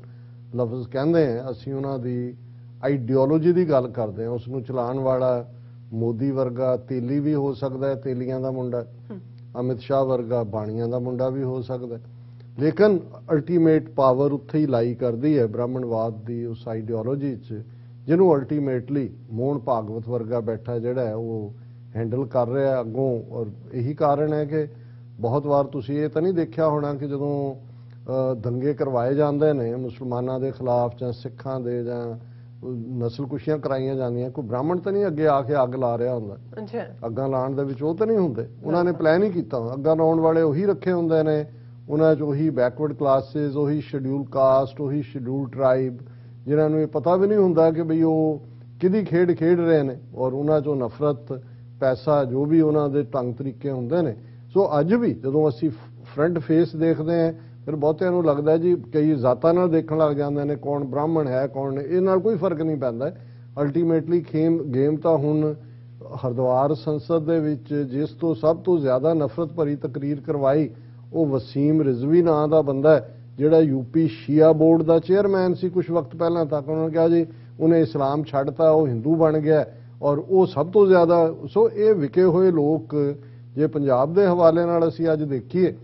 S2: ਲਫ਼ਜ਼ ਕਹਿੰਦੇ ਹਾਂ, ਅਸੀਂ ਉਹਨਾਂ ਦੀ ਆਈਡੀਓਲੋਜੀ ਦੀ ਗੱਲ ਕਰਦੇ ਹਾਂ। ਉਸ ਨੂੰ ਚਲਾਉਣ ਵਾਲਾ ਮੋਦੀ ਵਰਗਾ ਤੇਲੀ ਵੀ ਹੋ ਸਕਦਾ ਹੈ, ਤੇਲੀਆਂ ਦਾ ਮੁੰਡਾ, ਅਮਿਤ ਸ਼ਾਹ ਵਰਗਾ ਬਾਣੀਆਂ ਦਾ ਮੁੰਡਾ ਵੀ ਹੋ ਸਕਦਾ, ਲੇਕਿਨ ਅਲਟੀਮੇਟ ਪਾਵਰ ਉੱਥੇ ਹੀ ਲਾਈ ਕਰਦੀ ਹੈ ਬ੍ਰਾਹਮਣਵਾਦ ਦੀ ਉਸ ਆਈਡੀਓਲੋਜੀ 'ਚ, ਜਿਹਨੂੰ ਅਲਟੀਮੇਟਲੀ ਮੋਹਨ ਭਾਗਵਤ ਵਰਗਾ ਬੈਠਾ ਜਿਹੜਾ ਹੈ ਉਹ ਹੈਂਡਲ ਕਰ ਰਿਹਾ ਅੱਗੋਂ। ਔਰ ਇਹੀ ਕਾਰਨ ਹੈ ਕਿ ਬਹੁਤ ਵਾਰ ਤੁਸੀਂ ਇਹ ਤਾਂ ਨਹੀਂ ਦੇਖਿਆ ਹੋਣਾ ਕਿ ਜਦੋਂ ਦੰਗੇ ਕਰਵਾਏ ਜਾਂਦੇ ਨੇ ਮੁਸਲਮਾਨਾਂ ਦੇ ਖਿਲਾਫ ਜਾਂ ਸਿੱਖਾਂ ਦੇ ਜਾਂ ਨਸਲਕੁਸ਼ੀਆਂ ਕਰਾਈਆਂ ਜਾਂਦੀਆਂ, ਕੋਈ ਬ੍ਰਾਹਮਣ ਤਾਂ ਨਹੀਂ ਅੱਗੇ ਆ ਕੇ ਅੱਗ ਲਾ ਰਿਹਾ ਹੁੰਦਾ। ਅੱਗਾਂ ਲਾਉਣ ਦੇ ਵਿੱਚ ਉਹ ਤਾਂ ਨਹੀਂ ਹੁੰਦੇ, ਉਹਨਾਂ ਨੇ ਪਲਾਨ ਹੀ ਕੀਤਾ। ਅੱਗਾਂ ਲਾਉਣ ਵਾਲੇ ਉਹੀ ਰੱਖੇ ਹੁੰਦੇ ਨੇ, ਉਹਨਾਂ 'ਚ ਉਹੀ ਬੈਕਵਰਡ ਕਲਾਸਿਸ, ਉਹੀ ਸ਼ਡਿਊਲ ਕਾਸਟ, ਉਹੀ ਸ਼ਡਿਊਲ ਟਰਾਈਬ, ਜਿਨ੍ਹਾਂ ਨੂੰ ਇਹ ਪਤਾ ਵੀ ਨਹੀਂ ਹੁੰਦਾ ਕਿ ਬਈ ਉਹ ਕਿਹਦੀ ਖੇਡ ਖੇਡ ਰਹੇ ਨੇ ਔਰ ਉਹਨਾਂ 'ਚੋਂ ਨਫ਼ਰਤ, ਪੈਸਾ, ਜੋ ਵੀ ਉਹਨਾਂ ਦੇ ਢੰਗ ਤਰੀਕੇ ਹੁੰਦੇ ਨੇ। ਸੋ ਅੱਜ ਵੀ ਜਦੋਂ ਅਸੀਂ ਫਰੰਟ ਫੇਸ ਦੇਖਦੇ ਹਾਂ, ਫਿਰ ਬਹੁਤਿਆਂ ਨੂੰ ਲੱਗਦਾ ਜੀ, ਕਈ ਜ਼ਾਤਾਂ ਨਾਲ ਦੇਖਣ ਲੱਗ ਜਾਂਦੇ ਨੇ ਕੌਣ ਬ੍ਰਾਹਮਣ ਹੈ ਕੌਣ ਨਹੀਂ, ਇਹ ਨਾਲ ਕੋਈ ਫਰਕ ਨਹੀਂ ਪੈਂਦਾ। ਅਲਟੀਮੇਟਲੀ ਗੇਮ ਤਾਂ ਹੁਣ ਹਰਿਦੁਆਰ ਸੰਸਦ ਦੇ ਵਿੱਚ ਜਿਸ ਤੋਂ ਸਭ ਤੋਂ ਜ਼ਿਆਦਾ ਨਫ਼ਰਤ ਭਰੀ ਤਕਰੀਰ ਕਰਵਾਈ ਉਹ ਵਸੀਮ ਰਿਜ਼ਵੀ ਨਾਂ ਦਾ ਬੰਦਾ ਹੈ, ਜਿਹੜਾ ਯੂਪੀ ਸ਼ੀਆ ਬੋਰਡ ਦਾ ਚੇਅਰਮੈਨ ਸੀ ਕੁਝ ਵਕਤ ਪਹਿਲਾਂ ਤੱਕ। ਉਹਨਾਂ ਨੇ ਕਿਹਾ ਜੀ ਉਹਨੇ ਇਸਲਾਮ ਛੱਡਤਾ, ਉਹ ਹਿੰਦੂ ਬਣ ਗਿਆ ਔਰ ਉਹ ਸਭ ਤੋਂ ਜ਼ਿਆਦਾ। ਸੋ ਇਹ ਵਿਕੇ ਹੋਏ ਲੋਕ ਜੇ ਪੰਜਾਬ ਦੇ ਹਵਾਲੇ ਨਾਲ ਅਸੀਂ ਅੱਜ ਦੇਖੀਏ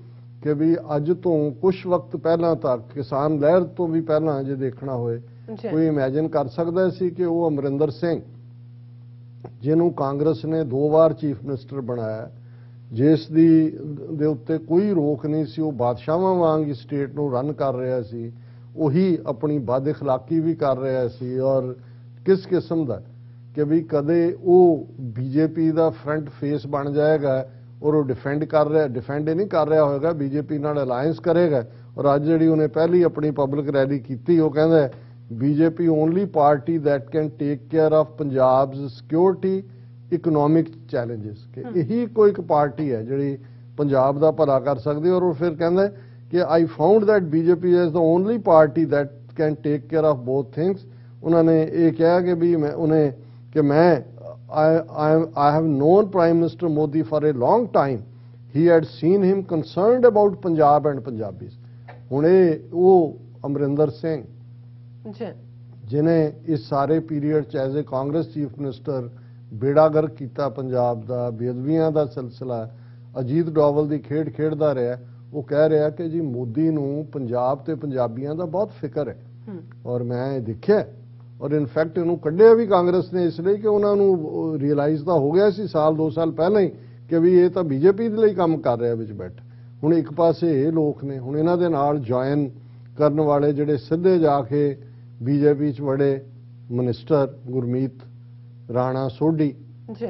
S2: ਕਿ ਵੀ ਅੱਜ ਤੋਂ ਕੁਝ ਵਕਤ ਪਹਿਲਾਂ ਤੱਕ, ਕਿਸਾਨ ਲਹਿਰ ਤੋਂ ਵੀ ਪਹਿਲਾਂ ਜੇ ਦੇਖਣਾ ਹੋਏ, ਕੋਈ ਇਮੇਜਿਨ ਕਰ ਸਕਦਾ ਸੀ ਕਿ ਉਹ ਅਮਰਿੰਦਰ ਸਿੰਘ, ਜਿਹਨੂੰ ਕਾਂਗਰਸ ਨੇ 2 ਵਾਰ ਚੀਫ ਮਿਨਿਸਟਰ ਬਣਾਇਆ, ਜਿਸ ਦੇ ਉੱਤੇ ਕੋਈ ਰੋਕ ਨਹੀਂ ਸੀ, ਉਹ ਬਾਦਸ਼ਾਹਾਂ ਵਾਂਗ ਸਟੇਟ ਨੂੰ ਰਨ ਕਰ ਰਿਹਾ ਸੀ, ਉਹੀ ਆਪਣੀ ਬਦ ਇਖਲਾਕੀ ਵੀ ਕਰ ਰਿਹਾ ਸੀ। ਔਰ ਕਿਸ ਕਿਸਮ ਦਾ ਕਿ ਵੀ ਕਦੇ ਉਹ ਬੀਜੇਪੀ ਦਾ ਫਰੰਟ ਫੇਸ ਬਣ ਜਾਏਗਾ ਔਰ ਉਹ ਡਿਫੈਂਡ ਨਹੀਂ ਕਰ ਰਿਹਾ ਹੋਏਗਾ, ਬੀਜੇਪੀ ਨਾਲ ਅਲਾਇੰਸ ਕਰੇਗਾ। ਔਰ ਅੱਜ ਜਿਹੜੀ ਉਹਨੇ ਪਹਿਲੀ ਆਪਣੀ ਪਬਲਿਕ ਰੈਲੀ ਕੀਤੀ, ਉਹ ਕਹਿੰਦਾ BJP only party that can take care of Punjab's security economic challenges, ਕਿ ਇਹੀ ਕੋਈ ਇੱਕ ਪਾਰਟੀ ਹੈ ਜਿਹੜੀ ਪੰਜਾਬ ਦਾ ਭਲਾ ਕਰ ਸਕਦੀ। ਔਰ ਉਹ ਫਿਰ ਕਹਿੰਦਾ ਕਿ ਆਈ found that BJP is the only party that can take care of both things. ਉਹਨਾਂ ਨੇ ਇਹ ਕਿਹਾ ਕਿ ਵੀ ਮੈਂ I have known Prime Minister Modi for a long time. He had seen him concerned about Punjab and Punjabis. ਹੁਣ ਉਹ ਅਮਰਿੰਦਰ ਸਿੰਘ ਜਿਨੇ ਇਸ ਸਾਰੇ ਪੀਰੀਅਡ 'ਚ as a Congress chief minister ਬੇੜਾਗਰਕ ਕੀਤਾ ਪੰਜਾਬ ਦਾ, ਬੇਅਦਬੀਆਂ ਦਾ ਸਿਲਸਿਲਾ, ਅਜੀਤ ਡੋਵਲ ਦੀ ਖੇਡ ਖੇਡਦਾ ਰਿਹਾ, ਉਹ ਕਹਿ ਰਿਹਾ ਕਿ ਜੀ ਮੋਦੀ ਨੂੰ ਪੰਜਾਬ ਤੇ ਪੰਜਾਬੀਆਂ ਦਾ ਬਹੁਤ ਫਿਕਰ ਹੈ। ਔਰ ਮੈਂ ਇਹ ਦੇਖਿਆ, ਔਰ ਇਨਫੈਕਟ ਇਹਨੂੰ ਕੱਢਿਆ ਵੀ ਕਾਂਗਰਸ ਨੇ ਇਸ ਲਈ ਕਿ ਉਹਨਾਂ ਨੂੰ ਰਿਅਲਾਈਜ਼ ਤਾਂ ਹੋ ਗਿਆ ਸੀ ਸਾਲ 2 ਸਾਲ ਪਹਿਲਾਂ ਹੀ ਕਿ ਵੀ ਇਹ ਤਾਂ ਬੀਜੇਪੀ ਦੇ ਲਈ ਕੰਮ ਕਰ ਰਿਹਾ ਵਿੱਚ ਬੈਠ। ਹੁਣ ਇੱਕ ਪਾਸੇ ਇਹ ਲੋਕ ਨੇ, ਹੁਣ ਇਹਨਾਂ ਦੇ ਨਾਲ ਜੁਆਇਨ ਕਰਨ ਵਾਲੇ ਜਿਹੜੇ ਸਿੱਧੇ ਜਾ ਕੇ ਬੀਜੇਪੀ 'ਚ ਵੜੇ ਮਿਨਿਸਟਰ ਗੁਰਮੀਤ ਰਾਣਾ ਸੋਢੀ,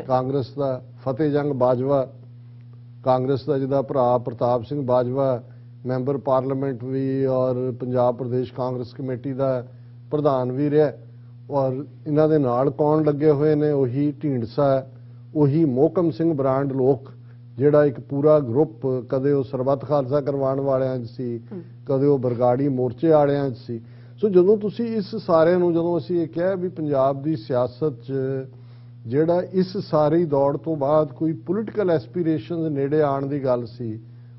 S2: ਕਾਂਗਰਸ ਦਾ ਫਤਿਹ ਜੰਗ ਬਾਜਵਾ, ਕਾਂਗਰਸ ਦਾ ਜਿਹਦਾ ਭਰਾ ਪ੍ਰਤਾਪ ਸਿੰਘ ਬਾਜਵਾ ਮੈਂਬਰ ਪਾਰਲੀਮੈਂਟ ਵੀ ਔਰ ਪੰਜਾਬ ਪ੍ਰਦੇਸ਼ ਕਾਂਗਰਸ ਕਮੇਟੀ ਦਾ ਪ੍ਰਧਾਨ ਵੀ ਰਿਹਾ। ਔਰ ਇਹਨਾਂ ਦੇ ਨਾਲ ਕੌਣ ਲੱਗੇ ਹੋਏ ਨੇ, ਉਹੀ ਢੀਂਡਸਾ, ਉਹੀ ਮੋਹਕਮ ਸਿੰਘ ਬਰਾਂਡ ਲੋਕ, ਜਿਹੜਾ ਇੱਕ ਪੂਰਾ ਗਰੁੱਪ, ਕਦੇ ਉਹ ਸਰਬੱਤ ਖਾਲਸਾ ਕਰਵਾਉਣ ਵਾਲਿਆਂ 'ਚ ਸੀ, ਕਦੇ ਉਹ ਬਰਗਾੜੀ ਮੋਰਚੇ ਵਾਲਿਆਂ 'ਚ ਸੀ। ਸੋ ਜਦੋਂ ਤੁਸੀਂ ਇਸ ਸਾਰੇ ਨੂੰ, ਜਦੋਂ ਅਸੀਂ ਇਹ ਕਿਹਾ ਵੀ ਪੰਜਾਬ ਦੀ ਸਿਆਸਤ 'ਚ ਜਿਹੜਾ ਇਸ ਸਾਰੀ ਦੌੜ ਤੋਂ ਬਾਅਦ ਕੋਈ ਪੋਲੀਟੀਕਲ ਐਸਪੀਰੇਸ਼ਨਸ ਨੇੜੇ ਆਉਣ ਦੀ ਗੱਲ ਸੀ,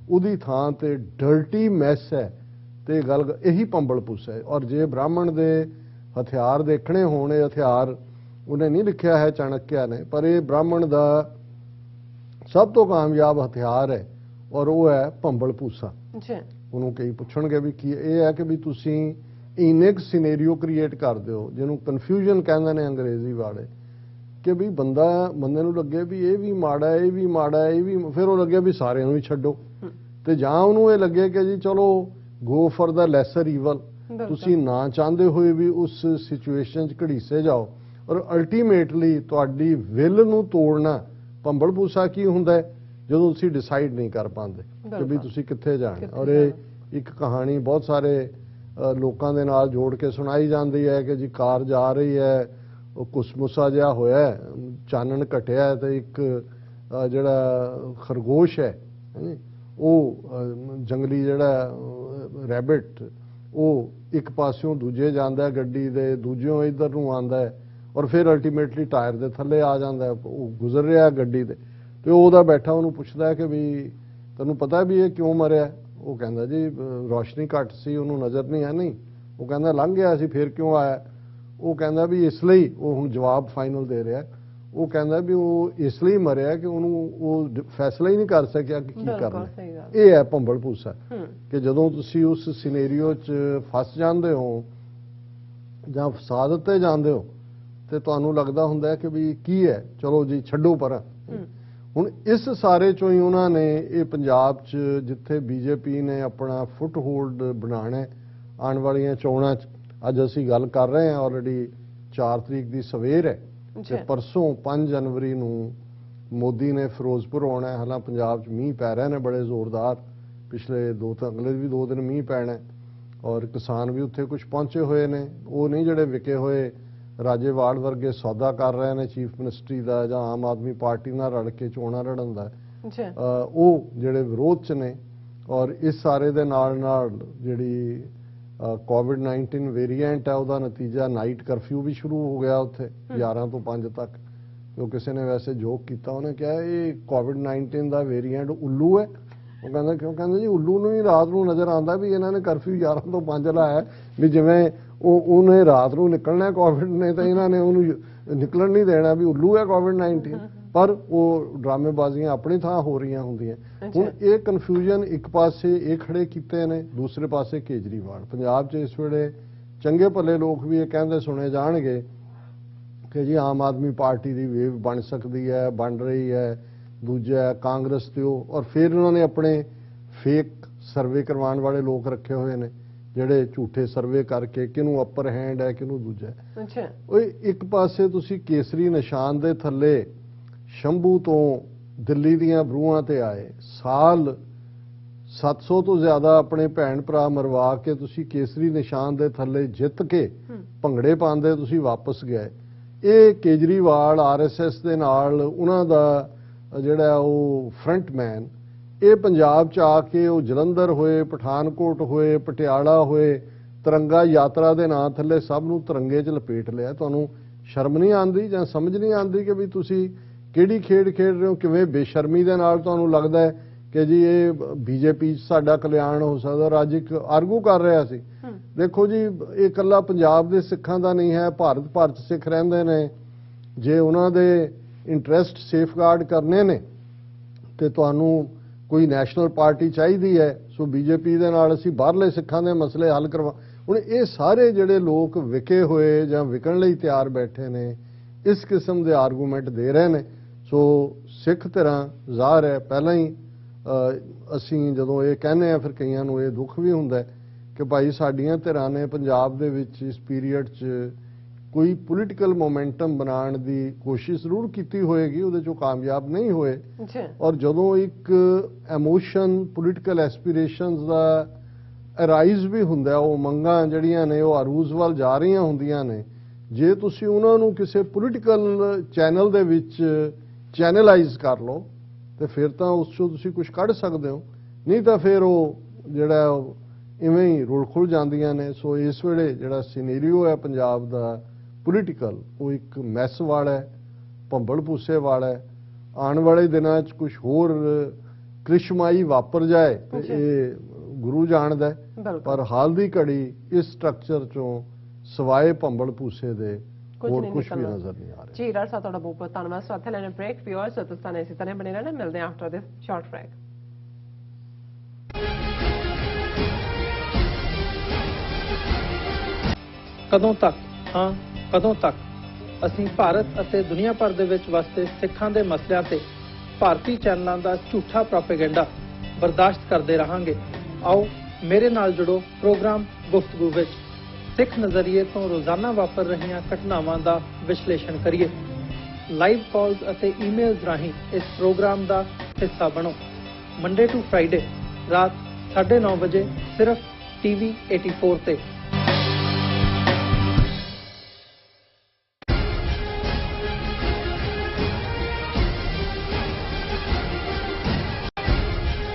S2: ਉਹਦੀ ਥਾਂ ਤੇ ਡਰਟੀ ਮੈਸ ਹੈ ਤੇ ਗੱਲ ਇਹੀ ਪੰਬਲ ਪੁੱਸ ਹੈ। ਔਰ ਜੇ ਬ੍ਰਾਹਮਣ ਦੇ ਹਥਿਆਰ ਦੇਖਣੇ ਹੋਣ, ਇਹ ਹਥਿਆਰ ਉਹਨੇ ਨਹੀਂ ਲਿਖਿਆ ਹੈ ਚਾਣਕਿਆ ਨੇ, ਪਰ ਇਹ ਬ੍ਰਾਹਮਣ ਦਾ ਸਭ ਤੋਂ ਕਾਮਯਾਬ ਹਥਿਆਰ ਹੈ ਔਰ ਉਹ ਹੈ ਪੰਬਲ ਪੂਸਾ। ਉਹਨੂੰ ਕਈ ਪੁੱਛਣਗੇ ਵੀ ਕੀ ਇਹ ਹੈ ਕਿ ਵੀ ਤੁਸੀਂ ਇੰਨੇ ਕੁ ਸਿਨੈਰੀਓ ਕ੍ਰੀਏਟ ਕਰ ਦਿਓ ਜਿਹਨੂੰ ਕਨਫਿਊਜ਼ਨ ਕਹਿੰਦੇ ਨੇ ਅੰਗਰੇਜ਼ੀ ਵਾਲੇ, ਕਿ ਵੀ ਬੰਦੇ ਨੂੰ ਲੱਗੇ ਵੀ ਇਹ ਵੀ ਮਾੜਾ, ਇਹ ਵੀ ਮਾੜਾ, ਇਹ ਵੀ, ਫਿਰ ਉਹ ਲੱਗੇ ਵੀ ਸਾਰਿਆਂ ਨੂੰ ਹੀ ਛੱਡੋ, ਤੇ ਜਾਂ ਉਹਨੂੰ ਇਹ ਲੱਗੇ ਕਿ ਜੀ ਚਲੋ go for the lesser evil, ਤੁਸੀਂ ਨਾ ਚਾਹੁੰਦੇ ਹੋਏ ਵੀ ਉਸ ਸਿਚੁਏਸ਼ਨ 'ਚ ਘੜੀਸੇ ਜਾਓ। ਔਰ ਅਲਟੀਮੇਟਲੀ ਤੁਹਾਡੀ ਵਿਲ ਨੂੰ ਤੋੜਨਾ ਪੰਬਲ ਪੂਸਾ ਕੀ ਹੁੰਦਾ ਜਦੋਂ ਤੁਸੀਂ ਡਿਸਾਈਡ ਨਹੀਂ ਕਰ ਪਾਉਂਦੇ ਕਿ ਵੀ ਤੁਸੀਂ ਕਿੱਥੇ ਜਾਣਾ। ਔਰ ਇਹ ਇੱਕ ਕਹਾਣੀ ਬਹੁਤ ਸਾਰੇ ਲੋਕਾਂ ਦੇ ਨਾਲ ਜੋੜ ਕੇ ਸੁਣਾਈ ਜਾਂਦੀ ਹੈ ਕਿ ਜੀ ਕਾਰ ਜਾ ਰਹੀ ਹੈ, ਉਹ ਕੁਸਮੁਸਾ ਜਿਹਾ ਹੋਇਆ, ਚਾਨਣ ਘਟਿਆ ਤੇ ਇੱਕ ਜਿਹੜਾ ਖਰਗੋਸ਼ ਹੈ ਉਹ ਜੰਗਲੀ ਜਿਹੜਾ ਰੈਬਿਟ, ਉਹ ਇੱਕ ਪਾਸਿਓਂ ਦੂਜੇ ਜਾਂਦਾ ਗੱਡੀ ਦੇ, ਦੂਜਿਓਂ ਇੱਧਰ ਨੂੰ ਆਉਂਦਾ ਹੈ ਔਰ ਫਿਰ ਅਲਟੀਮੇਟਲੀ ਟਾਇਰ ਦੇ ਥੱਲੇ ਆ ਜਾਂਦਾ। ਉਹ ਗੁਜ਼ਰ ਰਿਹਾ ਗੱਡੀ ਦੇ ਤੇ ਉਹਦਾ ਬੈਠਾ ਉਹਨੂੰ ਪੁੱਛਦਾ ਕਿ ਵੀ ਤੈਨੂੰ ਪਤਾ ਵੀ ਇਹ ਕਿਉਂ ਮਰਿਆ? ਉਹ ਕਹਿੰਦਾ ਜੀ ਰੋਸ਼ਨੀ ਘੱਟ ਸੀ, ਉਹਨੂੰ ਨਜ਼ਰ ਨਹੀਂ ਆ। ਨਹੀਂ, ਉਹ ਕਹਿੰਦਾ ਲੰਘ ਗਿਆ ਸੀ, ਫਿਰ ਕਿਉਂ ਆਇਆ? ਉਹ ਕਹਿੰਦਾ ਵੀ ਇਸ ਲਈ, ਉਹ ਹੁਣ ਜਵਾਬ ਫਾਈਨਲ ਦੇ ਰਿਹਾ, ਉਹ ਕਹਿੰਦਾ ਵੀ ਉਹ ਇਸ ਲਈ ਮਰਿਆ ਕਿ ਉਹਨੂੰ ਉਹ ਫੈਸਲਾ ਹੀ ਨਹੀਂ ਕਰ ਸਕਿਆ ਕਿ ਕੀ ਕਰਨਾ। ਇਹ ਹੈ ਭੰਬਲ ਭੂਸਾ, ਕਿ ਜਦੋਂ ਤੁਸੀਂ ਉਸ ਸਿਨੈਰੀਓ 'ਚ ਫਸ ਜਾਂਦੇ ਹੋ ਜਾਂ ਫਸਾ ਦਿੱਤੇ ਜਾਂਦੇ ਹੋ ਤੇ ਤੁਹਾਨੂੰ ਲੱਗਦਾ ਹੁੰਦਾ ਕਿ ਵੀ ਕੀ ਹੈ, ਚਲੋ ਜੀ ਛੱਡੋ ਪਰਾਂ। ਹੁਣ ਇਸ ਸਾਰੇ ਚੋਂ ਹੀ ਉਹਨਾਂ ਨੇ ਇਹ ਪੰਜਾਬ 'ਚ ਜਿੱਥੇ ਬੀਜੇਪੀ ਨੇ ਆਪਣਾ ਫੁੱਟ ਹੋਲਡ ਬਣਾਉਣਾ ਆਉਣ ਵਾਲੀਆਂ ਚੋਣਾਂ 'ਚ, ਅੱਜ ਅਸੀਂ ਗੱਲ ਕਰ ਰਹੇ ਹਾਂ ਆਲਰੇਡੀ 4 ਤਰੀਕ ਦੀ ਸਵੇਰ ਹੈ ਤੇ ਪਰਸੋਂ 5 ਜਨਵਰੀ ਨੂੰ ਮੋਦੀ ਨੇ ਫਿਰੋਜ਼ਪੁਰ ਆਉਣਾ ਹੈ। ਹਾਲਾਂ ਪੰਜਾਬ 'ਚ ਮੀਂਹ ਪੈ ਰਹੇ ਨੇ ਬੜੇ ਜ਼ੋਰਦਾਰ, ਪਿਛਲੇ ਅਗਲੇ ਵੀ 2 ਦਿਨ ਮੀਂਹ ਪੈਣਾ ਔਰ ਕਿਸਾਨ ਵੀ ਉੱਥੇ ਕੁਝ ਪਹੁੰਚੇ ਹੋਏ ਨੇ। ਉਹ ਨਹੀਂ ਜਿਹੜੇ ਵਿਕੇ ਹੋਏ ਰਾਜੇਵਾਲ ਵਰਗੇ ਸੌਦਾ ਕਰ ਰਹੇ ਨੇ ਚੀਫ ਮਿਨਿਸਟਰੀ ਦਾ ਜਾਂ ਆਮ ਆਦਮੀ ਪਾਰਟੀ ਨਾਲ ਰਲ ਕੇ ਚੋਣਾਂ ਲੜਨ ਦਾ, ਉਹ ਜਿਹੜੇ ਵਿਰੋਧ 'ਚ ਨੇ। ਔਰ ਇਸ ਸਾਰੇ ਦੇ ਨਾਲ ਨਾਲ ਜਿਹੜੀ ਕੋਵਿਡ-19 ਵੇਰੀਐਂਟ ਹੈ ਉਹਦਾ ਨਤੀਜਾ ਨਾਈਟ ਕਰਫਿਊ ਵੀ ਸ਼ੁਰੂ ਹੋ ਗਿਆ ਉੱਥੇ 11 ਤੋਂ 5 ਤੱਕ। ਜੋ ਕਿਸੇ ਨੇ ਵੈਸੇ ਜੋਕ ਕੀਤਾ, ਉਹਨੇ ਕਿਹਾ ਇਹ ਕੋਵਿਡ-19 ਦਾ ਵੇਰੀਐਂਟ ਉੱਲੂ ਹੈ। ਉਹ ਕਹਿੰਦਾ ਕਿਉਂ? ਕਹਿੰਦੇ ਜੀ ਉੱਲੂ ਨੂੰ ਹੀ ਰਾਤ ਨੂੰ ਨਜ਼ਰ ਆਉਂਦਾ ਵੀ ਇਹਨਾਂ ਨੇ ਕਰਫਿਊ 11 ਤੋਂ 5 ਲਾਇਆ, ਵੀ ਜਿਵੇਂ ਉਹਨੇ ਰਾਤ ਨੂੰ ਨਿਕਲਣਾ ਕੋਵਿਡ ਨੇ ਤਾਂ ਇਹਨਾਂ ਨੇ ਉਹਨੂੰ ਨਿਕਲਣ ਨਹੀਂ ਦੇਣਾ, ਵੀ ਉੱਲੂ ਹੈ ਕੋਵਿਡ-19। ਪਰ ਉਹ ਡਰਾਮੇਬਾਜ਼ੀਆਂ ਆਪਣੀ ਥਾਂ ਹੋ ਰਹੀਆਂ ਹੁੰਦੀਆਂ। ਹੁਣ ਇਹ ਕਨਫਿਊਜ਼ਨ ਇੱਕ ਪਾਸੇ ਇਹ ਖੜੇ ਕੀਤੇ ਨੇ, ਦੂਸਰੇ ਪਾਸੇ ਕੇਜਰੀਵਾਲ। ਪੰਜਾਬ 'ਚ ਇਸ ਵੇਲੇ ਚੰਗੇ ਭਲੇ ਲੋਕ ਵੀ ਇਹ ਕਹਿੰਦੇ ਸੁਣੇ ਜਾਣਗੇ ਕਿ ਜੀ ਆਮ ਆਦਮੀ ਪਾਰਟੀ ਦੀ ਵੇਵ ਬਣ ਸਕਦੀ ਹੈ, ਬਣ ਰਹੀ ਹੈ, ਦੂਜਾ ਹੈ ਕਾਂਗਰਸ ਤੇ ਉਹ, ਔਰ ਫਿਰ ਉਹਨਾਂ ਨੇ ਆਪਣੇ ਫੇਕ ਸਰਵੇ ਕਰਵਾਉਣ ਵਾਲੇ ਲੋਕ ਰੱਖੇ ਹੋਏ ਨੇ ਜਿਹੜੇ ਝੂਠੇ ਸਰਵੇ ਕਰਕੇ ਕਿਹਨੂੰ ਅਪਰ ਹੈਂਡ ਹੈ ਕਿਹਨੂੰ ਦੂਜਾ ਹੈ।
S1: ਅੱਛਾ,
S2: ਉਹ ਇੱਕ ਪਾਸੇ ਤੁਸੀਂ ਕੇਸਰੀ ਨਿਸ਼ਾਨ ਦੇ ਥੱਲੇ ਸ਼ੰਭੂ ਤੋਂ ਦਿੱਲੀ ਦੀਆਂ ਬਰੂਹਾਂ ਤੇ ਆਏ, ਸਾਲ 700 ਤੋਂ ਜ਼ਿਆਦਾ ਆਪਣੇ ਭੈਣ ਭਰਾ ਮਰਵਾ ਕੇ ਤੁਸੀਂ ਕੇਸਰੀ ਨਿਸ਼ਾਨ ਦੇ ਥੱਲੇ ਜਿੱਤ ਕੇ ਭੰਗੜੇ ਪਾਉਂਦੇ ਤੁਸੀਂ ਵਾਪਸ ਗਏ। ਇਹ ਕੇਜਰੀਵਾਲ ਆਰਐਸਐਸ ਦੇ ਨਾਲ ਉਹਨਾਂ ਦਾ ਜਿਹੜਾ ਉਹ ਫਰੰਟਮੈਨ, ਇਹ ਪੰਜਾਬ 'ਚ ਆ ਕੇ ਉਹ ਜਲੰਧਰ ਹੋਏ, ਪਠਾਨਕੋਟ ਹੋਏ, ਪਟਿਆਲਾ ਹੋਏ, ਤਿਰੰਗਾ ਯਾਤਰਾ ਦੇ ਨਾਂ ਥੱਲੇ ਸਭ ਨੂੰ ਤਿਰੰਗੇ 'ਚ ਲਪੇਟ ਲਿਆ। ਤੁਹਾਨੂੰ ਸ਼ਰਮ ਨਹੀਂ ਆਉਂਦੀ ਜਾਂ ਸਮਝ ਨਹੀਂ ਆਉਂਦੀ ਕਿ ਵੀ ਤੁਸੀਂ ਕਿਹੜੀ ਖੇਡ ਖੇਡ ਰਹੇ ਹੋ? ਕਿਵੇਂ ਬੇਸ਼ਰਮੀ ਦੇ ਨਾਲ ਤੁਹਾਨੂੰ ਲੱਗਦਾ ਹੈ ਕਿ ਜੀ ਇਹ ਬੀਜੇਪੀ 'ਚ ਸਾਡਾ ਕਲਿਆਣ ਹੋ ਸਕਦਾ? ਅੱਜ ਇੱਕ ਆਰਗੂ ਕਰ ਰਿਹਾ ਸੀ, ਦੇਖੋ ਜੀ ਇਹ ਇਕੱਲਾ ਪੰਜਾਬ ਦੇ ਸਿੱਖਾਂ ਦਾ ਨਹੀਂ ਹੈ, ਭਾਰਤ ਭਰ 'ਚ ਸਿੱਖ ਰਹਿੰਦੇ ਨੇ, ਜੇ ਉਹਨਾਂ ਦੇ ਇੰਟਰਸਟ ਸੇਫਗਾਰਡ ਕਰਨੇ ਨੇ ਤੇ ਤੁਹਾਨੂੰ ਕੋਈ ਨੈਸ਼ਨਲ ਪਾਰਟੀ ਚਾਹੀਦੀ ਹੈ। ਸੋ ਬੀਜੇਪੀ ਦੇ ਨਾਲ ਅਸੀਂ ਬਾਹਰਲੇ ਸਿੱਖਾਂ ਦੇ ਮਸਲੇ ਹੱਲ ਕਰਵਾ। ਹੁਣ ਇਹ ਸਾਰੇ ਜਿਹੜੇ ਲੋਕ ਵਿਕੇ ਹੋਏ ਜਾਂ ਵਿਕਣ ਲਈ ਤਿਆਰ ਬੈਠੇ ਨੇ, ਇਸ ਕਿਸਮ ਦੇ ਆਰਗੂਮੈਂਟ ਦੇ ਰਹੇ ਨੇ। ਸੋ ਸਿੱਖ ਧਿਰਾਂ ਜ਼ਾਹਰ ਹੈ ਪਹਿਲਾਂ ਹੀ ਅਸੀਂ ਜਦੋਂ ਇਹ ਕਹਿੰਦੇ ਆ ਫਿਰ ਕਈਆਂ ਨੂੰ ਇਹ ਦੁੱਖ ਵੀ ਹੁੰਦਾ ਕਿ ਭਾਈ ਸਾਡੀਆਂ ਧਿਰਾਂ ਨੇ ਪੰਜਾਬ ਦੇ ਵਿੱਚ ਇਸ ਪੀਰੀਅਡ 'ਚ ਕੋਈ ਪੋਲੀਟੀਕਲ ਮੋਮੈਂਟਮ ਬਣਾਉਣ ਦੀ ਕੋਸ਼ਿਸ਼ ਜ਼ਰੂਰ ਕੀਤੀ ਹੋਏਗੀ, ਉਹਦੇ 'ਚੋਂ ਕਾਮਯਾਬ ਨਹੀਂ ਹੋਏ। ਔਰ ਜਦੋਂ ਇੱਕ ਐਮੋਸ਼ਨ ਪੋਲੀਟੀਕਲ ਐਸਪੀਰੇਸ਼ਨਸ ਦਾ ਅਰਾਈਜ਼ ਵੀ ਹੁੰਦਾ, ਉਹ ਮੰਗਾਂ ਜਿਹੜੀਆਂ ਨੇ ਉਹ ਅਰੂਜ਼ ਵੱਲ ਜਾ ਰਹੀਆਂ ਹੁੰਦੀਆਂ ਨੇ, ਜੇ ਤੁਸੀਂ ਉਹਨਾਂ ਨੂੰ ਕਿਸੇ ਪੋਲੀਟੀਕਲ ਚੈਨਲ ਦੇ ਵਿੱਚ ਚੈਨਲਾਈਜ਼ ਕਰ ਲਓ ਤੇ ਫਿਰ ਤਾਂ ਉਸ 'ਚੋਂ ਤੁਸੀਂ ਕੁਝ ਕੱਢ ਸਕਦੇ ਹੋ, ਨਹੀਂ ਤਾਂ ਫਿਰ ਉਹ ਜਿਹੜਾ ਇਵੇਂ ਹੀ ਰੁਲ ਖੁੱਲ ਜਾਂਦੀਆਂ ਨੇ। ਸੋ ਇਸ ਵੇਲੇ ਜਿਹੜਾ ਸੀਨੇਰੀਓ ਹੈ ਪੰਜਾਬ ਦਾ ਪੋਲੀਟੀਕਲ, ਉਹ ਇੱਕ ਮੈਸ ਵਾਲਾ ਹੈ, ਭੰਬਲ ਭੂਸੇ ਵਾਲਾ ਹੈ। ਆਉਣ ਵਾਲੇ ਦਿਨਾਂ 'ਚ ਕੁਝ ਹੋਰ ਕ੍ਰਿਸ਼ਮਾਈ ਵਾਪਰ ਜਾਏ ਤੇ ਇਹ ਗੁਰੂ ਜਾਣਦਾ, ਪਰ ਹਾਲ ਦੀ ਘੜੀ ਇਸ ਸਟਰਕਚਰ 'ਚੋਂ ਸਵਾਏ ਭੰਬਲ ਭੂਸੇ ਦੇ ਹੋਰ ਕੁਝ ਵੀ ਨਜ਼ਰ ਨਹੀਂ ਆ ਰਿਹਾ।
S1: ਜੀ ਡਾਕਟਰ ਸਾਹਿਬ ਤੁਹਾਡਾ ਬਹੁਤ ਬਹੁਤ ਧੰਨਵਾਦ। ਸੋ ਇੱਥੇ ਲੈਣੇ ਬ੍ਰੇਕ, ਵਿਊਅਰਸ ਤੁਸੀਂ ਇਸੇ ਤਰ੍ਹਾਂ ਬਣੇ ਰਹਿਣਾ, ਮਿਲਦੇ ਹਾਂ ਆਫਟਰ ਦਿਸ ਸ਼ਾਰਟ ਬ੍ਰੇਕ।
S6: ਕਦੋਂ ਤੱਕ, ਹਾਂ ਕਦੋਂ ਤੱਕ ਅਸੀਂ ਭਾਰਤ ਅਤੇ ਦੁਨੀਆ ਭਰ ਦੇ ਵਿੱਚ ਵਸਦੇ ਸਿੱਖਾਂ ਦੇ ਮਸਲਿਆਂ ਤੇ ਭਾਰਤੀ ਚੈਨਲਾਂ ਦਾ ਝੂਠਾ ਪ੍ਰੋਪੇਗੈਂਡਾ ਬਰਦਾਸ਼ਤ ਕਰਦੇ ਰਹਾਂਗੇ? ਆਓ ਮੇਰੇ ਨਾਲ ਜੁੜੋ ਪ੍ਰੋਗਰਾਮ ਗੁਫ਼ਤਗੂ ਵਿੱਚ। ਸਿੱਖ ਨਜ਼ਰੀਏ ਤੋਂ ਰੋਜ਼ਾਨਾ ਵਾਪਰ ਰਹੀਆਂ ਘਟਨਾਵਾਂ ਦਾ ਵਿਸ਼ਲੇਸ਼ਣ ਕਰੀਏ। ਲਾਈਵ ਕਾਲਸ ਅਤੇ ਈਮੇਲਸ ਰਾਹੀਂ ਇਸ ਪ੍ਰੋਗਰਾਮ ਦਾ ਹਿੱਸਾ ਬਣੋ। ਮੰਡੇ ਟੂ ਫਰਾਈਡੇ ਰਾਤ 9:30 ਵਜੇ ਸਿਰਫ TV 84 ਤੇ।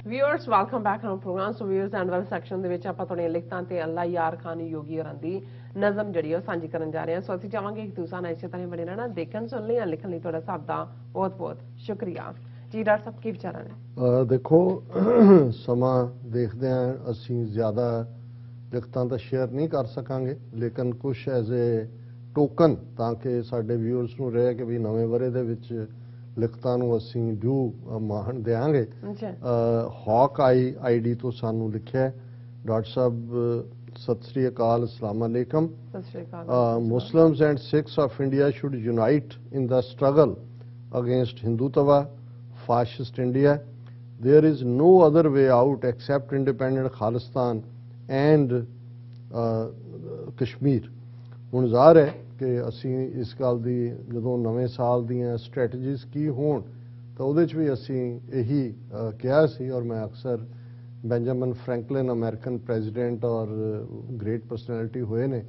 S1: Viewers welcome back on programme. So viewers and well section ਦੇ ਵਿੱਚ ਆਪਾਂ ਤੁਹਾਡੀਆਂ ਲਿਖਤਾਂ ਤੇ ਅੱਲਾ ਯਾਰ ਖਾਨ ਯੋਗੀ ਹੋਰਾਂ ਦੀ ਨਜ਼ਮ ਜਿਹੜੀ ਉਹ ਸਾਂਝੀ ਕਰਨ ਜਾ ਰਹੇ ਹਾਂ। ਸੋ ਅਸੀਂ ਚਾਹਾਂਗੇ ਕਿ ਤੁਸੀਂ ਇਸੇ ਤਰ੍ਹਾਂ ਬਣੇ ਰਹਿਣਾ, ਦੇਖਣ ਸੁਣ ਲਈ ਲਿਖਣ ਲਈ ਤੁਹਾਡਾ ਸਭ ਦਾ ਬਹੁਤ ਬਹੁਤ ਸ਼ੁਕਰੀਆ। ਜੀ ਡਾਕਟਰ ਸਾਹਿਬ ਕੀ ਵਿਚਾਰਾਂ ਨੇ?
S2: ਦੇਖੋ ਸਮਾਂ ਦੇਖਦੇ ਹਾਂ, ਅਸੀਂ ਜ਼ਿਆਦਾ ਲਿਖਤਾਂ ਤਾਂ ਸ਼ੇਅਰ ਨਹੀਂ ਕਰ ਸਕਾਂਗੇ, ਲੇਕਿਨ ਕੁਝ ਐਜ਼ ਏ ਟੋਕਨ ਤਾਂ ਕਿ ਸਾਡੇ ਵਿਊਅਰਸ ਨੂੰ ਰਹੇ ਕਿ ਵੀ ਨਵੇਂ ਵਰੇ ਦੇ ਵਿੱਚ ਲਿਖਤਾਂ ਨੂੰ ਅਸੀਂ ਡਿਊ ਮਾਣ ਦਿਆਂਗੇ। ਹੌਕ ਆਈਡੀ ਤੋਂ ਸਾਨੂੰ ਲਿਖਿਆ doctor Sahib, Sat Sri Akal, Islam ਅਲੈਕਮ। Muslims and Sikhs of India should unite in the struggle against Hindutva, fascist India. There is no other way out except independent Khalistan and Kashmir. ਹੁਣ ਜ਼ਾਹਰ ਹੈ ਕਿ ਅਸੀਂ ਇਸ ਗੱਲ ਦੀ ਜਦੋਂ ਨਵੇਂ ਸਾਲ ਦੀਆਂ ਸਟ੍ਰੈਟਜੀਜ਼ ਕੀ ਹੋਣ ਤਾਂ ਉਹਦੇ 'ਚ ਵੀ ਅਸੀਂ ਇਹੀ ਕਿਹਾ ਸੀ, ਔਰ ਮੈਂ ਅਕਸਰ ਬੈਂਜਾਮਿਨ ਫਰੈਂਕਲਿਨ ਅਮਰੀਕਨ ਪ੍ਰੈਜ਼ੀਡੈਂਟ ਔਰ ਗ੍ਰੇਟ ਪਰਸਨੈਲਿਟੀ ਹੋਏ ਨੇ,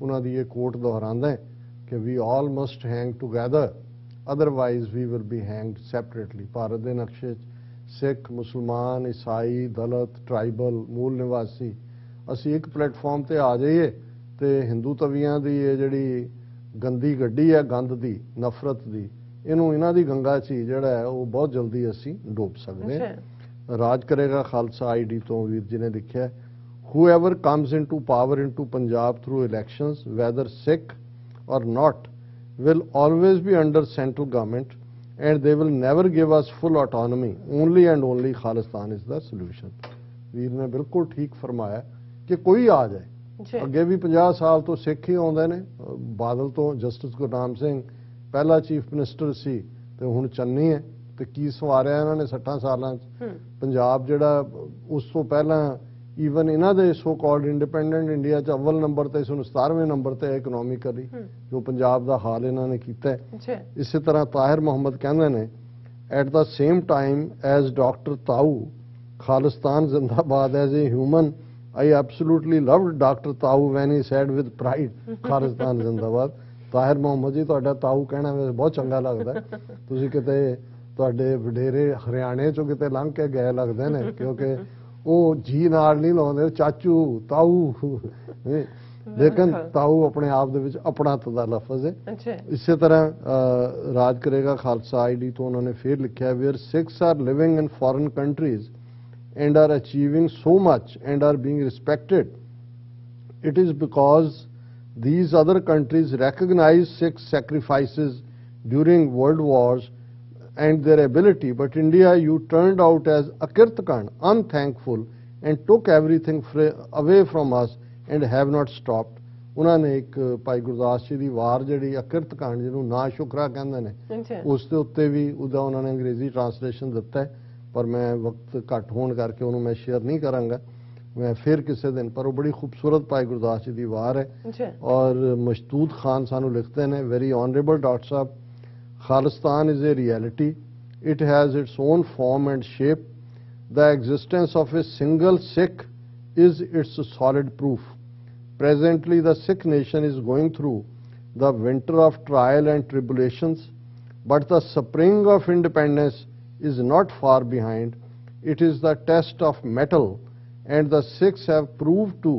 S2: ਉਹਨਾਂ ਦੀ ਇਹ ਕੋਟ ਦੁਹਰਾਉਂਦਾ ਹੈ ਕਿ we all must hang together otherwise we will be hanged separately. Bharat ਦੇ ਨਕਸ਼ੇ 'ਚ ਸਿੱਖ, ਮੁਸਲਮਾਨ, ਈਸਾਈ, ਦਲਿਤ, ਟਰਾਈਬਲ, ਮੂਲ ਨਿਵਾਸੀ ਅਸੀਂ ਇੱਕ ਪਲੇਟਫਾਰਮ ਤੇ ਆ ਜਾਈਏ ਤੇ ਹਿੰਦੂ ਤਵੀਆਂ ਦੀ ਇਹ ਜਿਹੜੀ ਗੰਦੀ ਗੱਡੀ ਹੈ, ਗੰਦ ਦੀ, ਨਫ਼ਰਤ ਦੀ, ਇਹਨੂੰ ਇਹਨਾਂ ਦੀ ਗੰਗਾ 'ਚ ਜਿਹੜਾ ਹੈ ਉਹ ਬਹੁਤ ਜਲਦੀ ਅਸੀਂ ਡੋਬ ਸਕਦੇ ਹਾਂ। ਰਾਜ ਕਰੇਗਾ ਖਾਲਸਾ ਆਈਡੀ ਤੋਂ ਵੀਰ ਜੀ ਨੇ ਲਿਖਿਆ, whoever comes into power into Punjab through elections, whether Sikh or not, will always be under central government and they will never give us full autonomy. Only and only Khalistan is the solution. ਵੀਰ ਨੇ ਬਿਲਕੁਲ ਠੀਕ ਫਰਮਾਇਆ ਕਿ ਕੋਈ ਆ ਜਾਏ। ਅੱਗੇ ਵੀ 50 ਸਾਲ ਤੋਂ ਸਿੱਖ ਹੀ ਆਉਂਦੇ ਨੇ, ਬਾਦਲ ਤੋਂ ਜਸਟਿਸ ਗੁਰਨਾਮ ਸਿੰਘ ਪਹਿਲਾ ਚੀਫ ਮਿਨਿਸਟਰ ਸੀ ਤੇ ਹੁਣ ਚੰਨੀ ਹੈ, ਤੇ ਕੀ ਸਵਾਰਿਆ ਇਹਨਾਂ ਨੇ 60 ਸਾਲਾਂ 'ਚ। ਪੰਜਾਬ ਜਿਹੜਾ ਉਸ ਤੋਂ ਪਹਿਲਾਂ ਈਵਨ ਇਹਨਾਂ ਦੇ ਸੋ ਕਾਲਡ ਇੰਡੀਪੈਂਡੈਂਟ ਇੰਡੀਆ 'ਚ ਅਵਲ ਨੰਬਰ ਤੇ, ਇਸ ਨੂੰ 17ਵੇਂ ਨੰਬਰ ਤੇ ਇਕਨੋਮਿਕਲੀ, ਜੋ ਪੰਜਾਬ ਦਾ ਹਾਲ ਇਹਨਾਂ ਨੇ ਕੀਤਾ ਹੈ। ਇਸੇ ਤਰ੍ਹਾਂ ਤਾਹਿਰ ਮੁਹੰਮਦ ਕਹਿੰਦੇ ਨੇ, at the same time as doctor ਤਾਊ ਖਾਲਿਸਤਾਨ ਜ਼ਿੰਦਾਬਾਦ as a human I absolutely loved Dr. Tau when he said with pride, Khalistan ਜ਼ਿੰਦਾਬਾਦ। ਤਾਹਿਰ ਮੁਹੰਮਦ ਜੀ, ਤੁਹਾਡਾ ਤਾਊ ਕਹਿਣਾ ਮੈਨੂੰ ਬਹੁਤ ਚੰਗਾ ਲੱਗਦਾ। ਤੁਸੀਂ ਕਿਤੇ ਤੁਹਾਡੇ ਵਡੇਰੇ ਹਰਿਆਣੇ ਚੋਂ ਕਿਤੇ ਲੰਘ ਕੇ ਗਏ ਲੱਗਦੇ ਨੇ, ਕਿਉਂਕਿ ਉਹ ਜੀ ਨਾਲ ਨਹੀਂ ਲਾਉਂਦੇ, ਚਾਚੂ ਤਾਊ, ਲੇਕਿਨ ਤਾਊ ਆਪਣੇ ਆਪ ਦੇ ਵਿੱਚ ਆਪਣਤ ਦਾ ਲਫ਼ਜ਼ ਹੈ। ਇਸੇ ਤਰ੍ਹਾਂ ਰਾਜ ਕਰੇਗਾ ਖਾਲਸਾ ID ਤੋਂ ਉਹਨਾਂ ਨੇ ਫਿਰ ਲਿਖਿਆ, where Sikhs are living in foreign countries and are achieving so much and are being respected, it is because these other countries recognize Sikh sacrifices during world wars and their ability, but India, you turned out as akirtkan, unthankful, and took everything away from us and have not stopped. ਉਹਨਾਂ ਨੇ ਇੱਕ ਭਾਈ ਗੁਰਦਾਸ ਜੀ ਦੀ ਵਾਰ ਜਿਹੜੀ ਅਕਿਰਤਕਾਂਡ, ਜਿਹਨੂੰ ਨਾ ਸ਼ੁਕਰਾ ਕਹਿੰਦੇ ਨੇ, ਉਸ ਦੇ ਉੱਤੇ ਵੀ ਉਹਦਾ ਉਹਨਾਂ ਨੇ ਅੰਗਰੇਜ਼ੀ ਟਰਾਂਸਲੇਸ਼ਨ ਦਿੱਤਾ ਹੈ, ਪਰ ਮੈਂ ਵਕਤ ਘੱਟ ਹੋਣ ਕਰਕੇ ਉਹਨੂੰ ਮੈਂ ਸ਼ੇਅਰ ਨਹੀਂ ਕਰਾਂਗਾ, ਮੈਂ ਫਿਰ ਕਿਸੇ ਦਿਨ। ਪਰ ਉਹ ਬੜੀ ਖੂਬਸੂਰਤ ਭਾਈ ਗੁਰਦਾਸ ਜੀ ਦੀ ਵਾਰ ਹੈ। ਔਰ ਮਸ਼ਦੂਦ ਖਾਨ ਸਾਨੂੰ ਲਿਖਦੇ ਨੇ, very honourable doctor sahib, Khalistan is a reality, it has its own form and shape, the existence of a single Sikh is its solid proof. Presently, the Sikh nation is going through the winter of trial and tribulations, but the spring of independence is not far behind. It is the test of mettle, and the Sikhs have proved to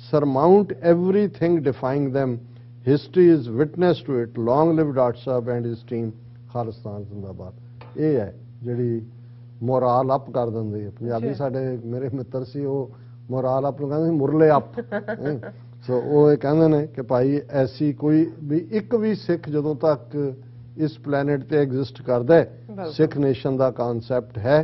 S2: surmount everything defying them. History is witness to it. Long live Dr. Sahab and his team. Khalistan Zindabad. ਇਹ ਹੈ ਜਿਹੜੀ ਮੋਰਾਲ up ਕਰ ਦਿੰਦੀ ਹੈ। ਪੰਜਾਬੀ ਸਾਡੇ ਮੇਰੇ ਮਿੱਤਰ ਸੀ, ਉਹ ਮੋਰਾਲ ਅਪ ਨੂੰ ਕਹਿੰਦੇ ਮੁਰਲੇ ਅਪ। ਸੋ ਉਹ ਇਹ ਕਹਿੰਦੇ ਨੇ ਕਿ ਭਾਈ ਐਸੀ ਕੋਈ ਵੀ ਇੱਕ ਵੀ ਸਿੱਖ ਜਦੋਂ ਤੱਕ ਇਸ ਪਲੈਨਟ ਤੇ ਐਗਜ਼ਿਸਟ ਕਰਦਾ ਹੈ, ਸਿੱਖ ਨੇਸ਼ਨ ਦਾ ਕਨਸੈਪਟ ਹੈ।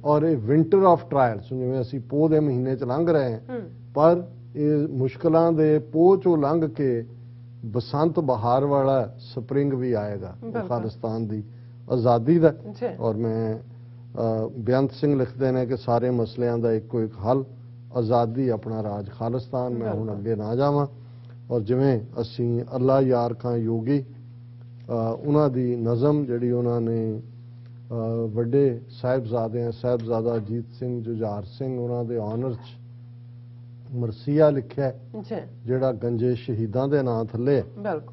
S2: ਔਰ ਇਹ ਵਿੰਟਰ ਆਫ ਟਰਾਇਲਸ, ਜਿਵੇਂ ਅਸੀਂ ਪੋਹ ਦੇ ਮਹੀਨੇ ਚ ਲੰਘ ਰਹੇ ਹਾਂ, ਪਰ ਇਹ ਮੁਸ਼ਕਲਾਂ ਦੇ ਪੋਹ ਚੋਂ ਲੰਘ ਕੇ ਬਸੰਤ ਬਹਾਰ ਵਾਲਾ ਸਪਰਿੰਗ ਵੀ ਆਏਗਾ ਖਾਲਿਸਤਾਨ ਦੀ ਆਜ਼ਾਦੀ ਦਾ। ਔਰ ਮੈਂ ਬੇਅੰਤ ਸਿੰਘ ਲਿਖਦੇ ਨੇ ਕਿ ਸਾਰੇ ਮਸਲਿਆਂ ਦਾ ਇੱਕੋ ਇੱਕ ਹੱਲ, ਆਜ਼ਾਦੀ, ਆਪਣਾ ਰਾਜ ਖਾਲਿਸਤਾਨ। ਮੈਂ ਹੁਣ ਅੱਗੇ ਨਾ ਜਾਵਾਂ। ਔਰ ਜਿਵੇਂ ਅਸੀਂ ਅੱਲਾ ਯਾਰ ਖਾਂ ਯੋਗੀ, ਉਹਨਾਂ ਦੀ ਨਜ਼ਮ ਜਿਹੜੀ ਉਹਨਾਂ ਨੇ ਵੱਡੇ ਸਾਹਿਬਜ਼ਾਦੇ ਆ, ਸਾਹਿਬਜ਼ਾਦਾ ਅਜੀਤ ਸਿੰਘ ਜੁਝਾਰ ਸਿੰਘ, ਉਹਨਾਂ ਦੇ ਆਨਰ 'ਚ ਮਰਸੀਆ ਲਿਖਿਆ, ਜਿਹੜਾ ਗੰਜੇ ਸ਼ਹੀਦਾਂ ਦੇ ਨਾਂ ਥੱਲੇ।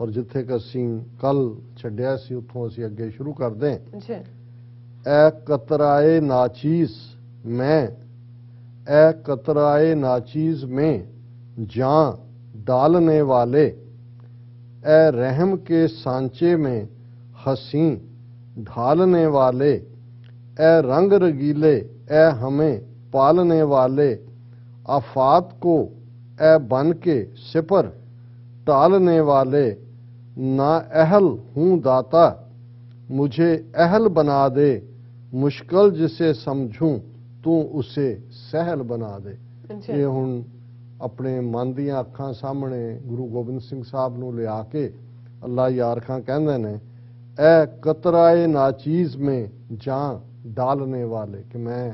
S2: ਔਰ ਜਿੱਥੇ ਕਿ ਅਸੀਂ ਕੱਲ ਛੱਡਿਆ ਸੀ, ਉੱਥੋਂ ਅਸੀਂ ਅੱਗੇ ਸ਼ੁਰੂ ਕਰਦੇ ਹਾਂ। ਐ ਕਤਰਾਏ ਨਾਚੀਜ਼ ਮੈਂ, ਐ कतराए नाचीज में जान डालने वाले, ए रहम के सांचे में हंसी ढालने वाले, ए रंग रगीले ए हमें पालने वाले, आफात को ए बन के सिपर टालने वाले, ना अहल हूँ दाता मुझे अहल बना दे, मुश्किल जिसे समझूं तू उसे सहल बना दे। ये हुण अपने मन दियां अखां सामने गुरु गोबिंद सिंह साहब नूं लिया के अल्लाह यार खां कहंदे ने, ए कतराए नाचीज़ में जान डालने वाले, कि मैं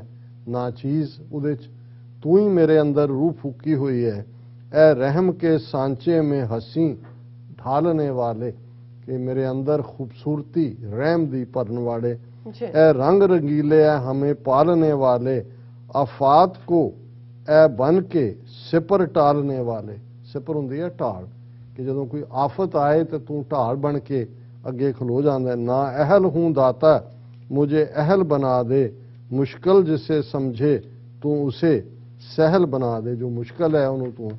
S2: नाचीज़ उहदे च तू ही मेरे अंदर रूह फूकी हुई है। ए रहम के सांचे में हंसी ढालने वाले, कि मेरे अंदर खूबसूरती रहम दी भरन वाले, ए रंग रंगीले है हमें पालने वाले, आफात को ए बन के सिपर टालने वाले। सिपर हुंदी है ढाल, कि जदों कोई आफत आए तो तू ढाल बन के अगे खलो जांदा। ना अहल हूँ दाता मुझे अहल बना दे, मुश्किल जिसे समझे तू उसे सहल बना दे, जो मुश्किल है उन्होंने तू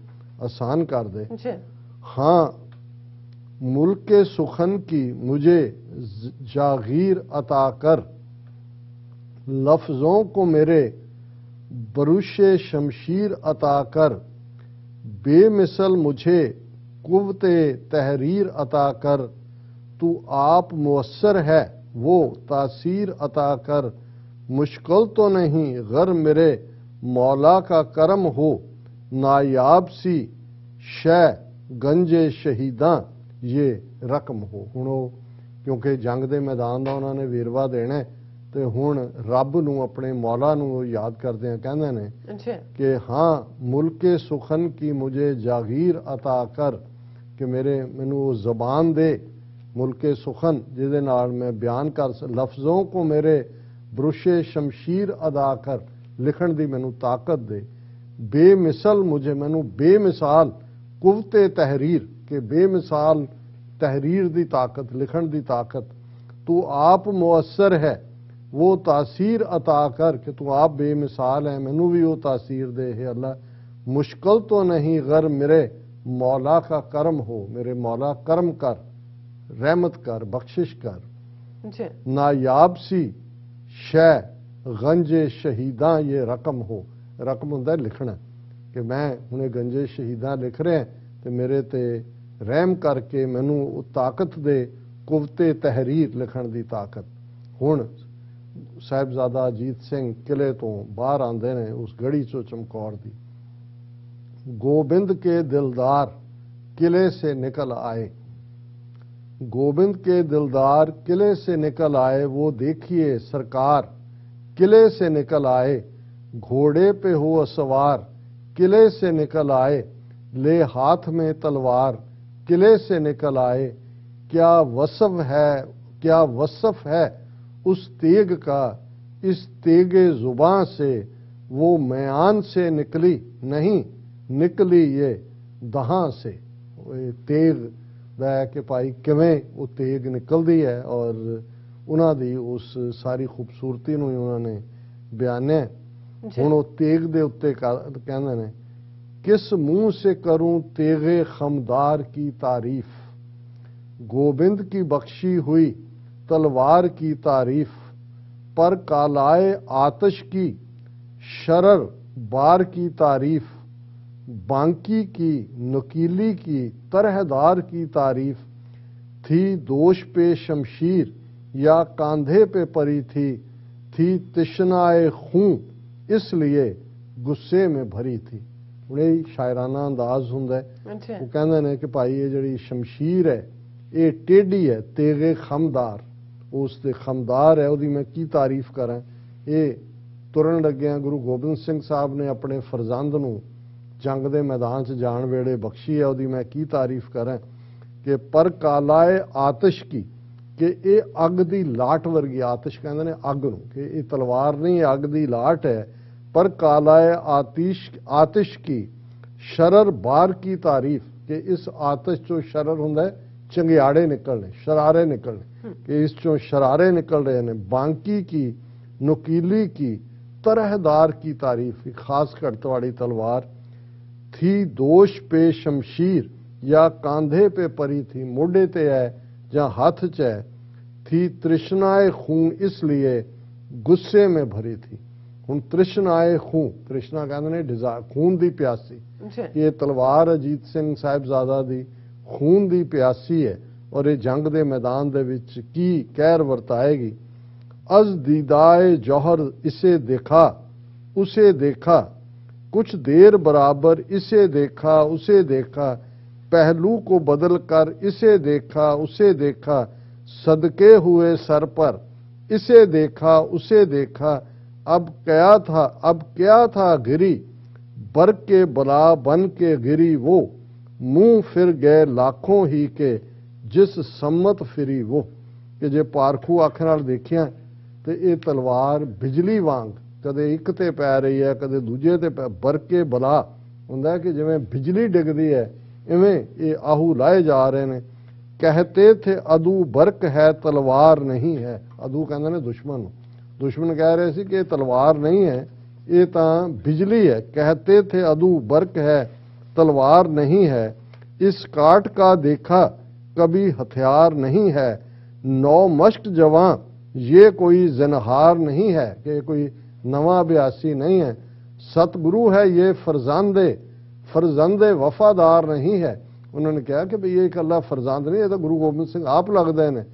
S2: आसान कर दे। हाँ मुल्क के सुखन की मुझे जागीर अता कर, लफ्जों को मेरे बरुशे शमशीर अता कर, बेमिसल मुझे कुव्वते तहरीर अता कर, तू आप मुयस्सर है वो तासीर अता कर, मुश्किल तो नहीं गर मेरे मौला का करम हो, नायाब सी शै गंजे शहीदां ये रकम हो। हुण क्योंकि जंग दे मैदान का उन्होंने वेरवा देना है, ਤੇ ਹੁਣ ਰੱਬ ਨੂੰ ਆਪਣੇ ਮੌਲਾ ਨੂੰ ਉਹ ਯਾਦ ਕਰਦੇ ਆ, ਕਹਿੰਦੇ ਨੇ
S1: ਅੱਛਾ
S2: ਕਿ ਹਾਂ ਮੁਲਕੇ ਸੁਖਨ ਕੀ ਮੁਝੇ ਜਾਗੀਰ ਅਤਾ ਕਰ, ਕਿ ਮੈਨੂੰ ਉਹ ਜ਼ਬਾਨ ਦੇ ਮੁਲਕੇ ਸੁਖਨ ਜਿਹਦੇ ਨਾਲ ਮੈਂ ਬਿਆਨ ਕਰ ਲਫ਼ਜ਼ੋਂ ਕੋ ਮੇਰੇ ਬਰੁਸ਼ੇ ਸ਼ਮਸ਼ੀਰ ਅਦਾ ਕਰ, ਲਿਖਣ ਦੀ ਮੈਨੂੰ ਤਾਕਤ ਦੇ। ਬੇਮਿਸਲ ਮੁਝੇ, ਮੈਨੂੰ ਬੇਮਿਸਾਲ ਕੁਵਤੇ ਤਹਿਰੀਰ, ਕਿ ਬੇਮਿਸਾਲ तहरीर दी ताकत, लिखण दी ताकत। तू आप मुअस्सर है वो तासीर अता कर, कि तू आप बेमिसाल है मैनू भी वो तासीर दे। है अल्लाह मुश्किल तो नहीं गर मेरे मौला का करम हो, मेरे मौला करम कर, रहमत कर, बख्शिश कर। नायाब सी शै गंजे शहीदा ये रकम हो, रकम हुंदा लिखना, कि मैं हुणे गंजे शहीदा लिख रहे हैं तो मेरे ते रहम करके मैनू ताकत दे, कुवते तहरीर लिखण दी ताकत। हुण साहिबजादा अजीत सिंह किले तो बाहर आंदे ने उस गढ़ी चो चमकौर दी। गोबिंद के दिलदार किले से निकल आए, गोबिंद के दिलदार किले से निकल आए, वो देखिए सरकार किले से निकल आए। घोड़े पे हो सवार किले से निकल आए, ले हाथ में तलवार किले से निकल आए। क्या वसफ है, क्या वसफ है उस तेग का, इस तेगे जुबां से वो मैआन से निकली नहीं, निकली ये दहां से। तेग दा कि भाई किवें वो तेग निकलती है, और उन्हां दी उस सारी खूबसूरती नूं उन्होंने बयानिया। हुण वो तेग दे उत्ते कहंदे ने, किस मुंह से करूं तेगे खमदार की तारीफ, गोबिंद की बख्शी हुई तलवार की तारीफ। पर कालाए आतिश की शरर बार की तारीफ, बांकी की नुकीली की तरहदार की तारीफ। थी दोष पे शमशीर या कांधे पे परी थी तिश्नाए खूं इसलिए गुस्से में भरी थी। उन्हें शायराना अंदाज हुंदा है। वो कहंदे ने कि भाई ये जिहड़ी शमशीर है ये टेढ़ी है, तेगे खमदार, उसके खमदार है, उसकी मैं की तारीफ करा। ये तुरन लग्या गुरु गोबिंद सिंह साहब ने अपने फरजंद नूं जंग दे मैदान च जाण वेले बख्शी है, उसकी मैं की तारीफ करा। कि पर कालाए आतिश की, कि ये अग दी लाट वर्गी, आतिश कहंदे ने अग नूं, कि ये तलवार नहीं अग दी लाट है। पर कालाए आतिश की शरर बार की तारीफ, कि इस आतिश चो शरर हुंदा है चंगियाड़े निकलने, शरारे निकलने, कि इस चो शरारे निकल रहे हैं। बांकी की नुकीली की तरहदार की तारीफ, खास कट वाली तलवार। थी दोष पे शमशीर या कांधे पे परी थी, मोढे ते है या हाथ च है। थी तृष्णाए खून इसलिए गुस्से में भरी थी। हुण तृष्णाए खून, तृष्णा कहंदे ने डिजायर, खून दी प्यासी। ये तलवार अजीत सिंह साहिबजादा दी खून दी प्यासी है, और ये जंग दे मैदान दे विच की कहर वरताएगी। अज दीदाए जौहर इसे देखा उसे देखा, कुछ देर बराबर इसे देखा उसे देखा। पहलू को बदल कर इसे देखा उसे देखा, सदके हुए सर पर इसे देखा उसे देखा। अब क्या था गिरी, बर के बला बन के गिरी वो। मुंह फिर गए लाखों ही के जिस सम्मत फिरी वो। कि जे पारखू अख नाल देखिया तो ये तलवार बिजली वांग कदे एक ते पै रही है कदे दूजे ते पै, बर के बला हुंदा कि जिवें बिजली डिगदी है इवें ये आहू लाए जा रहे ने। कहते थे अदू बरक है तलवार नहीं है, अदू कहंदे ने दुश्मन, दुश्मन कह रहे सी कि ये तलवार नहीं है ये तां बिजली है। कहते थे अदू बरक है तलवार नहीं है, इस काट का देखा कभी हथियार नहीं है। नौ मश्क जवां ये कोई ज़नहार नहीं है, कि कोई नवा अभ्यासी नहीं है। सतगुरु है ये फरजंदे वफादार नहीं है। उन्होंने कहा कि भाई ये इकल्ला फरजंद नहीं, ये तो गुरु गोबिंद सिंह आप लगते हैं।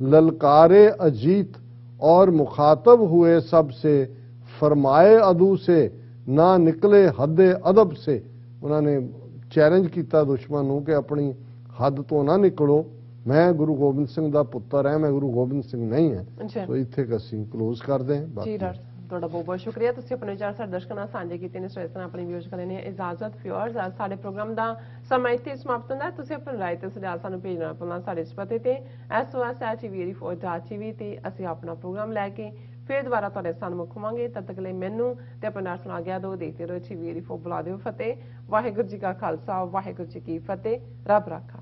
S2: ललकारे अजीत और मुखातब हुए सबसे, फरमाए अदू से ना निकले हद अदब से। उन्होंने चैलेंज किया दुश्मन को कि अपनी हद तो ना निकलो, ਮੈਂ ਗੁਰੂ ਗੋਬਿੰਦ ਸਿੰਘ ਦਾ ਪੁੱਤਰ ਹਾਂ, ਮੈਂ ਗੁਰੂ ਗੋਬਿੰਦ ਸਿੰਘ ਨਹੀਂ ਹਾਂ।
S1: ਅੱਛਾ
S2: ਸੋ ਇੱਥੇ ਕੁ ਅਸੀਂ ਕਲੋਜ਼ ਕਰਦੇ ਹਾਂ।
S1: ਜੀ
S2: ਬਾਕੀ
S1: ਡਾਕਟਰ ਸਾਹਿਬ, ਤੁਹਾਡਾ ਬਹੁਤ ਬਹੁਤ ਸ਼ੁਕਰੀਆ। ਤੁਸੀਂ ਆਪਣੇ ਵਿਚਾਰ ਸਾਡੇ ਦਰਸ਼ਕਾਂ ਨਾਲ ਸਾਂਝੇ ਕੀਤੇ ਨੇ। ਸੋ ਇਸ ਤਰ੍ਹਾਂ ਆਪਣੀ ਵਿਊਜ਼ ਕਰਨ ਨੇ ਇਜਾਜ਼ਤ। ਵਿਊਅਰਸ, ਸਾਡੇ ਪ੍ਰੋਗਰਾਮ ਦਾ ਸਮਾਂ ਇੱਥੇ ਸਮਾਪਤ ਹੁੰਦਾ ਹੈ। ਤੁਸੀਂ ਆਪਣੀ ਰਾਏ ਤੇ ਸੁਝਾਅ ਸਾਨੂੰ ਭੇਜਣਾ ਭੁੱਲਣਾ ਸਾਡੇ ਇਸ ਪਤੇ ਤੇ sos@tv84.tv ਤੇ ਅਸੀਂ ਆਪਣਾ ਪ੍ਰੋਗਰਾਮ ਲੈ ਕੇ ਫਿਰ ਦੁਬਾਰਾ ਤੁਹਾਡੇ ਸਾਹਮਣੇ ਹੋਵਾਂਗੇ। ਤਦ ਤੱਕ ਲਈ ਮੈਨੂੰ ਤੇ ਆਪਣੇ ਨਾਲ ਸੁਣਾ ਗਿਆ ਦੋ ਦੇਖਦੇ ਰਹੋ TV84। ਬੁਲਾ ਦਿਓ ਫਤਿਹ। ਵਾਹਿਗੁਰੂ ਜੀ ਕਾ ਖਾਲਸਾ, ਵਾਹਿਗੁਰੂ ਜੀ ਕੀ ਫਤਿਹ। ਰੱਬ ਰਾਖਾ।